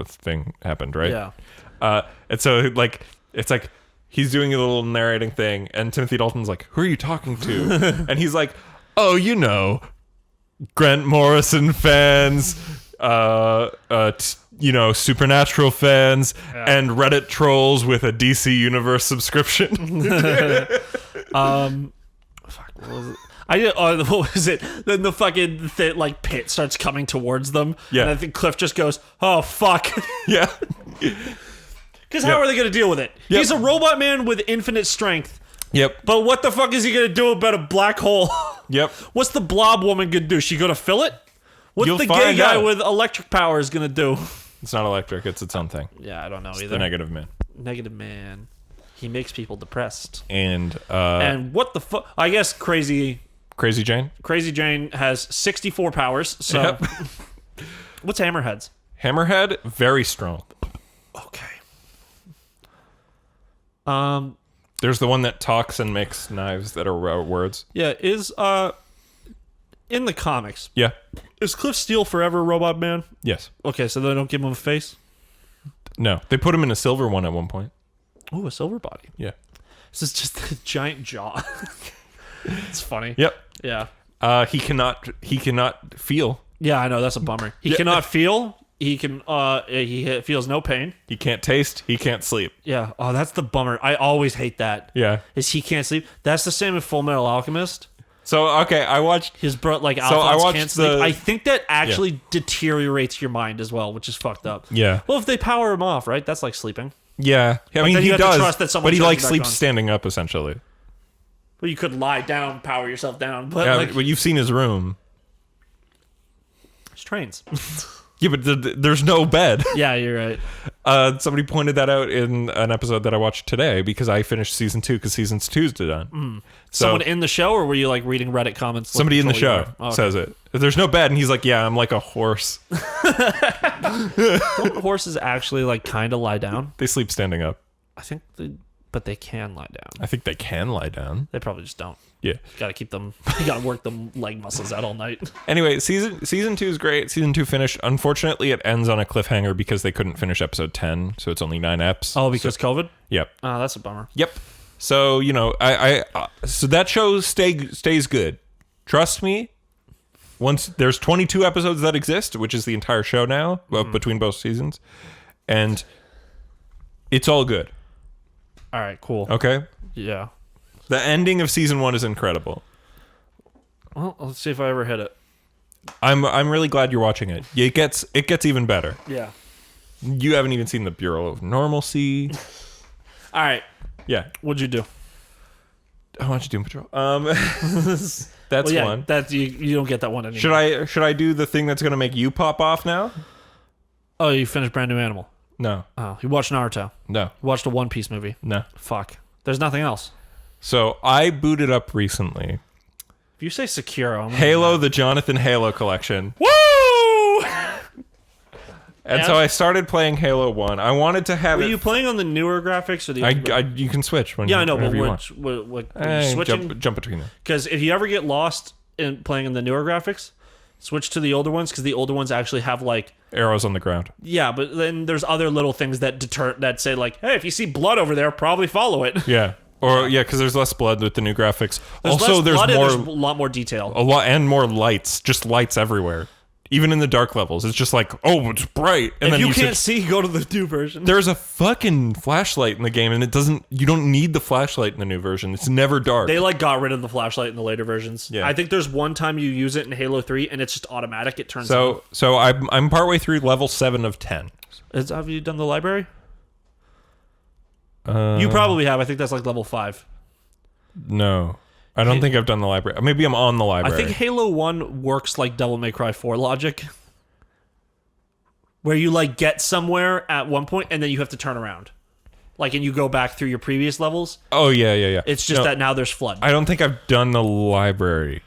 S2: thing happened, right?
S1: Yeah.
S2: And so like it's like he's doing a little narrating thing, and Timothy Dalton's like, "Who are you talking to?" And he's like, "Oh, Grant Morrison fans, Supernatural fans, and Reddit trolls with a DC Universe subscription."
S1: Fuck, what was it? What was it? Then the fucking pit starts coming towards them.
S2: Yeah.
S1: And I think Cliff just goes, "Oh fuck."
S2: Yeah.
S1: Because how are they going to deal with it?
S2: Yep.
S1: He's a robot man with infinite strength.
S2: Yep.
S1: But what the fuck is he going to do about a black hole?
S2: Yep.
S1: What's the blob woman going to do? She going to fill it? What's
S2: You'll
S1: the gay
S2: find
S1: guy
S2: out.
S1: with electric power is going to do?
S2: It's not electric. It's its own thing.
S1: Yeah, I don't know either.
S2: The negative man.
S1: Negative man. He makes people depressed.
S2: And
S1: What the fuck? I guess Crazy
S2: Jane.
S1: Crazy Jane has 64 powers. So,
S2: Yep.
S1: What's Hammerhead's?
S2: Hammerhead, very strong.
S1: Okay.
S2: There's the one that talks and makes knives that are words.
S1: Yeah, is in the comics,
S2: Yeah.
S1: is Cliff Steele forever a robot man?
S2: Yes.
S1: Okay, so they don't give him a face?
S2: No. They put him in a silver one at one point.
S1: Ooh, a silver body.
S2: Yeah.
S1: This is just a giant jaw. It's funny.
S2: Yep.
S1: Yeah.
S2: He cannot feel.
S1: Yeah, I know, that's a bummer. He cannot feel. He can he feels no pain.
S2: He can't taste. He can't sleep.
S1: Yeah. Oh, that's the bummer. I always hate that.
S2: Yeah.
S1: Is he can't sleep. That's the same with Full Metal Alchemist.
S2: So okay, I watched.
S1: His bro,
S2: I
S1: Alphonse
S2: watched
S1: can't sleep.
S2: the-
S1: I think that actually deteriorates your mind as well, which is fucked up.
S2: Yeah.
S1: Well, if they power him off, right? That's like sleeping.
S2: Yeah. I mean,
S1: then
S2: he
S1: you have to
S2: does,
S1: trust that someone
S2: but he
S1: turns
S2: like
S1: it back
S2: sleeps
S1: on.
S2: standing up essentially.
S1: Well, you could lie down, power yourself down, but
S2: Yeah, but you've seen his room.
S1: it's trains.
S2: Yeah, but there's no bed.
S1: Yeah, you're right.
S2: Somebody pointed that out in an episode that I watched today because I finished season 2 because season 2's done. So
S1: Someone in the show, or were you like reading Reddit comments?
S2: somebody in the
S1: Control
S2: show
S1: you are? Oh, okay.
S2: says it. There's no bed, and he's like, "Yeah, I'm like a horse."
S1: Don't horses actually like kind of lie down?
S2: They sleep standing up.
S1: I think, but they can lie down.
S2: I think they can lie down.
S1: They probably just don't.
S2: Yeah.
S1: Got to keep them. You got to work them leg muscles out all night.
S2: Anyway, season 2 is great. Season 2 finished. Unfortunately, it ends on a cliffhanger because they couldn't finish episode 10, so it's only 9 eps.
S1: Oh, because COVID?
S2: Yep.
S1: Oh, that's a bummer.
S2: Yep. So so that show stays good. Trust me. Once there's 22 episodes that exist, which is the entire show now, between both seasons, and it's all good.
S1: All right, cool.
S2: Okay.
S1: Yeah.
S2: The ending of season 1 is incredible.
S1: Well, let's see if I ever hit it.
S2: I'm really glad you're watching it. It gets even better.
S1: Yeah.
S2: You haven't even seen the Bureau of Normalcy.
S1: All right.
S2: Yeah.
S1: What'd you do?
S2: I want you Doom Patrol. That's one.
S1: That you don't get that one anymore.
S2: Should I do the thing that's gonna make you pop off now?
S1: Oh, you finished Brand New Animal.
S2: No.
S1: Oh, you watched Naruto.
S2: No.
S1: You watched a One Piece movie.
S2: No.
S1: Fuck. There's nothing else.
S2: So I booted up recently
S1: If you say Sekiro, I'm
S2: Halo, the Johnathan Halo collection.
S1: Woo!
S2: And so I started playing Halo 1. I wanted to have
S1: Were
S2: it...
S1: you playing on the newer graphics or the?
S2: you can switch when
S1: Yeah, I know, but
S2: you want.
S1: what are you switching?
S2: Jump between them.
S1: Because if you ever get lost in playing in the newer graphics, switch to the older ones because the older ones actually have like
S2: Arrows on the ground.
S1: yeah, but then there's other little things that say like, hey, if you see blood over there, probably follow it.
S2: Yeah. Or because there's less blood with the new graphics.
S1: There's
S2: also,
S1: less
S2: there's
S1: blood and
S2: more
S1: there's a lot more detail.
S2: a lot and more lights, just lights everywhere. Even in the dark levels, it's just like, oh, it's bright. And
S1: If
S2: then
S1: you can't see, go to the new version.
S2: there's a fucking flashlight in the game, and you don't need the flashlight in the new version. It's never dark.
S1: They like got rid of the flashlight in the later versions.
S2: Yeah.
S1: I think there's one time you use it in Halo 3 and it's just automatic. It turns on.
S2: So I'm partway through level 7 of 10.
S1: Have you done the library? You probably have. I think that's like level 5.
S2: No. I don't think I've done the library. Maybe I'm on the library.
S1: I think Halo 1 works like Devil May Cry 4 logic. Where you like get somewhere at one point and then you have to turn around. Like, and you go back through your previous levels.
S2: Oh, yeah.
S1: It's just that now there's flood.
S2: I don't think I've done the library.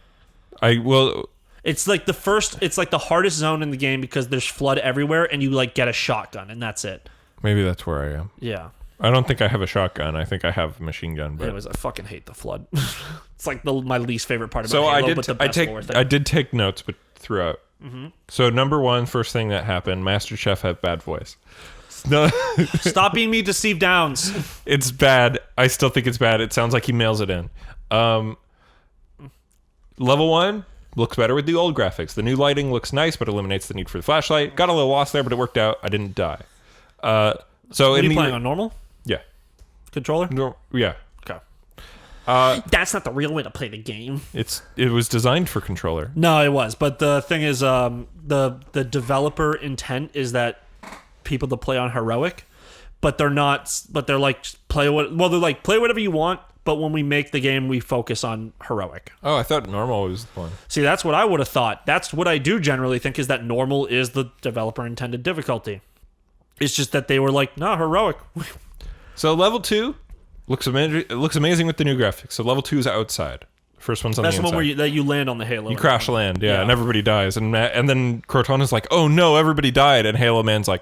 S1: It's like it's like the hardest zone in the game because there's flood everywhere and you like get a shotgun and that's it.
S2: Maybe that's where I am.
S1: Yeah.
S2: I don't think I have a shotgun. I think I have a machine gun. But
S1: Anyways, I fucking hate the flood. It's like my least favorite part about
S2: so
S1: Halo, but the best lore thing.
S2: I did take notes, but throughout. Mm-hmm. So number one, first thing that happened, Master Chef had bad voice. No,
S1: Stop being me to Steve Downs.
S2: it's bad. I still think it's bad. It sounds like he mails it in. Level 1 looks better with the old graphics. The new lighting looks nice, but eliminates the need for the flashlight. Got a little lost there, but it worked out. I didn't die. So
S1: Are you playing on normal
S2: Yeah.
S1: controller?
S2: No, yeah.
S1: Okay. That's not the real way to play the game.
S2: It was designed for controller.
S1: No, it was. But the thing is, the developer intent is that people to play on heroic, but they're not. But they're like play whatever you want. But when we make the game, we focus on heroic.
S2: Oh, I thought normal was the one.
S1: See, that's what I would have thought. That's what I do generally think is that normal is the developer intended difficulty. It's just that they were like, no, heroic.
S2: So level 2 looks amazing. It looks amazing with the new graphics. So level 2 is outside. First one's on
S1: That's
S2: the
S1: the
S2: inside.
S1: one where you land on the Halo.
S2: You crash land, yeah,
S1: Yeah.
S2: and everybody dies, and then Cortana's like, "Oh no, everybody died," and Halo Man's like,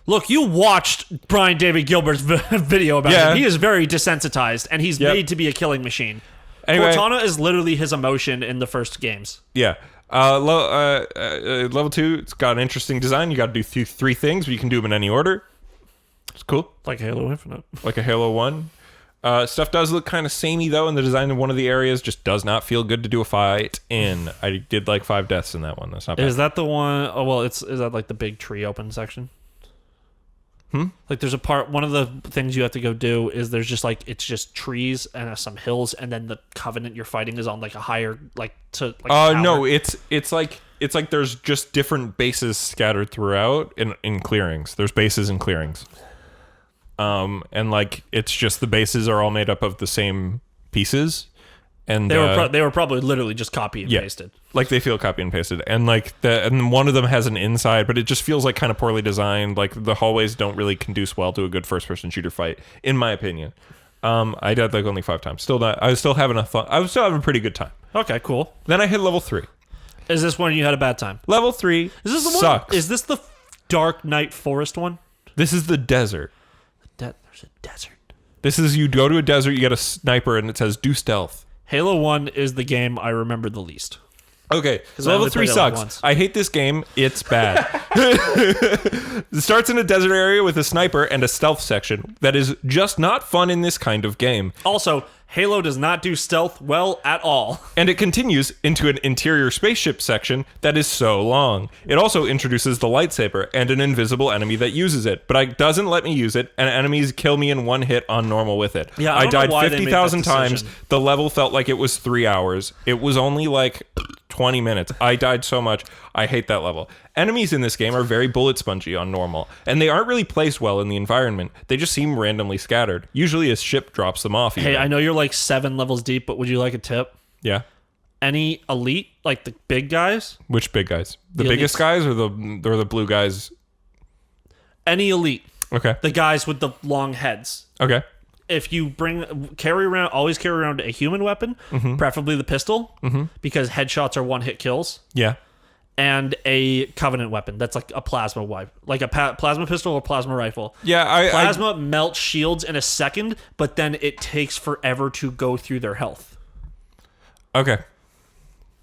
S1: Look, you watched Brian David Gilbert's video about
S2: Yeah.
S1: him. He is very desensitized, and he's
S2: Yep.
S1: made to be a killing machine.
S2: Anyway.
S1: Cortana is literally his emotion in the first games.
S2: "Yeah." Level 2, it's got an interesting design. You got to do three things, but you can do them in any order. It's cool,
S1: Like Halo Infinite.
S2: like a Halo 1. Stuff does look kind of samey though, and the design of one of the areas just does not feel good to do a fight in. I did like 5 deaths in that one. That's not bad.
S1: Is that the one? Oh, well, is that like the big tree open section? Like there's a part, one of the things you have to go do is there's just like, it's just trees and some hills, and then the Covenant you're fighting is on like a higher, like to like
S2: No, it's like there's just different bases scattered throughout in clearings. There's bases and clearings. And like it's just the bases are all made up of the same pieces, and
S1: they were probably literally just copy and pasted.
S2: Like they feel copy and pasted, and like and one of them has an inside, but it just feels like kind of poorly designed. Like the hallways don't really conduce well to a good first person shooter fight, in my opinion. I died like only 5 times. I was still having a pretty good time.
S1: Okay, cool.
S2: Then I hit level 3.
S1: Is this one you had a bad time?
S2: Level 3
S1: Is this the
S2: sucks.
S1: one? Is this the Dark Knight Forest one?
S2: This is the desert.
S1: There's a desert.
S2: This is you go to a desert, you get a sniper, and it says do stealth.
S1: Halo 1 is the game I remember the least.
S2: Okay, so
S1: I
S2: level
S1: only
S2: 3
S1: played it like
S2: sucks.
S1: once.
S2: I hate this game. It's bad. It starts in a desert area with a sniper and a stealth section that is just not fun in this kind of game.
S1: Also, Halo does not do stealth well at all.
S2: And it continues into an interior spaceship section that is so long. It also introduces the lightsaber and an invisible enemy that uses it, but it doesn't let me use it, and enemies kill me in one hit on normal with it.
S1: Yeah, I
S2: I
S1: don't know
S2: died
S1: why they made
S2: 50,000
S1: that
S2: times.
S1: decision.
S2: The level felt like it was 3 hours. It was only like 20 minutes. I died so much. I hate that level. Enemies in this game are very bullet spongy on normal, and they aren't really placed well in the environment. They just seem randomly scattered. Usually a ship drops them off.
S1: Hey, I know you're like 7 levels deep, but would you like a tip?
S2: Yeah.
S1: Any elite like the big guys.
S2: Which big guys? The
S1: The
S2: biggest
S1: elites.
S2: guys or the blue guys?
S1: Any elite.
S2: Okay.
S1: The guys with the long heads.
S2: Okay.
S1: If you always carry around a human weapon, preferably the pistol, because headshots are one-hit kills,
S2: Yeah.
S1: and a Covenant weapon that's like a plasma wipe, like a plasma pistol or plasma rifle.
S2: Yeah.
S1: Plasma melts shields in a second, but then it takes forever to go through their health.
S2: Okay.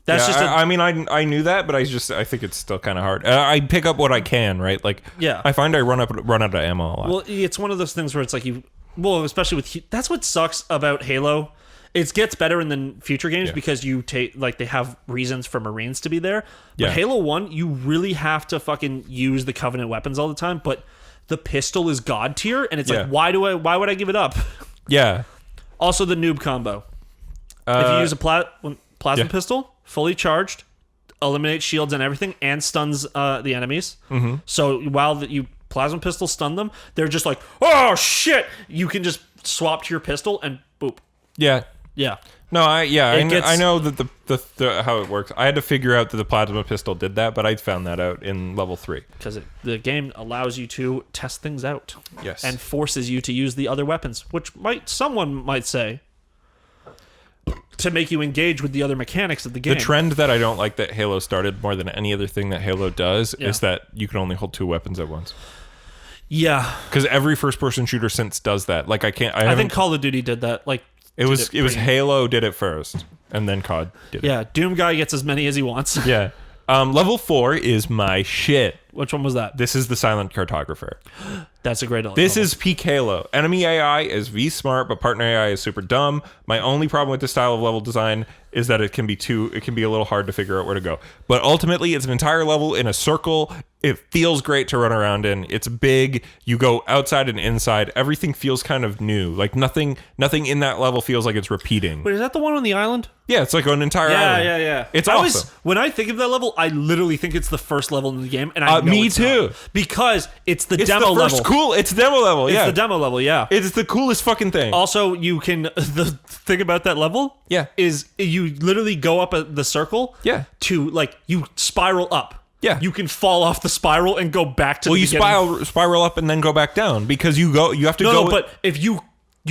S1: That's just
S2: I mean, I knew that, but I think it's still kind of hard. I pick up what I can, right? Like,
S1: Yeah.
S2: I find I run out of ammo a lot.
S1: well, it's one of those things where it's like especially with that's what sucks about Halo. It gets better in the future games because you take they have reasons for Marines to be there. But
S2: Yeah.
S1: Halo 1, you really have to fucking use the Covenant weapons all the time. But the pistol is god tier, and it's like, why would I give it up?
S2: Yeah.
S1: Also, the noob combo. If you use a plasma pistol, fully charged, eliminates shields and everything, and stuns the enemies. Mm-hmm. So while you plasma pistol stun them, they're just like, oh shit! You can just swap to your pistol and boop.
S2: Yeah.
S1: Yeah.
S2: No, I
S1: gets-
S2: know that the how it works. I had to figure out that the plasma pistol did that, but I found that out in level 3.
S1: Because the game allows you to test things out.
S2: Yes.
S1: And forces you to use the other weapons, which someone might say, to make you engage with the other mechanics of the game.
S2: The trend that I don't like that Halo started more than any other thing that Halo does is that you can only hold 2 weapons at once.
S1: Yeah.
S2: Because every first-person shooter since does that. Like I
S1: think Call of Duty did that. Like
S2: it was Halo did it first, and then COD did it.
S1: Yeah, Doom guy gets as many as he wants.
S2: Yeah. Level 4 is my shit.
S1: Which one was that?
S2: This is the Silent Cartographer.
S1: That's a great.
S2: This is peak Halo. Enemy AI is V smart, but partner AI is super dumb. My only problem with this style of level design is that it can be a little hard to figure out where to go. But ultimately, it's an entire level in a circle. It feels great to run around in. It's big. You go outside and inside. Everything feels kind of new. Like nothing in that level feels like it's repeating.
S1: Wait, is that the one on the island?
S2: Yeah, it's like an entire island.
S1: Yeah.
S2: It's
S1: I
S2: awesome.
S1: When I think of that level, I literally think it's the first level in the game, and I know
S2: me
S1: it's
S2: too.
S1: not. Because it's the
S2: It's
S1: demo
S2: the first
S1: level.
S2: It's demo level.
S1: It's
S2: Yeah,
S1: the demo level. Yeah.
S2: it's the coolest fucking thing.
S1: Also, you can the thing about that level, is you literally go up the circle, to like you spiral up.
S2: Yeah.
S1: You can fall off the spiral and go back to the
S2: you
S1: beginning.
S2: spiral up and then go back down because you have to go.
S1: No, but if you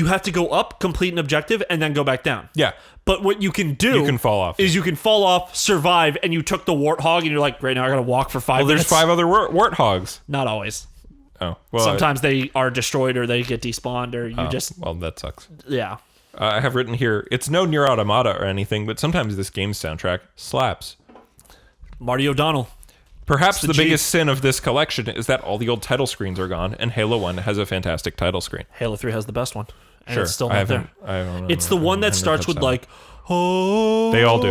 S1: have to go up, complete an objective, and then go back down.
S2: Yeah.
S1: But what you can do,
S2: You can fall off.
S1: is you can fall off, survive, and you took the warthog, and you're like, right now I gotta walk for 5
S2: Well, there's
S1: minutes.
S2: 5 other warthogs.
S1: Not always.
S2: Oh, well.
S1: Sometimes they are destroyed, or they get despawned, or you just
S2: Well, that sucks.
S1: yeah.
S2: I have written here, it's no Nier Automata or anything, but sometimes this game's soundtrack slaps.
S1: Marty O'Donnell.
S2: Perhaps
S1: the
S2: the
S1: G.
S2: biggest sin of this collection is that all the old title screens are gone, and Halo 1 has a fantastic title screen.
S1: Halo 3 has the best one, and
S2: Sure,
S1: it's still
S2: I
S1: not there.
S2: haven't. I don't know.
S1: It's the one that starts with like, oh.
S2: They all do.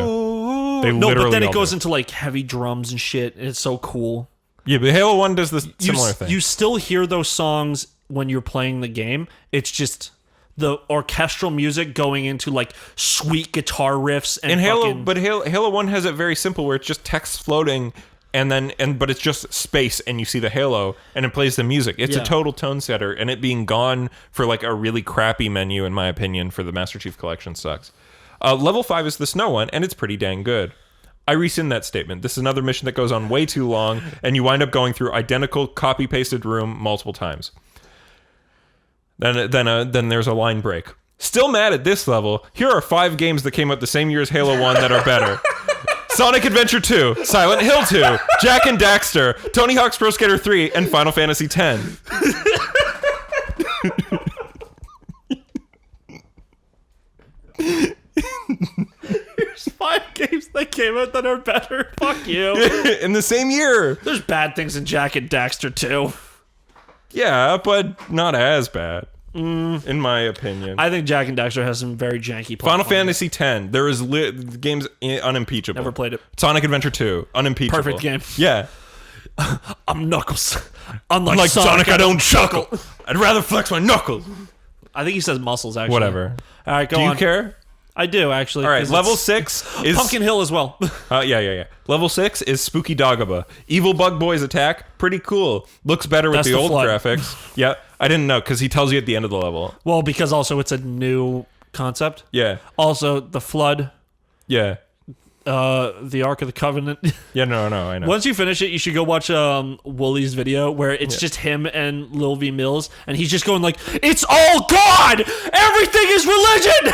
S2: They
S1: no, but
S2: literally
S1: then it
S2: all
S1: goes
S2: do.
S1: into like heavy drums and shit. And it's so cool.
S2: Yeah, but Halo 1 does this similar thing.
S1: You still hear those songs when you're playing the game. It's just the orchestral music going into like sweet guitar riffs and
S2: Halo 1 has it very simple where it's just text floating but it's just space and you see the halo and it plays the music. It's a total tone setter, and it being gone for like a really crappy menu, in my opinion, for the Master Chief Collection sucks. Level 5 is the snow one, and it's pretty dang good. I rescind that statement. This is another mission that goes on way too long, and you wind up going through identical copy-pasted room multiple times. Then there's a line break. Still mad at this level. Here are 5 games that came out the same year as Halo 1 that are better. Sonic Adventure 2, Silent Hill 2, Jak and Daxter, Tony Hawk's Pro Skater 3, and Final Fantasy X.
S1: There's 5 games that came out that are better. Fuck you.
S2: In the same year.
S1: There's bad things in Jak and Daxter too.
S2: Yeah, but not as bad, in my opinion.
S1: I think Jak and Daxter has some very janky
S2: Final
S1: platforming.
S2: Fantasy X, there is the game's unimpeachable.
S1: Never played it.
S2: Sonic Adventure 2, unimpeachable.
S1: Perfect game.
S2: Yeah.
S1: I'm Knuckles. Unlike
S2: Like
S1: Sonic,
S2: I don't chuckle. I'd rather flex my knuckles.
S1: I think he says muscles, actually.
S2: Whatever.
S1: All right, go
S2: Do
S1: on.
S2: you care?
S1: I do, actually.
S2: All right,
S1: 'cause
S2: level
S1: it's
S2: 6 is...
S1: Pumpkin Hill as well.
S2: Yeah. Level 6 is Spooky Dagobah. Evil Bug Boys attack. Pretty cool. Looks better with
S1: That's
S2: the
S1: the
S2: old
S1: flood.
S2: graphics. Yeah, I didn't know, because he tells you at the end of the level.
S1: Well, because also it's a new concept.
S2: Yeah.
S1: Also, the flood.
S2: Yeah.
S1: the Ark of the Covenant.
S2: Yeah, no, I know.
S1: Once you finish it, you should go watch Wooly's video where it's just him and Lil V Mills, and he's just going like, "It's all God! Everything is religion!"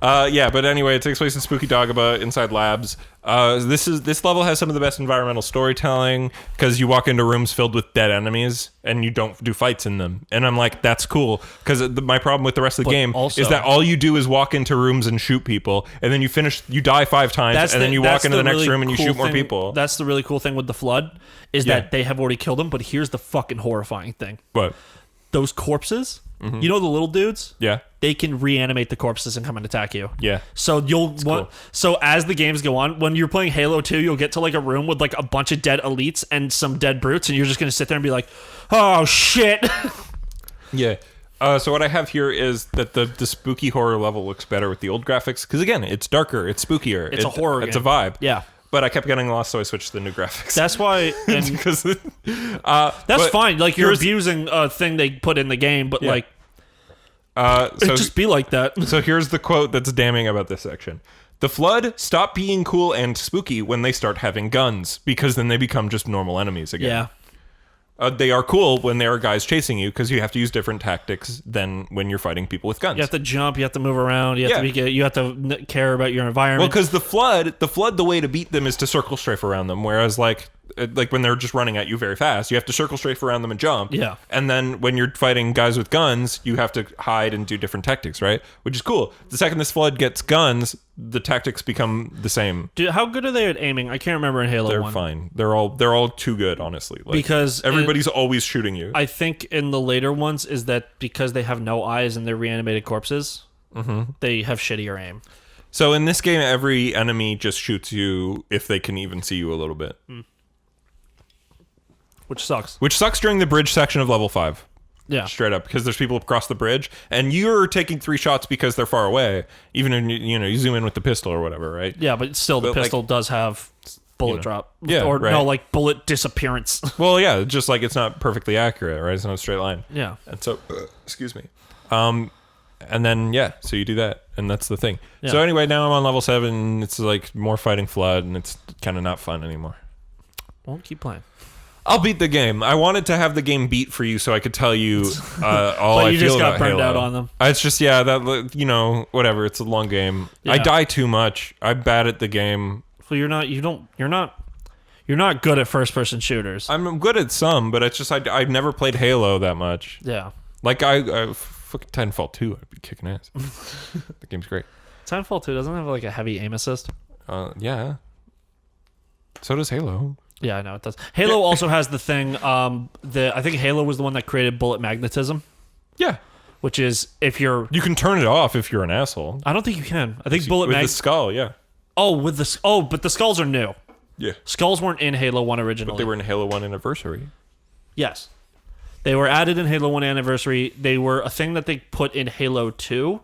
S2: Yeah, but anyway, it takes place in Spooky Dagobah inside labs. This level has some of the best environmental storytelling because you walk into rooms filled with dead enemies and you don't do fights in them. And I'm like, that's cool because my problem with the rest of the game is that all you do is walk into rooms and shoot people, and then you die 5 times, and then you walk into the next room and you shoot more people.
S1: That's the really cool thing with the Flood is that they have already killed them. But here's the fucking horrifying thing:
S2: what?
S1: Those corpses. You know the little dudes?
S2: Yeah.
S1: They can reanimate the corpses and come and attack you.
S2: Yeah.
S1: So so as the games go on, when you're playing Halo 2, you'll get to like a room with like a bunch of dead elites and some dead brutes, and you're just gonna sit there and be like, "Oh shit."
S2: Yeah. So what I have here is that the spooky horror level looks better with the old graphics because again, it's darker, it's spookier,
S1: it's a horror.
S2: It's
S1: game.
S2: A vibe.
S1: Yeah.
S2: But I kept getting lost, so I switched to the new graphics.
S1: That's why.
S2: Because
S1: that's fine. Like you're abusing a thing they put in the game, but like.
S2: So
S1: it'd just be like that.
S2: So here's the quote that's damning about this section. The Flood stop being cool and spooky when they start having guns, because then they become just normal enemies again.
S1: Yeah.
S2: They are cool when there are guys chasing you, because you have to use different tactics than when you're fighting people with guns.
S1: You have to jump, you have to move around, you have to care about your environment.
S2: Well, because the flood, the way to beat them is to circle strafe around them, whereas like when they're just running at you very fast, you have to circle strafe around them and jump.
S1: Yeah.
S2: And then when you're fighting guys with guns, you have to hide and do different tactics, right? Which is cool. The second this Flood gets guns, the tactics become the same.
S1: Dude, how good are they at aiming? I can't remember in Halo 1.
S2: They're fine. They're all too good, honestly. Like,
S1: because
S2: everybody's always shooting you.
S1: I think in the later ones is that because they have no eyes and they're reanimated corpses, they have shittier aim.
S2: So in this game, every enemy just shoots you if they can even see you a little bit.
S1: Which sucks.
S2: Which sucks during the bridge section of level 5.
S1: Yeah.
S2: Straight up, because there's people across the bridge, and you're taking 3 shots because they're far away, even when you zoom in with the pistol or whatever, right?
S1: Yeah, but still the pistol does have bullet drop.
S2: Yeah,
S1: or
S2: right.
S1: no, like bullet disappearance.
S2: Well, yeah, just like it's not perfectly accurate, right? It's not a straight line.
S1: Yeah.
S2: And so, excuse me. And then, so you do that, and that's the thing.
S1: Yeah.
S2: So anyway, now I'm on level 7, it's like more fighting Flood, and it's kind of not fun anymore.
S1: Well, keep playing.
S2: I'll beat the game. I wanted to have the game beat for you so I could tell you all
S1: but
S2: I
S1: you
S2: feel
S1: just got
S2: about
S1: burned
S2: Halo.
S1: out on them.
S2: It's just, whatever. It's a long game.
S1: Yeah.
S2: I die too much. I'm bad at the game.
S1: So you're not good at first person shooters.
S2: I'm good at some, but it's just I've never played Halo that much.
S1: Yeah.
S2: Like I fucking Titanfall 2, I'd be kicking ass. The game's great.
S1: Titanfall 2 doesn't have like a heavy aim assist.
S2: Yeah. So does Halo.
S1: Yeah, I know it does. Halo also has the thing. I think Halo was the one that created bullet magnetism.
S2: Yeah.
S1: Which is if you're.
S2: You can turn it off if you're an asshole.
S1: I don't think you can. I think bullet
S2: with the skull. Yeah.
S1: But the skulls are new.
S2: Yeah.
S1: Skulls weren't in Halo 1 originally.
S2: But they were in Halo 1 Anniversary.
S1: Yes. They were added in Halo 1 Anniversary. They were a thing that they put in Halo 2.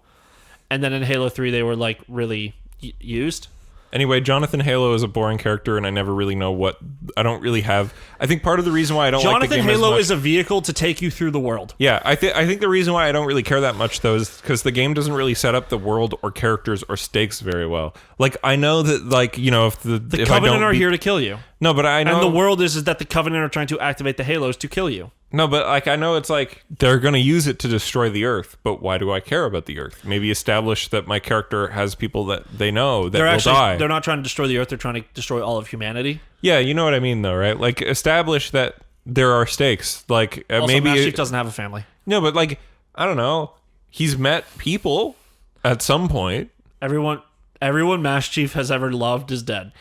S1: And then in Halo 3, they were like really used.
S2: Anyway, Johnathan Halo is a boring character, and I never really know what... I don't really have... I think part of the reason why I don't like the game
S1: Johnathan Halo
S2: as much,
S1: is a vehicle to take you through the world.
S2: Yeah, I think the reason why I don't really care that much, though, is because the game doesn't really set up the world or characters or stakes very well. Like, I know that, like, if
S1: The
S2: if
S1: Covenant
S2: I don't
S1: are here to kill you.
S2: No, but I know...
S1: And the world is that the Covenant are trying to activate the Halos to kill you.
S2: No, but like I know it's like they're going to use it to destroy the Earth, but why do I care about the Earth? Maybe establish that my character has people that they know that will die.
S1: They're not trying to destroy the Earth, they're trying to destroy all of humanity.
S2: Yeah, you know what I mean though, right? Like establish that there are stakes. Like
S1: also,
S2: maybe
S1: Master Chief doesn't have a family.
S2: No, but like I don't know. He's met people at some point.
S1: Everyone Master Chief has ever loved is dead.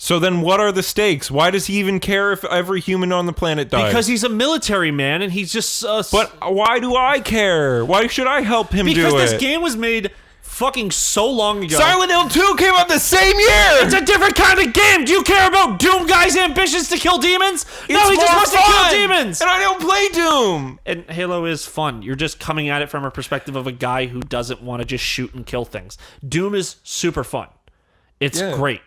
S2: So then what are the stakes? Why does he even care if every human on the planet dies?
S1: Because he's a military man and he's just...
S2: but why do I care? Why should I help him do it?
S1: Because this game was made fucking so long ago.
S2: Silent Hill 2 came out the same year!
S1: It's a different kind of game! Do you care about Doom Guy's ambitions to kill demons? No, he just wants to kill demons!
S2: And I don't play Doom!
S1: And Halo is fun. You're just coming at it from a perspective of a guy who doesn't want to just shoot and kill things. Doom is super fun. It's great.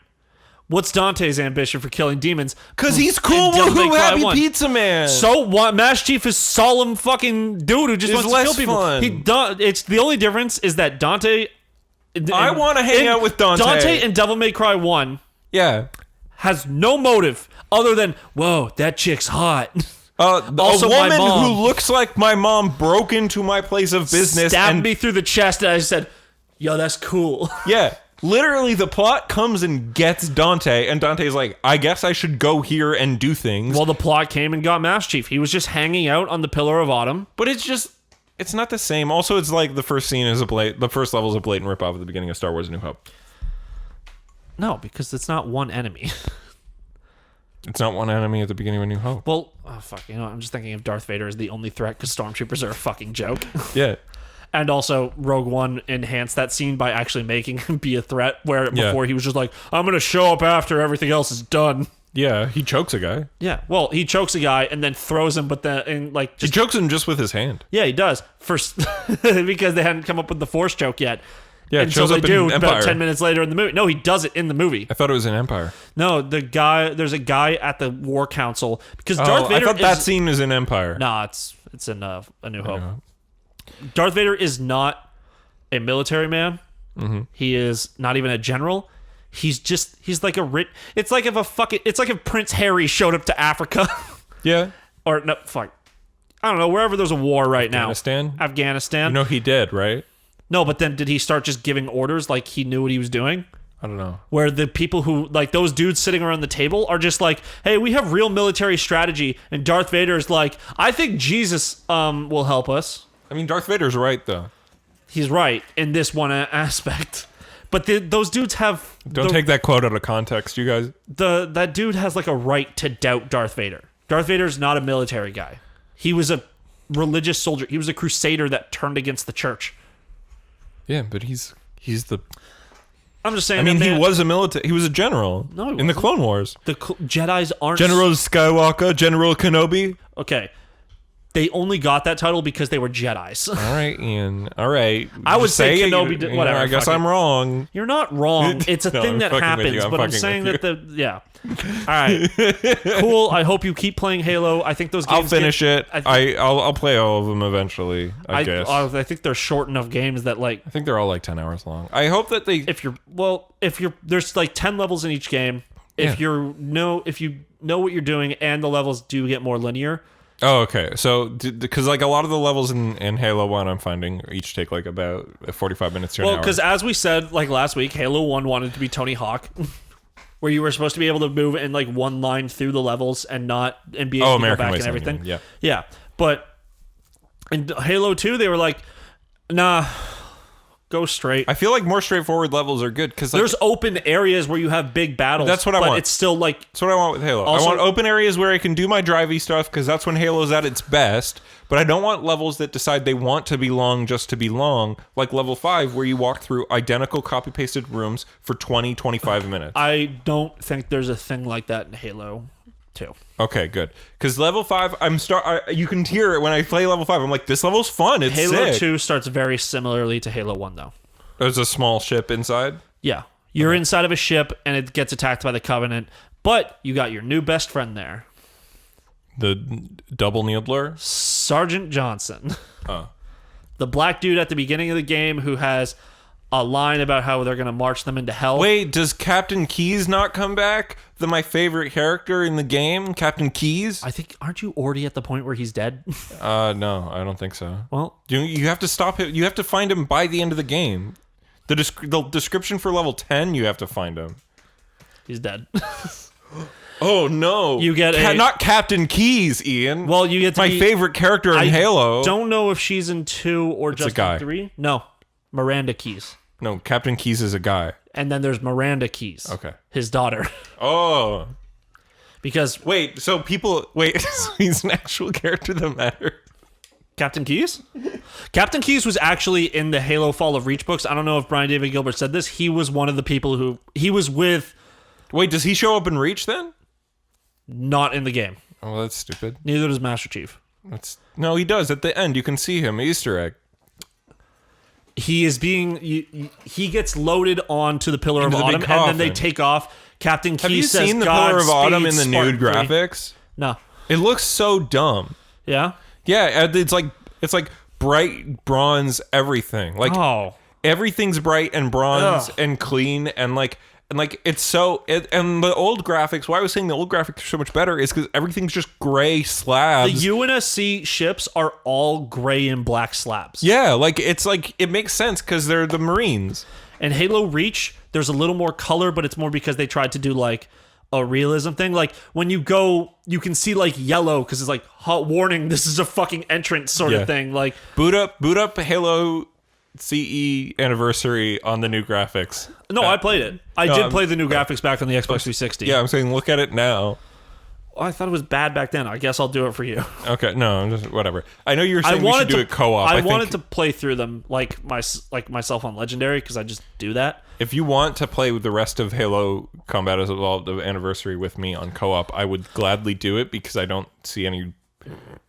S1: What's Dante's ambition for killing demons?
S2: Because he's cool with Happy Pizza Man.
S1: So what? Master Chief is solemn fucking dude who just wants to kill people.
S2: Fun.
S1: It's the only difference is that Dante
S2: I want to hang out with Dante.
S1: Dante in Devil May Cry 1
S2: Yeah.
S1: has no motive other than, whoa, that chick's hot.
S2: Also, a woman who looks like my mom broke into my place of business
S1: stabbed
S2: and
S1: me through the chest, and I said, yo, that's cool.
S2: Yeah. Literally, the plot comes and gets Dante, and Dante's like, I guess I should go here and do things.
S1: Well, the plot came and got Master Chief. He was just hanging out on the Pillar of Autumn.
S2: But it's not the same. Also, it's like the first scene is the first level is a blatant ripoff at the beginning of Star Wars: A New Hope.
S1: No, because it's not one enemy.
S2: It's not one enemy at the beginning of A New Hope.
S1: Well, oh, fuck, you know, I'm just thinking of Darth Vader as the only threat because Stormtroopers are a fucking joke.
S2: Yeah.
S1: And also, Rogue One enhanced that scene by actually making him be a threat, where before he was just like, I'm going to show up after everything else is done.
S2: Yeah, he chokes a guy.
S1: Yeah, well, he chokes a guy and then throws him, but then, like...
S2: He chokes him just with his hand.
S1: Yeah, he does. First, because they hadn't come up with the Force choke yet.
S2: Yeah, it
S1: until
S2: shows
S1: they
S2: up
S1: do
S2: in
S1: about
S2: Empire.
S1: 10 minutes later in the movie. No, he does it in the movie.
S2: I thought it was in Empire.
S1: No, there's a guy at the War Council because Darth Vader.
S2: I thought that scene is in Empire.
S1: Nah, it's in A New Hope. Darth Vader is not a military man.
S2: Mm-hmm.
S1: He is not even a general. He's like a it's like if Prince Harry showed up to Africa.
S2: Yeah.
S1: Or no, fuck. I don't know, wherever there's a war right
S2: Afghanistan?
S1: now. Afghanistan.
S2: You know he did, right?
S1: No, but then did he start just giving orders like he knew what he was doing?
S2: I don't know.
S1: Where the people who, like those dudes sitting around the table are just like, hey, we have real military strategy. And Darth Vader is like, I think Jesus will help us.
S2: I mean, Darth Vader's right, though.
S1: He's right in this one aspect. But those dudes have...
S2: Don't take that quote out of context, you guys.
S1: That dude has like a right to doubt Darth Vader. Darth Vader's not a military guy. He was a religious soldier. He was a crusader that turned against the church.
S2: Yeah, but he's the...
S1: I'm just saying.
S2: I mean, he was a general.
S1: No, he
S2: in the Clone Wars.
S1: The Jedis aren't...
S2: General Skywalker, General Kenobi.
S1: Okay. They only got that title because they were Jedis.
S2: All right, Ian. All right.
S1: I would say Kenobi did... Whatever.
S2: I guess I'm wrong.
S1: You're not wrong. It's a thing that happens, but I'm saying that Yeah. All right. Cool. I hope you keep playing Halo. I think those games...
S2: I'll finish it. I'll play all of them eventually, I guess.
S1: I think they're short enough games that, like...
S2: I think they're all like 10 hours long. I hope that they...
S1: There's like 10 levels in each game. If you know what you're doing and the levels do get more linear...
S2: Oh, okay. So, because like a lot of the levels in Halo 1 I'm finding each take like about 45 minutes to an hour.
S1: Well, because as we said like last week, Halo 1 wanted to be Tony Hawk, where you were supposed to be able to move in like one line through the levels and be able to go
S2: American
S1: back
S2: Wasteland,
S1: and everything.
S2: Yeah.
S1: But in Halo 2, they were like, nah, go straight.
S2: I feel like more straightforward levels are good because
S1: there's open areas where you have big battles.
S2: That's what I want.
S1: It's still like...
S2: That's what I want with Halo.
S1: Also,
S2: I want open areas where I can do my drivey stuff because that's when Halo's at its best. But I don't want levels that decide they want to be long just to be long, like level 5 where you walk through identical copy-pasted rooms for 20-25 minutes.
S1: I don't think there's a thing like that in Halo 2.
S2: Okay, good. Because level 5, you can hear it when I play level 5. I'm like, this level's fun. It's
S1: Halo
S2: sick.
S1: 2 starts very similarly to Halo 1, though.
S2: There's a small ship inside?
S1: Yeah. You're inside of a ship, and it gets attacked by the Covenant, but you got your new best friend there.
S2: The double needler?
S1: Sergeant Johnson.
S2: Oh.
S1: The black dude at the beginning of the game who has a line about how they're going to march them into hell.
S2: Wait, does Captain Keyes not come back? My favorite character in the game, Captain Keyes?
S1: I think, aren't you already at the point where he's dead?
S2: No, I don't think so.
S1: Well,
S2: you have to stop him. You have to find him by the end of the game. The description for level 10, you have to find him.
S1: He's dead.
S2: Oh no!
S1: You get
S2: not Captain Keyes, Ian.
S1: Well, you get to
S2: my favorite character in Halo.
S1: Don't know if she's in 2 or just
S2: a guy.
S1: in 3. No, Miranda Keyes.
S2: No, Captain Keyes is a guy.
S1: And then there's Miranda Keyes.
S2: Okay.
S1: His daughter.
S2: Oh.
S1: Because
S2: so he's an actual character that matters.
S1: Captain Keyes? Captain Keyes was actually in the Halo Fall of Reach books. I don't know if Brian David Gilbert said this. He was one of the people he was with.
S2: Wait, does he show up in Reach then?
S1: Not in the game.
S2: Oh, that's stupid.
S1: Neither does Master Chief.
S2: No, he does. At the end, you can see him. Easter egg.
S1: He is he gets loaded onto the Pillar of Autumn, and then they take off. Captain Keyes says,
S2: have you seen the Pillar of Autumn in the nude graphics?
S1: No.
S2: It looks so dumb.
S1: Yeah?
S2: Yeah, it's like bright bronze everything. Like everything's bright and bronze
S1: Ugh.
S2: and clean and it's so and the old graphics. Why I was saying the old graphics are so much better is because everything's just gray slabs.
S1: The UNSC ships are all gray and black slabs.
S2: Yeah, like it's like it makes sense because they're the Marines.
S1: And Halo Reach, there's a little more color, but it's more because they tried to do like a realism thing. Like when you go, you can see like yellow because it's like hot warning. This is a fucking entrance sort of thing. Like
S2: boot up Halo CE anniversary on the new graphics.
S1: No, I played it. I did play the new graphics back on the Xbox 360.
S2: Yeah, I'm saying look at it now.
S1: Oh, I thought it was bad back then. I guess I'll do it for you.
S2: Okay, no, I'm just whatever. I know you were saying we should do it co-op.
S1: I wanted to play through them like myself on Legendary because I just do that.
S2: If you want to play with the rest of Halo Combat as Evolved Anniversary with me on co-op, I would gladly do it because I don't see any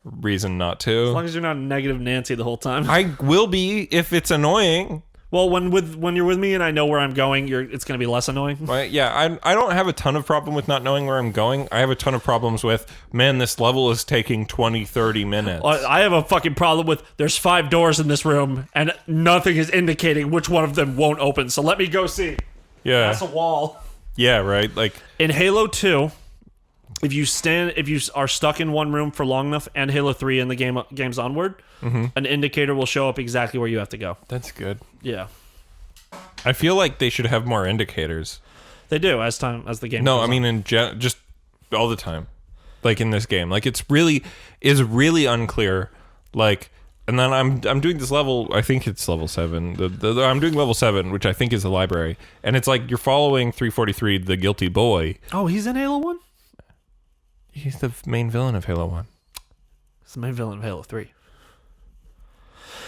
S2: reason not to.
S1: As long as you're not negative Nancy the whole time.
S2: I will be if it's annoying.
S1: Well, when you're with me and I know where I'm going, it's going to be less annoying.
S2: Right? Yeah, I don't have a ton of problem with not knowing where I'm going. I have a ton of problems with, man, this level is taking 20, 30 minutes.
S1: I have a fucking problem with there's 5 doors in this room and nothing is indicating which one of them won't open. So let me go see.
S2: Yeah.
S1: That's a wall.
S2: Yeah, right? Like
S1: in Halo 2, if you are stuck in one room for long enough, and Halo 3 and the games onward, an indicator will show up exactly where you have to go.
S2: That's good.
S1: Yeah.
S2: I feel like they should have more indicators.
S1: They do as the game
S2: No,
S1: goes
S2: I mean
S1: on.
S2: just all the time. Like in this game. Like it's really unclear. Like and then I'm doing this level, I think it's level 7. I'm doing level 7, which I think is the library. And it's like you're following 343, the guilty boy.
S1: Oh, he's in Halo 1?
S2: He's the main villain of Halo 1.
S1: He's the main villain of Halo 3.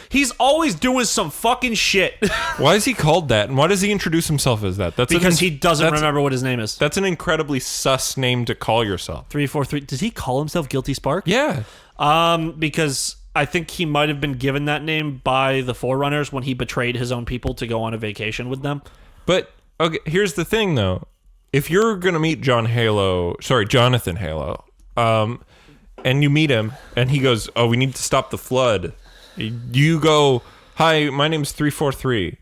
S1: He's always doing some fucking shit.
S2: Why is he called that? And why does he introduce himself as that? That's
S1: because he doesn't remember what his name is.
S2: That's an incredibly sus name to call yourself.
S1: 343. Does he call himself Guilty Spark?
S2: Yeah.
S1: Because I think he might have been given that name by the Forerunners when he betrayed his own people to go on a vacation with them.
S2: But okay, here's the thing though. If you're gonna meet Johnathan Halo, and you meet him, and he goes, "Oh, we need to stop the flood." You go, "Hi, my name's 343,"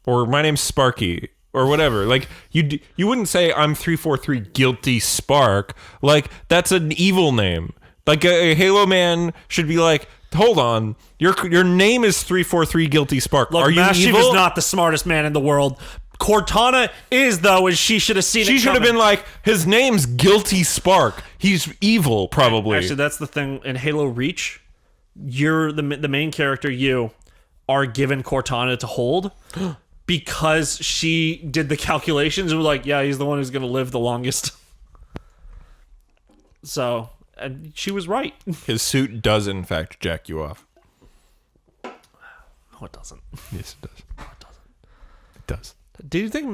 S2: or "My name's Sparky," or whatever. Like you wouldn't say, "I'm 343 Guilty Spark." Like that's an evil name. Like a Halo man should be like, "Hold on, your name is 343 Guilty Spark.
S1: Look,
S2: Are you
S1: Master Chief
S2: evil?"
S1: is not the smartest man in the world. Cortana is, though, and she should have seen it
S2: She should have
S1: coming.
S2: been like, his name's Guilty Spark. He's evil, probably.
S1: Actually, that's the thing. In Halo Reach, you're the main character, you are given Cortana to hold because she did the calculations and was like, yeah, he's the one who's going to live the longest. So, and she was right.
S2: His suit does, in fact, jack you off.
S1: No, it doesn't.
S2: Yes, it does.
S1: No, it doesn't.
S2: It does.
S1: Do you think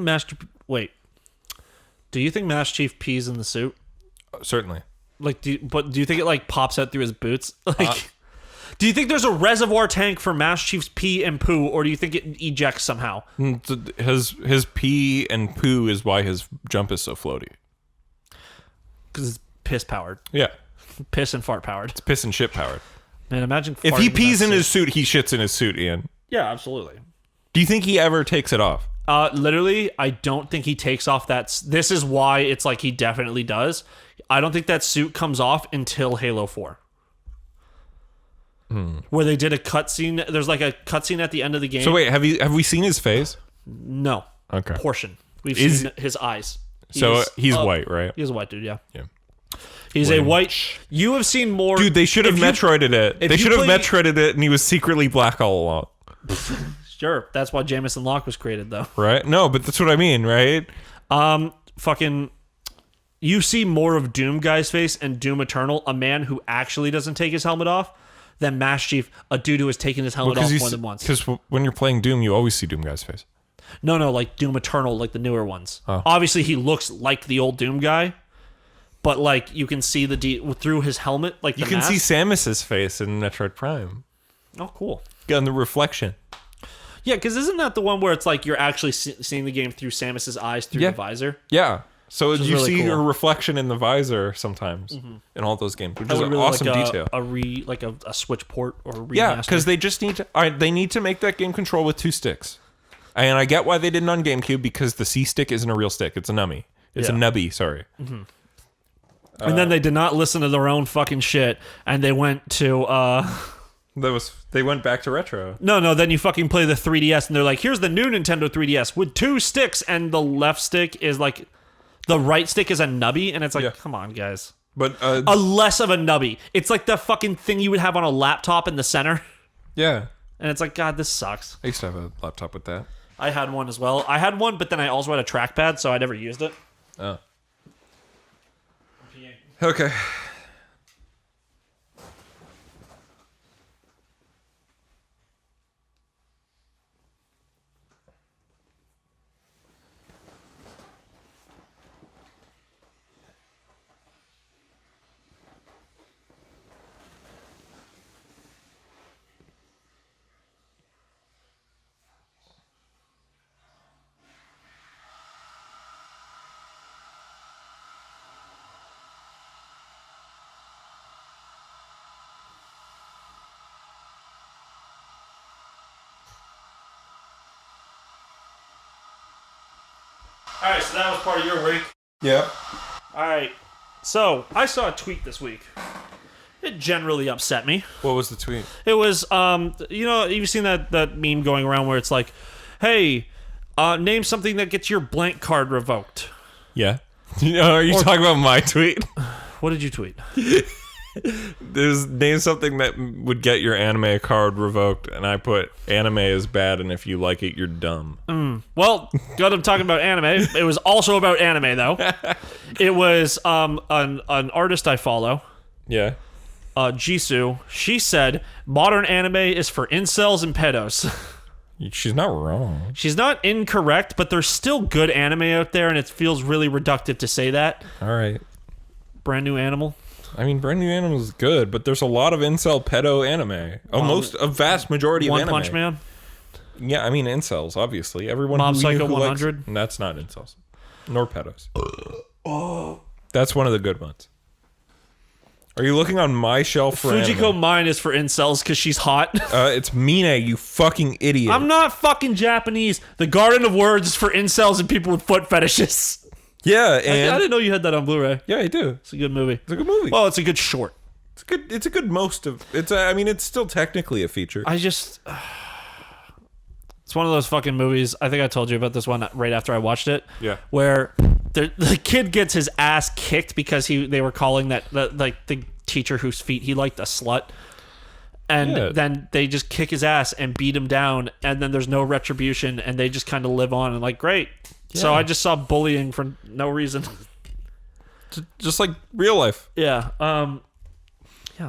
S1: Do you think Master Chief pees in the suit?
S2: Certainly.
S1: Like, do you think it like pops out through his boots? Like, do you think there's a reservoir tank for Master Chief's pee and poo, or do you think it ejects somehow?
S2: His pee and poo is why his jump is so floaty.
S1: Because it's piss powered,
S2: Yeah.
S1: piss and fart powered.
S2: It's piss and shit powered.
S1: Man, imagine
S2: If he
S1: farting
S2: pees
S1: that
S2: in
S1: suit.
S2: his suit, he shits in his suit, Ian.
S1: Yeah, absolutely.
S2: Do you think he ever takes it off?
S1: Literally, I don't think he takes off that. This is why it's like he definitely does. I don't think that suit comes off until Halo 4. Where they did a cutscene. There's like a cutscene at the end of the game.
S2: So wait, have we seen his face?
S1: No.
S2: Okay.
S1: Portion. We've seen his eyes.
S2: He's white, right?
S1: He's a white dude, yeah.
S2: Yeah.
S1: He's a white. You have seen more.
S2: Dude, they should have Metroided it. They should have Metroided it, and he was secretly black all along.
S1: Sure, that's why Jameson Locke was created, though.
S2: Right? No, but that's what I mean, right?
S1: Fucking. You see more of Doom Guy's face and Doom Eternal, a man who actually doesn't take his helmet off, than Master Chief, a dude who has taken his helmet off more than once.
S2: Because when you're playing Doom, you always see Doom Guy's face.
S1: No, like Doom Eternal, like the newer ones.
S2: Oh.
S1: Obviously, he looks like the old Doom guy, but like you can see through his helmet, like
S2: You can see Samus's face in Metroid Prime.
S1: Oh, cool.
S2: On the reflection.
S1: Yeah, because isn't that the one where it's like you're actually seeing the game through Samus's eyes through the visor?
S2: Yeah. So you
S1: really
S2: see
S1: cool.
S2: your reflection in the visor sometimes in all those games, which is an awesome detail.
S1: A switch port or a remaster.
S2: Yeah, because they just need to. They need to make that game control with 2 sticks, and I get why they didn't on GameCube because the C stick isn't a real stick; it's a nummy. It's a nubby. Sorry.
S1: Mm-hmm. And then they did not listen to their own fucking shit, and they went to.
S2: They went back to retro.
S1: No. Then you fucking play the 3DS, and they're like, "Here's the new Nintendo 3DS with 2 sticks, and the left stick is like." The right stick is a nubby, and it's like, come on, guys.
S2: But
S1: a less of a nubby. It's like the fucking thing you would have on a laptop in the center.
S2: Yeah.
S1: And it's like, God, this sucks.
S2: I used to have a laptop with that.
S1: I had one as well. I had one, but then I also had a trackpad, so I never used it.
S2: Oh. Okay.
S1: All right, so that was part of your week.
S2: Yeah.
S1: All right, so I saw a tweet this week. It generally upset me.
S2: What was the tweet?
S1: It was, you've seen that meme going around where it's like, hey, name something that gets your blank card revoked.
S2: Yeah. Are you talking about my tweet?
S1: What did you tweet?
S2: There's name something that would get your anime card revoked, and I put anime is bad, and if you like it, you're dumb.
S1: Well, good. I'm talking about anime. It was also about anime, though. It was an artist I follow.
S2: Yeah.
S1: Jisoo. She said modern anime is for incels and pedos.
S2: She's not wrong.
S1: She's not incorrect, but there's still good anime out there, and it feels really reductive to say that.
S2: All right.
S1: Brand New Animal.
S2: I mean, Brand New Animal is good, but there's a lot of incel pedo anime. A vast majority of anime.
S1: One Punch Man.
S2: Yeah, I mean incels, obviously. Everyone
S1: Mob
S2: who
S1: Psycho
S2: who
S1: 100.
S2: Likes, that's not incels. Nor pedos. That's one of the good ones. Are you looking on my shelf for
S1: Fujiko
S2: anime?
S1: Mine is for incels because she's hot.
S2: It's Mine, you fucking idiot.
S1: I'm not fucking Japanese. The Garden of Words is for incels and people with foot fetishes.
S2: Yeah, and
S1: I didn't know you had that on Blu-ray.
S2: yeah, I do.
S1: It's a good movie.
S2: It's a good movie.
S1: Well, it's a good short.
S2: It's good. It's a good most of. It's still technically a feature.
S1: It's one of those fucking movies. I think I told you about this one right after I watched it.
S2: Yeah.
S1: Where the kid gets his ass kicked because they were calling the teacher whose feet he liked a slut. And then they just kick his ass and beat him down, and then there's no retribution, and they just kind of live on and like, great. Yeah. So I just saw bullying for no reason.
S2: Just like real life.
S1: Yeah.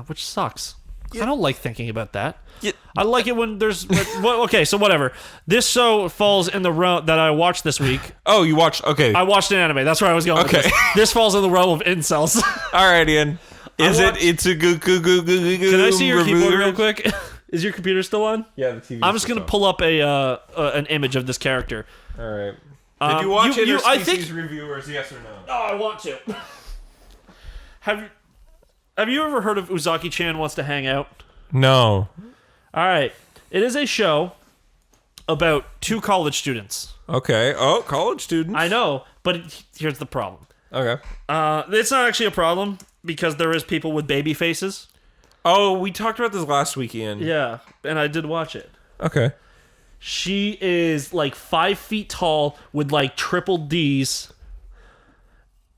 S1: Which sucks. Yeah. I don't like thinking about that.
S2: Yeah.
S1: I like it when there's... okay, so whatever. This show falls in the realm that I watched this week.
S2: Oh, you watched... Okay.
S1: I watched an anime. That's where I was going
S2: okay.
S1: with this. This falls in the realm of incels.
S2: All right, Ian. It's a good...
S1: Can I see your keyboard real quick? Is your computer still on?
S2: Yeah, the TV.
S1: I'm just going to pull up an image of this character.
S2: All right. Did you watch Interspecies Reviewers, yes or no?
S1: Oh, I want to. Have you ever heard of Uzaki-chan Wants to Hang Out?
S2: No.
S1: All right. It is a show about 2 college students.
S2: Okay. Oh, college students.
S1: I know, but here's the problem.
S2: Okay.
S1: It's not actually a problem because there is people with baby faces.
S2: Oh, we talked about this last week, Ian.
S1: Yeah, and I did watch it.
S2: Okay.
S1: She is like 5 feet tall with like triple D's.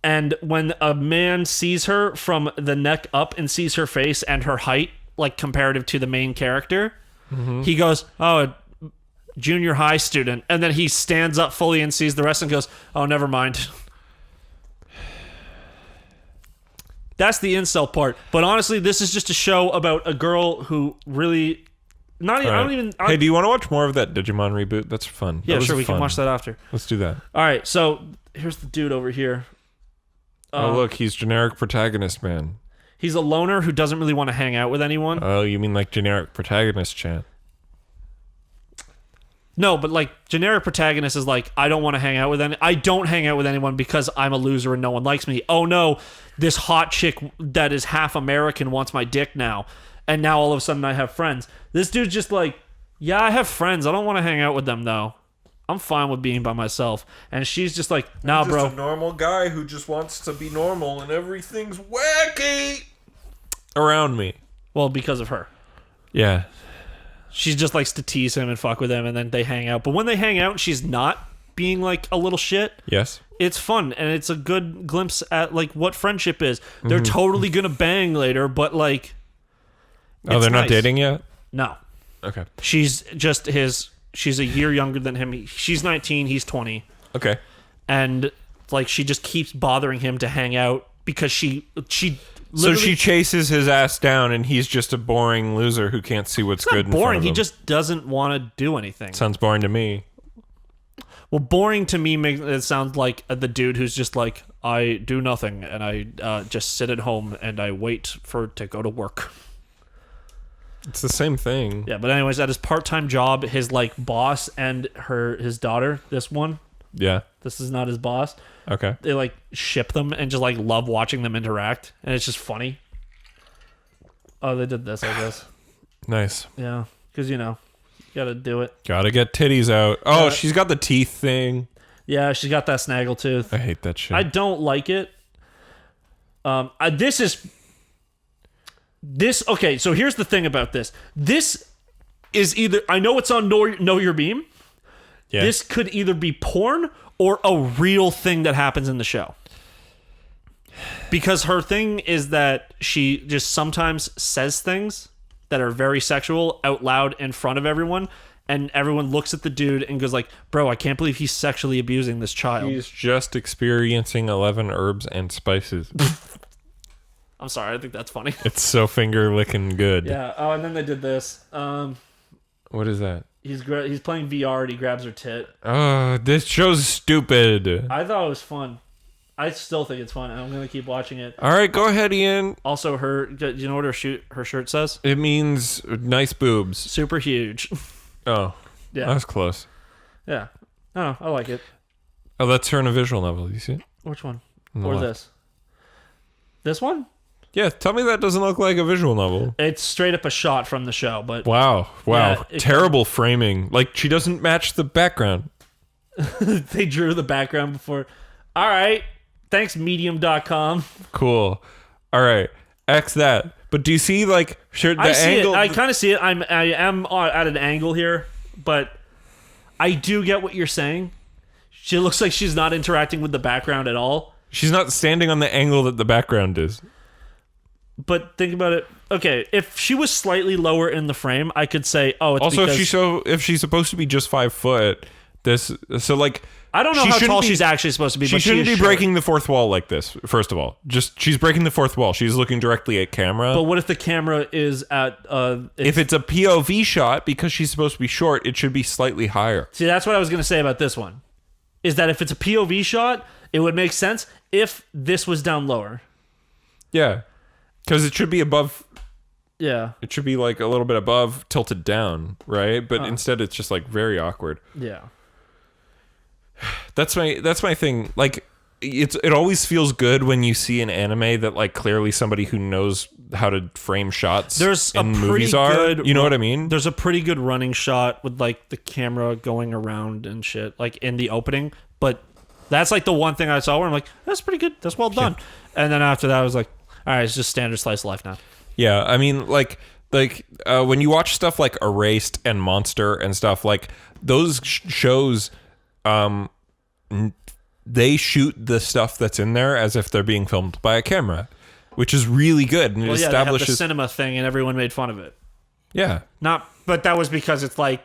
S1: And when a man sees her from the neck up and sees her face and her height, like comparative to the main character, he goes, oh, a junior high student. And then he stands up fully and sees the rest and goes, oh, never mind. That's the incel part. But honestly, this is just a show about a girl who really... Not even,
S2: right. Hey, do you want to watch more of that Digimon reboot? That's fun.
S1: Yeah, sure, we can watch that after.
S2: Let's do that.
S1: All right, so here's the dude over here.
S2: Oh, look, he's generic protagonist, man.
S1: He's a loner who doesn't really want to hang out with anyone.
S2: Oh, you mean like generic protagonist chat?
S1: No, but like generic protagonist is like, I don't want to hang out with I don't hang out with anyone because I'm a loser and no one likes me. Oh no, this hot chick that is half American wants my dick now. And now all of a sudden I have friends. This dude's just like, yeah, I have friends. I don't want to hang out with them though. I'm fine with being by myself. And she's just like, nah,
S2: I'm
S1: bro.
S2: just a normal guy who just wants to be normal and everything's wacky around me.
S1: Well, because of her.
S2: Yeah.
S1: She just likes to tease him and fuck with him, and then they hang out. But when they hang out, she's not being like a little shit.
S2: Yes.
S1: It's fun, and it's a good glimpse at like what friendship is. They're totally gonna bang later, but like,
S2: Oh, they're not dating yet?
S1: No.
S2: Okay.
S1: She's just his. She's a year younger than him. She's 19. He's 20.
S2: Okay.
S1: And like, she just keeps bothering him to hang out because she.
S2: So she chases his ass down, and he's just a boring loser who can't see what's good in front
S1: boring.
S2: of him.
S1: He just doesn't want to do anything.
S2: Sounds boring to me.
S1: Well, boring to me makes it sound like the dude who's just like, I do nothing and I just sit at home and I wait to go to work.
S2: It's the same thing.
S1: Yeah, but anyways, at his part-time job, his like boss and his daughter, this is not his boss.
S2: Okay.
S1: They like ship them and just like love watching them interact, and it's just funny. Oh, they did this, I guess.
S2: Nice.
S1: Yeah, because you gotta do it.
S2: Gotta get titties out. Oh, she's got the teeth thing.
S1: Yeah, she's got that snaggle tooth.
S2: I hate that shit.
S1: I don't like it. Okay, so here's the thing about this. This is either, I know it's on Know Your Beam.
S2: Yeah.
S1: This could either be porn or a real thing that happens in the show. Because her thing is that she just sometimes says things that are very sexual out loud in front of everyone, and everyone looks at the dude and goes like, bro, I can't believe he's sexually abusing this child.
S2: He's just experiencing 11 herbs and spices.
S1: I'm sorry, I think that's funny.
S2: It's so finger licking good.
S1: Yeah. Oh, and then they did this.
S2: What is that?
S1: He's playing VR and he grabs her tit.
S2: Oh, this show's stupid.
S1: I thought it was fun. I still think it's fun, and I'm gonna keep watching it.
S2: All right, go ahead, Ian.
S1: Also, do you know what her shirt says?
S2: It means nice boobs.
S1: Super huge.
S2: Oh,
S1: Yeah.
S2: that was close.
S1: Yeah. Oh, I like it.
S2: Oh, that's her in a visual novel. You see it?
S1: Which one?
S2: On the
S1: Or
S2: left.
S1: this? This one?
S2: Yeah, tell me that doesn't look like a visual novel.
S1: It's straight up a shot from the show, but
S2: Wow.
S1: Yeah,
S2: Terrible framing. Like, she doesn't match the background.
S1: they drew the background before. All right. Thanks, medium.com.
S2: Cool. All right. X that. But do you see, like, the
S1: I see
S2: angle?
S1: it. I kind of see it. I am at an angle here, but I do get what you're saying. She looks like she's not interacting with the background at all.
S2: She's not standing on the angle that the background is.
S1: But think about it. Okay, if she was slightly lower in the frame, I could say, oh, it's
S2: Also,
S1: because...
S2: if she's supposed to be just 5 foot,
S1: I don't know how tall she's actually supposed to be,
S2: She
S1: but
S2: shouldn't
S1: she
S2: be
S1: is short.
S2: breaking the fourth wall like this, first of all. She's breaking the fourth wall. She's looking directly at camera.
S1: But what if the camera is at...
S2: if it's a POV shot, because she's supposed to be short, it should be slightly higher.
S1: See, that's what I was going to say about this one. Is that if it's a POV shot, it would make sense if this was down lower.
S2: Yeah. Because it should be above...
S1: Yeah.
S2: It should be like a little bit above, tilted down, right? But instead it's just like very awkward.
S1: Yeah.
S2: That's my thing. Like, it always feels good when you see an anime that like clearly somebody who knows how to frame shots in movies are. You know what I mean?
S1: There's a pretty good running shot with like the camera going around and shit, like in the opening. But that's like the one thing I saw where I'm like, that's pretty good. That's well done. Yeah. And then after that, I was like, all right, it's just standard slice of life now. Yeah,
S2: I mean, like when you watch stuff like Erased and Monster and stuff, like those shows, they shoot the stuff that's in there as if they're being filmed by a camera, which is really good. And it
S1: they
S2: establishes
S1: have the cinema thing, and everyone made fun of it.
S2: Yeah,
S1: but that was because it's like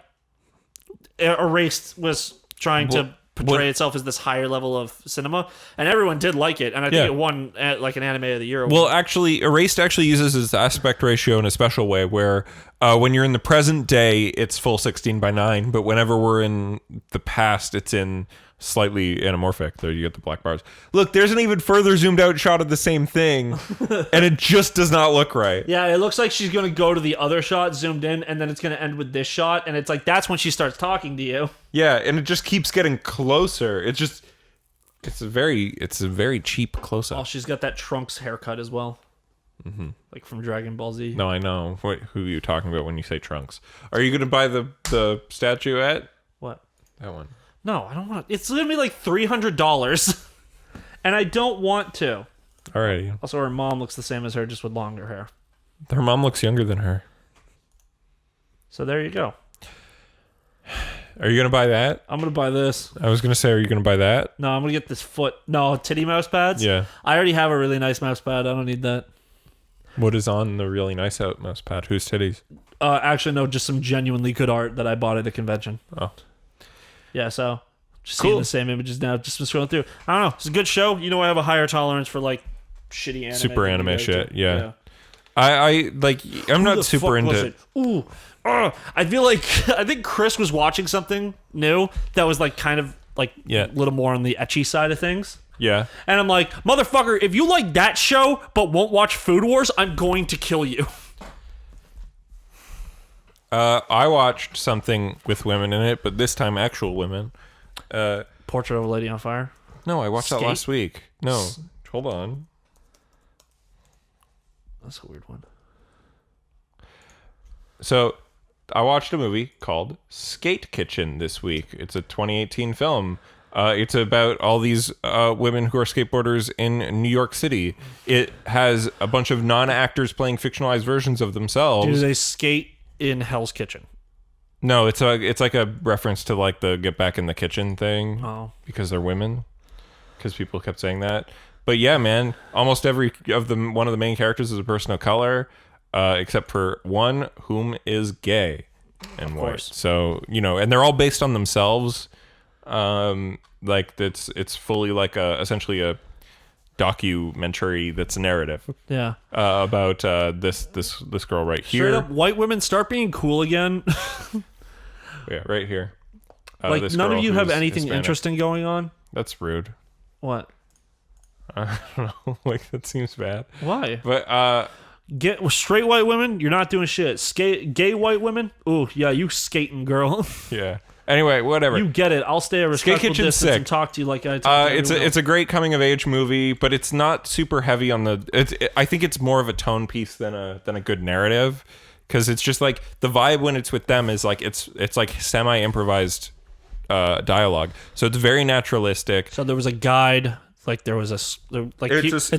S1: Erased was trying to portray itself as this higher level of cinema, and everyone did like it, and I think it won like an anime of the year.
S2: Well, actually, Erased actually uses its aspect ratio in a special way, where when you're in the present day, it's full 16:9, but whenever we're in the past, it's in slightly anamorphic. There you get the black bars. Look, there's an even further zoomed out shot of the same thing, and it just does not look right.
S1: Yeah, it looks like she's going to go to the other shot, zoomed in, and then it's going to end with this shot, and it's like, that's when she starts talking to you.
S2: Yeah, and it just keeps getting closer. It's a very cheap close-up.
S1: Oh, she's got that Trunks haircut as well. Mm-hmm. Like from Dragon Ball Z.
S2: No, I know. Who are you talking about when you say Trunks? Are you going to buy the statuette?
S1: What?
S2: That one.
S1: No, I don't want to. It's going to be like $300. And I don't want to.
S2: Alrighty.
S1: Also, her mom looks the same as her, just with longer hair.
S2: Her mom looks younger than her.
S1: So there you go.
S2: Are you going to buy that?
S1: I'm going to buy this.
S2: I was going to say, are you going to buy that?
S1: No, I'm going to get this foot. No, titty mouse pads?
S2: Yeah.
S1: I already have a really nice mouse pad. I don't need that.
S2: What is on the really nice out mouse pad? Whose titties?
S1: Actually, no, just some genuinely good art that I bought at a convention.
S2: Oh.
S1: Yeah, so just
S2: Cool.
S1: seeing the same images now, just been scrolling through. I don't know. It's a good show. You know, I have a higher tolerance for like shitty anime.
S2: Super
S1: than
S2: anime
S1: you guys
S2: shit,
S1: do.
S2: yeah. I'm
S1: Who
S2: not
S1: the
S2: super
S1: fuck was
S2: into
S1: it? Ooh. I feel like I think Chris was watching something new that was like kind of like
S2: Yeah.
S1: a little more on the ecchi side of things.
S2: Yeah.
S1: And I'm like, motherfucker, if you like that show but won't watch Food Wars, I'm going to kill you.
S2: I watched something with women in it, but this time actual women.
S1: Portrait of a Lady on Fire.
S2: No, I watched that
S1: Skate?
S2: last week. No, hold on.
S1: That's a weird one.
S2: So, I watched a movie called Skate Kitchen this week. It's a 2018 film. It's about all these women who are skateboarders in New York City. It has a bunch of non-actors playing fictionalized versions of themselves.
S1: Do they skate in Hell's Kitchen?
S2: No, it's like a reference to like the Get Back in the Kitchen thing.
S1: Oh.
S2: Because they're women. Because people kept saying that. But yeah, man, almost every one of the main characters is a person of color, except for one whom is gay and white. So, you know, and they're all based on themselves. Like it's fully like essentially a documentary that's narrative.
S1: Yeah.
S2: About this girl right here.
S1: Straight up, white women start being cool again.
S2: Yeah, right here.
S1: Like
S2: this
S1: none
S2: girl
S1: of you have
S2: who's
S1: anything
S2: Hispanic.
S1: interesting going on.
S2: That's rude.
S1: What?
S2: I don't know. Like that seems bad.
S1: Why?
S2: But
S1: Get straight white women, you're not doing shit. Gay white women, ooh yeah, you skating girl.
S2: yeah. Anyway, whatever.
S1: You get it. I'll stay a respectful
S2: Kitchen's
S1: distance
S2: sick.
S1: and talk to you like I talk to everyone
S2: it's a great coming of age movie, but it's not super heavy on the. I think it's more of a tone piece than a good narrative, because it's just like the vibe when it's with them is like it's like semi improvised dialogue, so it's very naturalistic.
S1: So there was a guide, like there was like here's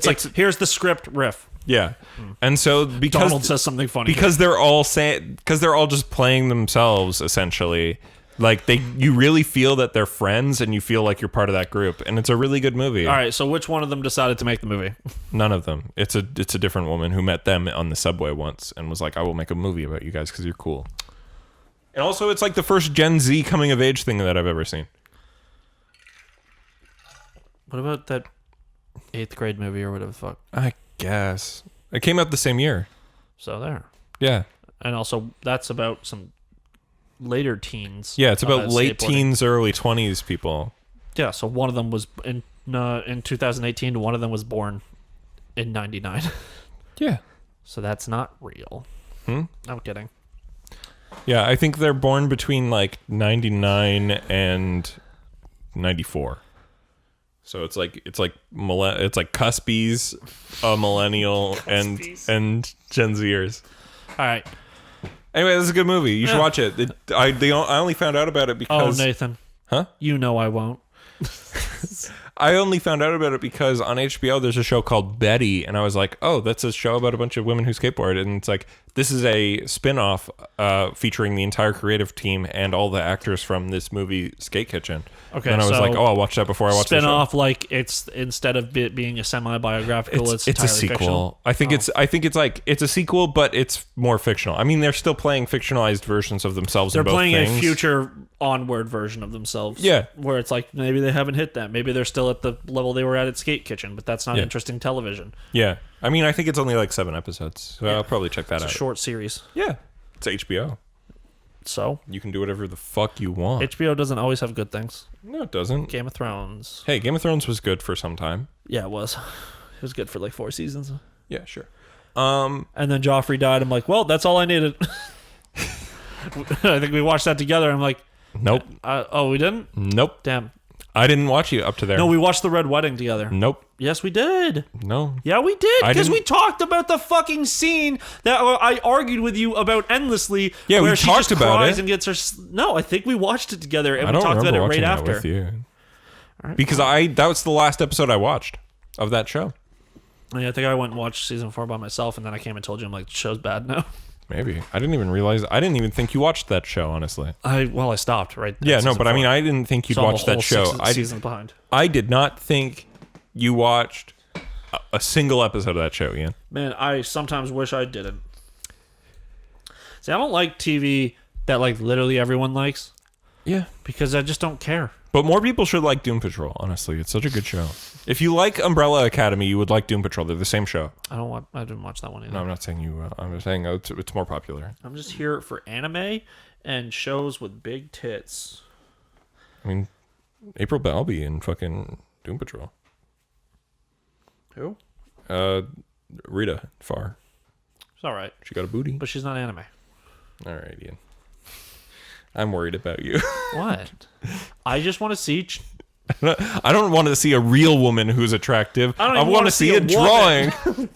S1: the script riff.
S2: Yeah, and so because
S1: Donald says something funny
S2: because they're all just playing themselves essentially. Like you really feel that they're friends, and you feel like you're part of that group, and it's a really good movie.
S1: All right, so which one of them decided to make the movie?
S2: None of them. It's a different woman who met them on the subway once and was like, "I will make a movie about you guys because you're cool." And also, it's like the first Gen Z coming of age thing that I've ever seen.
S1: What about that 8th grade movie or whatever the fuck?
S2: I guess it came out the same year.
S1: So there.
S2: Yeah,
S1: And also that's about some later teens.
S2: yeah. It's about late
S1: skateboarding.
S2: teens, early 20s people.
S1: Yeah, so one of them was in 2018, one of them was born in 99.
S2: Yeah,
S1: So that's not real. I'm kidding.
S2: yeah. I think they're born between like 99 and 94. So it's like cuspies, a millennial, and Gen Zers.
S1: All right.
S2: Anyway, this is a good movie. You should
S1: Yeah.
S2: watch it. I only found out about it
S1: Oh,
S2: because
S1: Nathan.
S2: Huh?
S1: You know I won't.
S2: I only found out about it because on HBO there's a show called Betty, and I was like, oh, that's a show about a bunch of women who skateboard, and it's like this is a spin-off featuring the entire creative team and all the actors from this movie Skate Kitchen.
S1: Okay,
S2: and I was
S1: so
S2: like, oh, I'll watch that before I watch the show.
S1: Spin-off, like it's instead of it being a semi-biographical, it's
S2: a
S1: entirely
S2: sequel.
S1: fictional.
S2: I think it's like it's a sequel, but it's more fictional. I mean, they're still playing fictionalized versions of themselves.
S1: They're
S2: in both
S1: playing
S2: things.
S1: a future onward version of themselves.
S2: Yeah.
S1: Where it's like maybe they haven't hit that. Maybe they're still at the level they were at Skate Kitchen, but that's not interesting television.
S2: Yeah, I mean, I think it's only like 7 episodes, so I'll probably check that
S1: It's
S2: out.
S1: a short series.
S2: Yeah, it's HBO.
S1: So
S2: You can do whatever the fuck you want.
S1: HBO doesn't always have good things.
S2: No, it doesn't.
S1: Game of Thrones.
S2: Hey, Game of Thrones was good for some time.
S1: Yeah, it was. It was good for like 4 seasons.
S2: Yeah, sure.
S1: And then Joffrey died. I'm like, well, that's all I needed. I think we watched that together. I'm like,
S2: nope.
S1: Oh, we didn't?
S2: Nope.
S1: Damn.
S2: I didn't watch you up to there.
S1: No, we watched the Red Wedding together.
S2: Nope.
S1: Yes, we did.
S2: No.
S1: Yeah, we did.
S2: I
S1: Because
S2: didn't-
S1: we talked about the fucking scene that I argued with you about endlessly.
S2: Yeah, we
S1: where she
S2: talked
S1: just
S2: about
S1: cries
S2: it.
S1: And gets her. No, I think we watched it together and
S2: I
S1: we
S2: don't
S1: talked about
S2: remember
S1: it right
S2: watching
S1: after.
S2: that with you.
S1: Right.
S2: Because that was the last episode I watched of that show.
S1: Yeah, I think I went and watched season 4 by myself, and then I came and told you, I'm like, the show's bad now.
S2: Maybe. I didn't even realize. I didn't even think you watched that show, honestly.
S1: I stopped right.
S2: Yeah,
S1: at
S2: no,
S1: season
S2: but I
S1: 4.
S2: mean, I didn't think you'd
S1: So I'm a
S2: watch that
S1: whole
S2: show.
S1: 6 seasons behind.
S2: I did not think you watched a single episode of that show, Ian.
S1: Man, I sometimes wish I didn't. See, I don't like TV that like literally everyone likes
S2: Yeah.
S1: because I just don't care.
S2: But more people should like Doom Patrol, honestly. It's such a good show. If you like Umbrella Academy, you would like Doom Patrol. They're the same show.
S1: I didn't watch that one either.
S2: No, I'm not saying you. I'm saying it's more popular.
S1: I'm just here for anime and shows with big tits.
S2: I mean, April Balby in fucking Doom Patrol.
S1: Who?
S2: Rita Farr.
S1: It's all right,
S2: She got a booty.
S1: but she's not anime.
S2: All right, Ian. I'm worried about you.
S1: What? I just want to see.
S2: I don't want to see a real woman who's attractive.
S1: I don't
S2: I
S1: even
S2: want
S1: wanna
S2: to see
S1: see
S2: a
S1: a
S2: drawing.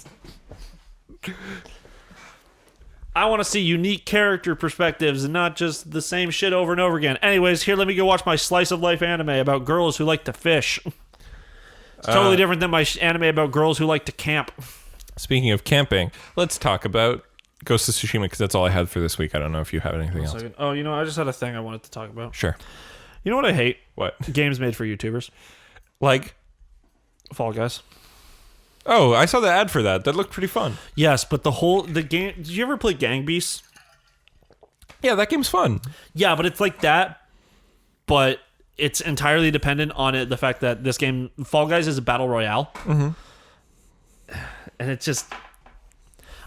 S1: I want to see unique character perspectives and not just the same shit over and over again. Anyways, here, let me go watch my slice of life anime about girls who like to fish. It's totally different than my anime about girls who like to camp.
S2: Speaking of camping, let's talk about Ghost of Tsushima because that's all I had for this week. I don't know if you have anything else.
S1: Oh, I just had a thing I wanted to talk about.
S2: Sure.
S1: You know what I hate?
S2: What?
S1: Games made for YouTubers.
S2: Like,
S1: Fall Guys.
S2: oh, I saw the ad for that. That looked pretty fun.
S1: Yes, but the game. Did you ever play Gang Beasts?
S2: Yeah, that game's fun.
S1: Yeah, but it's like that, but it's entirely dependent on the fact that this game, Fall Guys, is a battle royale. Mm-hmm. And it's just, I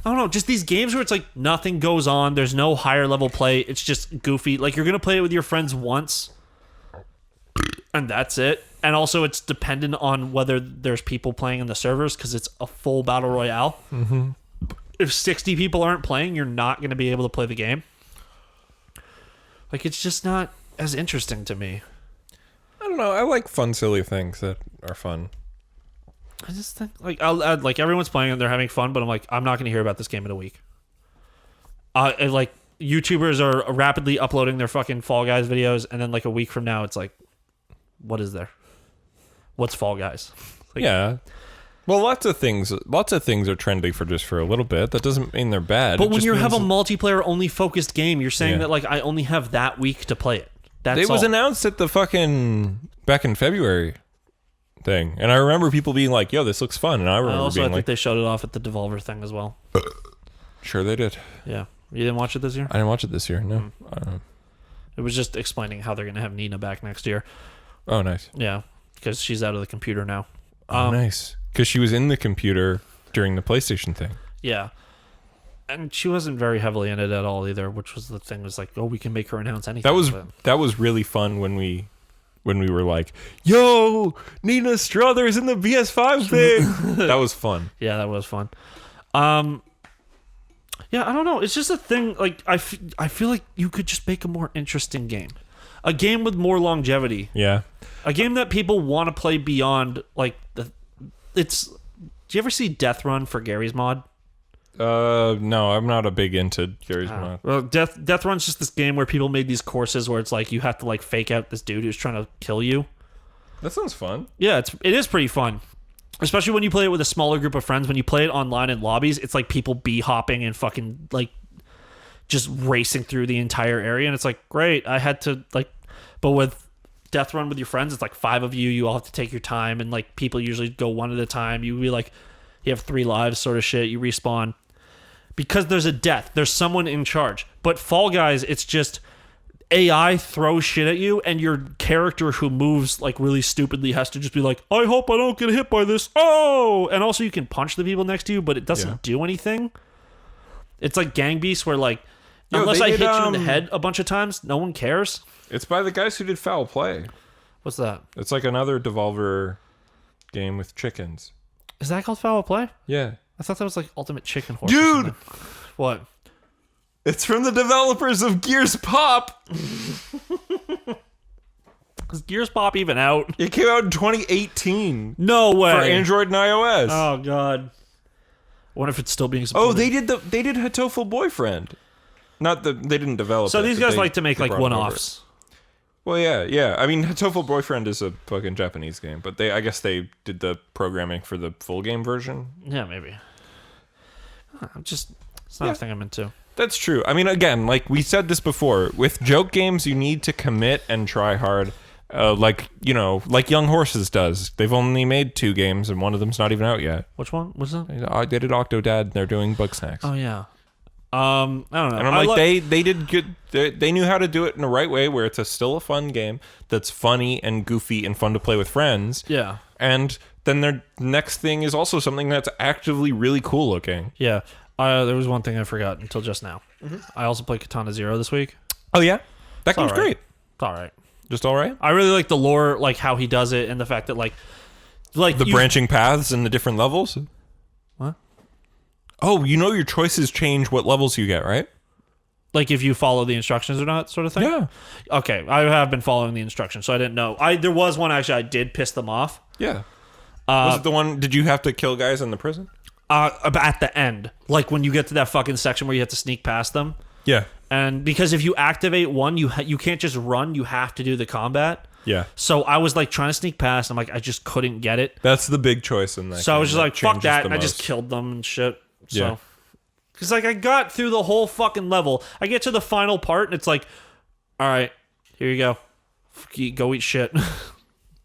S1: don't know, just these games where it's like nothing goes on. There's no higher level play. It's just goofy. Like you're going to play it with your friends once, and that's it. And also it's dependent on whether there's people playing in the servers because it's a full battle royale. Mm-hmm. If 60 people aren't playing, you're not going to be able to play the game. Like, it's just not as interesting to me.
S2: I don't know. I like fun, silly things that are fun.
S1: I just think, like, I'll add, like, everyone's playing and they're having fun, but I'm like, I'm not going to hear about this game in a week. And, like, YouTubers are rapidly uploading their fucking Fall Guys videos, and then, like, a week from now, it's like, what is there? What's Fall Guys? Like,
S2: Yeah. Well, lots of things are trendy for a little bit. That doesn't mean they're bad.
S1: But
S2: It
S1: when
S2: just
S1: you have a
S2: means
S1: multiplayer only focused game, you're saying
S2: Yeah.
S1: that, like, I only have that week to play it. That's
S2: it was
S1: all.
S2: announced at the fucking back in February thing, and I remember people being like, "Yo, this looks fun," and I
S1: I
S2: remember
S1: also, I
S2: being
S1: think
S2: like,
S1: they showed it off at the Devolver thing as well.
S2: "Sure, they did."
S1: Yeah. You didn't watch it this year?
S2: I didn't watch it this year. No.
S1: It was just explaining how they're going to have Nina back next year.
S2: Oh, nice.
S1: Yeah, because she's out of the computer now.
S2: Nice. Because she was in the computer during the PlayStation thing.
S1: Yeah. And she wasn't very heavily in it at all either, which was the thing, was like, oh, we can make her announce anything.
S2: That was really fun when we were like, "Yo, Nina Strother's in the PS5 thing." That was fun.
S1: Yeah, that was fun. Yeah, I don't know. It's just a thing. Like, I feel like you could just make a more interesting game. A game with more longevity.
S2: Yeah.
S1: A game that people want to play beyond, like, do you ever see Death Run for Gary's Mod?
S2: No, I'm not a big into Gary's Mod.
S1: Well, Death Run's just this game where people made these courses where it's like you have to, like, fake out this dude who's trying to kill you.
S2: That sounds fun.
S1: Yeah, it is pretty fun. Especially when you play it with a smaller group of friends. When you play it online in lobbies, it's like people bee-hopping and fucking, like, just racing through the entire area. And it's like, great, I had to, like... But with Death Run with your friends, it's like 5 of you. You all have to take your time. And, like, people usually go one at a time. You be like... You have 3 lives sort of shit. You respawn. Because there's a death. There's someone in charge. But Fall Guys, it's just... AI throws shit at you, and your character who moves like really stupidly has to just be like, I hope I don't get hit by this. Oh! And also you can punch the people next to you, but it doesn't do anything. It's like Gang Beasts where like, unless I hit you in the head a bunch of times, no one cares.
S2: It's by the guys who did Foul Play.
S1: What's that?
S2: It's like another Devolver game with chickens.
S1: Is that called Foul Play?
S2: Yeah.
S1: I thought that was like Ultimate Chicken Horse.
S2: Dude!
S1: What?
S2: It's from the developers of Gears Pop.
S1: Is Gears Pop even out?
S2: It came out in 2018
S1: No way.
S2: for Android and iOS.
S1: Oh god. I wonder if it's still being supported.
S2: Oh, they did Hatoful Boyfriend. Not the they didn't develop it.
S1: So these
S2: but
S1: guys
S2: they-
S1: like to make
S2: they
S1: like
S2: brought it over.
S1: one-offs.
S2: Well, yeah. I mean, Hatoful Boyfriend is a fucking Japanese game, but I guess they did the programming for the full game version.
S1: Yeah, maybe. It's not a thing I'm into.
S2: That's true. I mean, again, like we said this before, with joke games, you need to commit and try hard. Like Young Horses does. They've only made 2 games, and one of them's not even out yet.
S1: Which one was that?
S2: They did Octodad, and they're doing Bug Snacks.
S1: Oh yeah. I don't know.
S2: And I'm like, they did good. They knew how to do it in the right way, where it's still a fun game that's funny and goofy and fun to play with friends.
S1: Yeah.
S2: And then their next thing is also something that's actively really cool looking.
S1: Yeah. There was one thing I forgot until just now. Mm-hmm. I also played Katana Zero this week.
S2: Oh yeah, that game's
S1: all right.
S2: great.
S1: It's all right.
S2: Just all right.
S1: I really like the lore, like how he does it, and the fact that like
S2: The branching paths and the different levels.
S1: What?
S2: Oh, your choices change what levels you get, right?
S1: Like if you follow the instructions or not, sort of thing.
S2: Yeah.
S1: Okay, I have been following the instructions, so I didn't know. There was one actually I did piss them off.
S2: Yeah. Was it the one? Did you have to kill guys in the prison?
S1: At the end, like when you get to that fucking section where you have to sneak past them.
S2: Yeah.
S1: And because if you activate one, you can't just run. You have to do the combat.
S2: Yeah.
S1: So I was like trying to sneak past. I'm like, I just couldn't get it.
S2: That's the big choice in that.
S1: So I was just like, fuck
S2: changes
S1: that.
S2: the
S1: And I just
S2: most.
S1: killed them and shit. So,
S2: Yeah.
S1: because like I got through the whole fucking level. I get to the final part and it's like, all right, here you go. Go eat shit.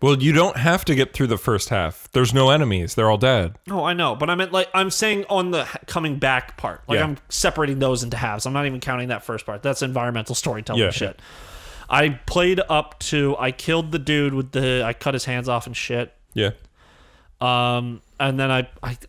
S2: Well, you don't have to get through the first half. There's no enemies. They're all dead.
S1: Oh, I know, but I meant like I'm saying on the coming back part. Like
S2: Yeah.
S1: I'm separating those into halves. I'm not even counting that first part. That's environmental storytelling
S2: Yeah.
S1: shit. I played up to I killed the dude with I cut his hands off and shit.
S2: Yeah.
S1: And then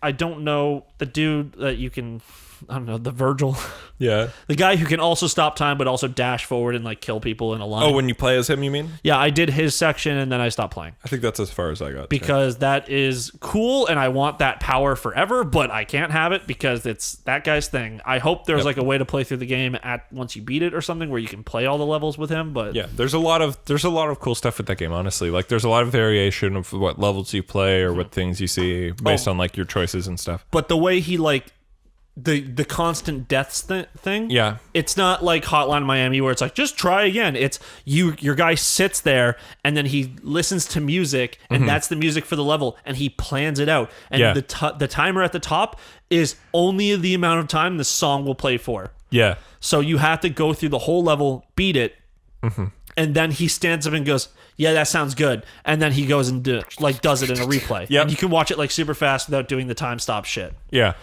S1: I don't know the dude that you can, I don't know, the Virgil.
S2: Yeah.
S1: The guy who can also stop time but also dash forward and like kill people in a line.
S2: Oh, when you play as him, you mean?
S1: Yeah, I did his section and then I stopped playing.
S2: I think that's as far as I got.
S1: Because that is cool and I want that power forever, but I can't have it because it's that guy's thing. I hope there's like a way to play through the game at once you beat it or something where you can play all the levels with him, but
S2: Yeah, there's a lot of cool stuff with that game, honestly. Like there's a lot of variation of what levels you play or what things you see based on like your choices and stuff.
S1: but the way he like the constant deaths thing,
S2: Yeah.
S1: it's not like Hotline Miami where it's like just try again. It's your guy sits there and then he listens to music and that's the music for the level and he plans it out and
S2: Yeah.
S1: the timer at the top is only the amount of time the song will play for.
S2: Yeah.
S1: So you have to go through the whole level, beat it, and then he stands up and goes, "Yeah, that sounds good." And then he goes and does it in a replay.
S2: Yep.
S1: And you can watch it like super fast without doing the time stop shit.
S2: Yeah.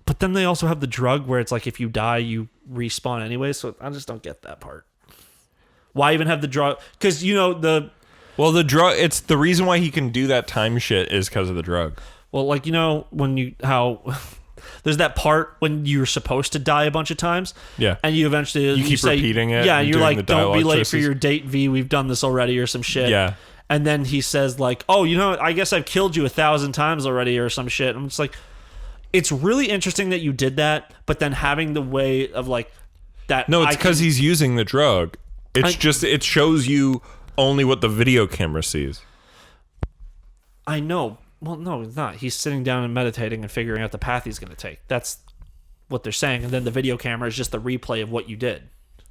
S1: But then they also have the drug where it's like if you die, you respawn anyway. So I just don't get that part. Why even have the drug? Because
S2: Well, the drug. It's the reason why he can do that time shit is because of the drug.
S1: well, like when there's that part when you're supposed to die a bunch of times.
S2: Yeah.
S1: And you eventually
S2: You keep
S1: say,
S2: repeating it
S1: Yeah,
S2: and
S1: you're
S2: doing
S1: like,
S2: the
S1: don't be
S2: dialogue
S1: late for
S2: choices.
S1: your date, V. We've done this already, or some shit.
S2: Yeah.
S1: And then he says like, "Oh, I guess I've killed you 1,000 times already," or some shit. I'm just like, it's really interesting that you did that, but then having the way of like that.
S2: No, it's because he's using the drug. It's
S1: I-
S2: just it shows you only what the video camera sees.
S1: I know. Well, no, it's not. He's sitting down and meditating and figuring out the path he's going to take. That's what they're saying. And then the video camera is just the replay of what you did.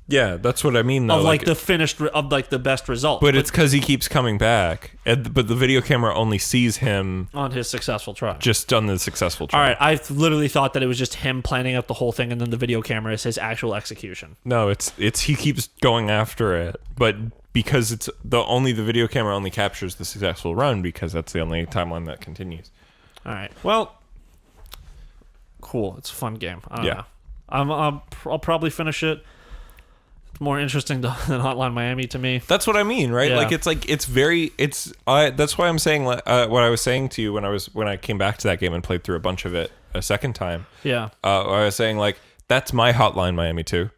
S2: Yeah, that's what I mean though.
S1: Of like the finished, of like the best result.
S2: But it's because he keeps coming back. But the video camera only sees him
S1: on his successful try.
S2: just on the successful
S1: All
S2: try.
S1: right, I literally thought that it was just him planning out the whole thing, and then the video camera is his actual execution.
S2: No, it's he keeps going after it, but because it's the video camera only captures the successful run because that's the only timeline that continues.
S1: All right, well, cool. It's a fun game. I don't
S2: Yeah.
S1: know. I'll probably finish it. It's more interesting than Hotline Miami to me.
S2: That's what I mean, right?
S1: Yeah.
S2: That's why I'm saying what I was saying to you when I came back to that game and played through a bunch of it a second time.
S1: Yeah.
S2: I was saying like that's my Hotline Miami too.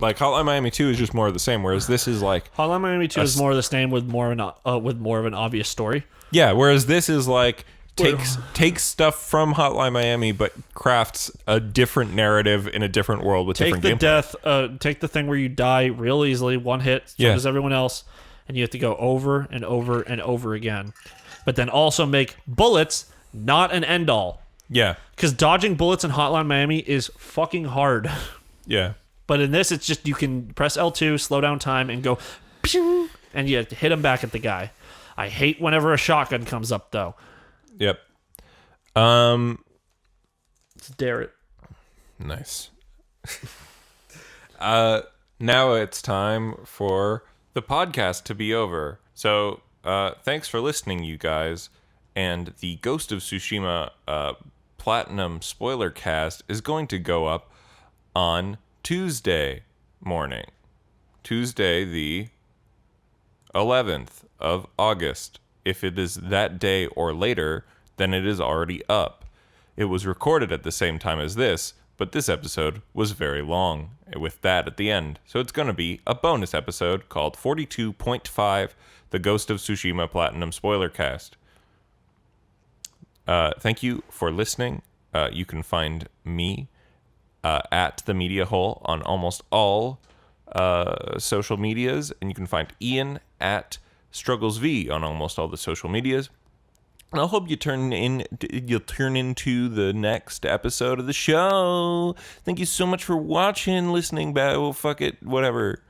S2: Like Hotline Miami 2 is just more of the same, whereas this is like
S1: Hotline Miami 2 is more of the same with more of an obvious story.
S2: yeah, whereas this is like takes stuff from Hotline Miami but crafts a different narrative in a different world with different gameplay.
S1: Take the thing where you die real easily, one hit, so does everyone else, and you have to go over and over and over again. But then also make bullets not an end all.
S2: Yeah.
S1: Because dodging bullets in Hotline Miami is fucking hard.
S2: Yeah.
S1: But in this, it's just you can press L2, slow down time, and go, pew, and you hit him back at the guy. I hate whenever a shotgun comes up, though.
S2: Yep.
S1: Let's dare it.
S2: Nice. Now it's time for the podcast to be over. So, thanks for listening, you guys. And the Ghost of Tsushima Platinum spoiler cast is going to go up on Tuesday morning. Tuesday, the 11th of August. If it is that day or later, then it is already up. It was recorded at the same time as this, but this episode was very long, with that at the end. So it's going to be a bonus episode called 42.5, the Ghost of Tsushima Platinum Spoiler Cast. Thank you for listening. You can find me at The Media Hole on almost all social medias, and you can find Ian at StrugglesV on almost all the social medias. And I hope you'll turn into the next episode of the show. Thank you so much for watching, listening, fuck it, whatever.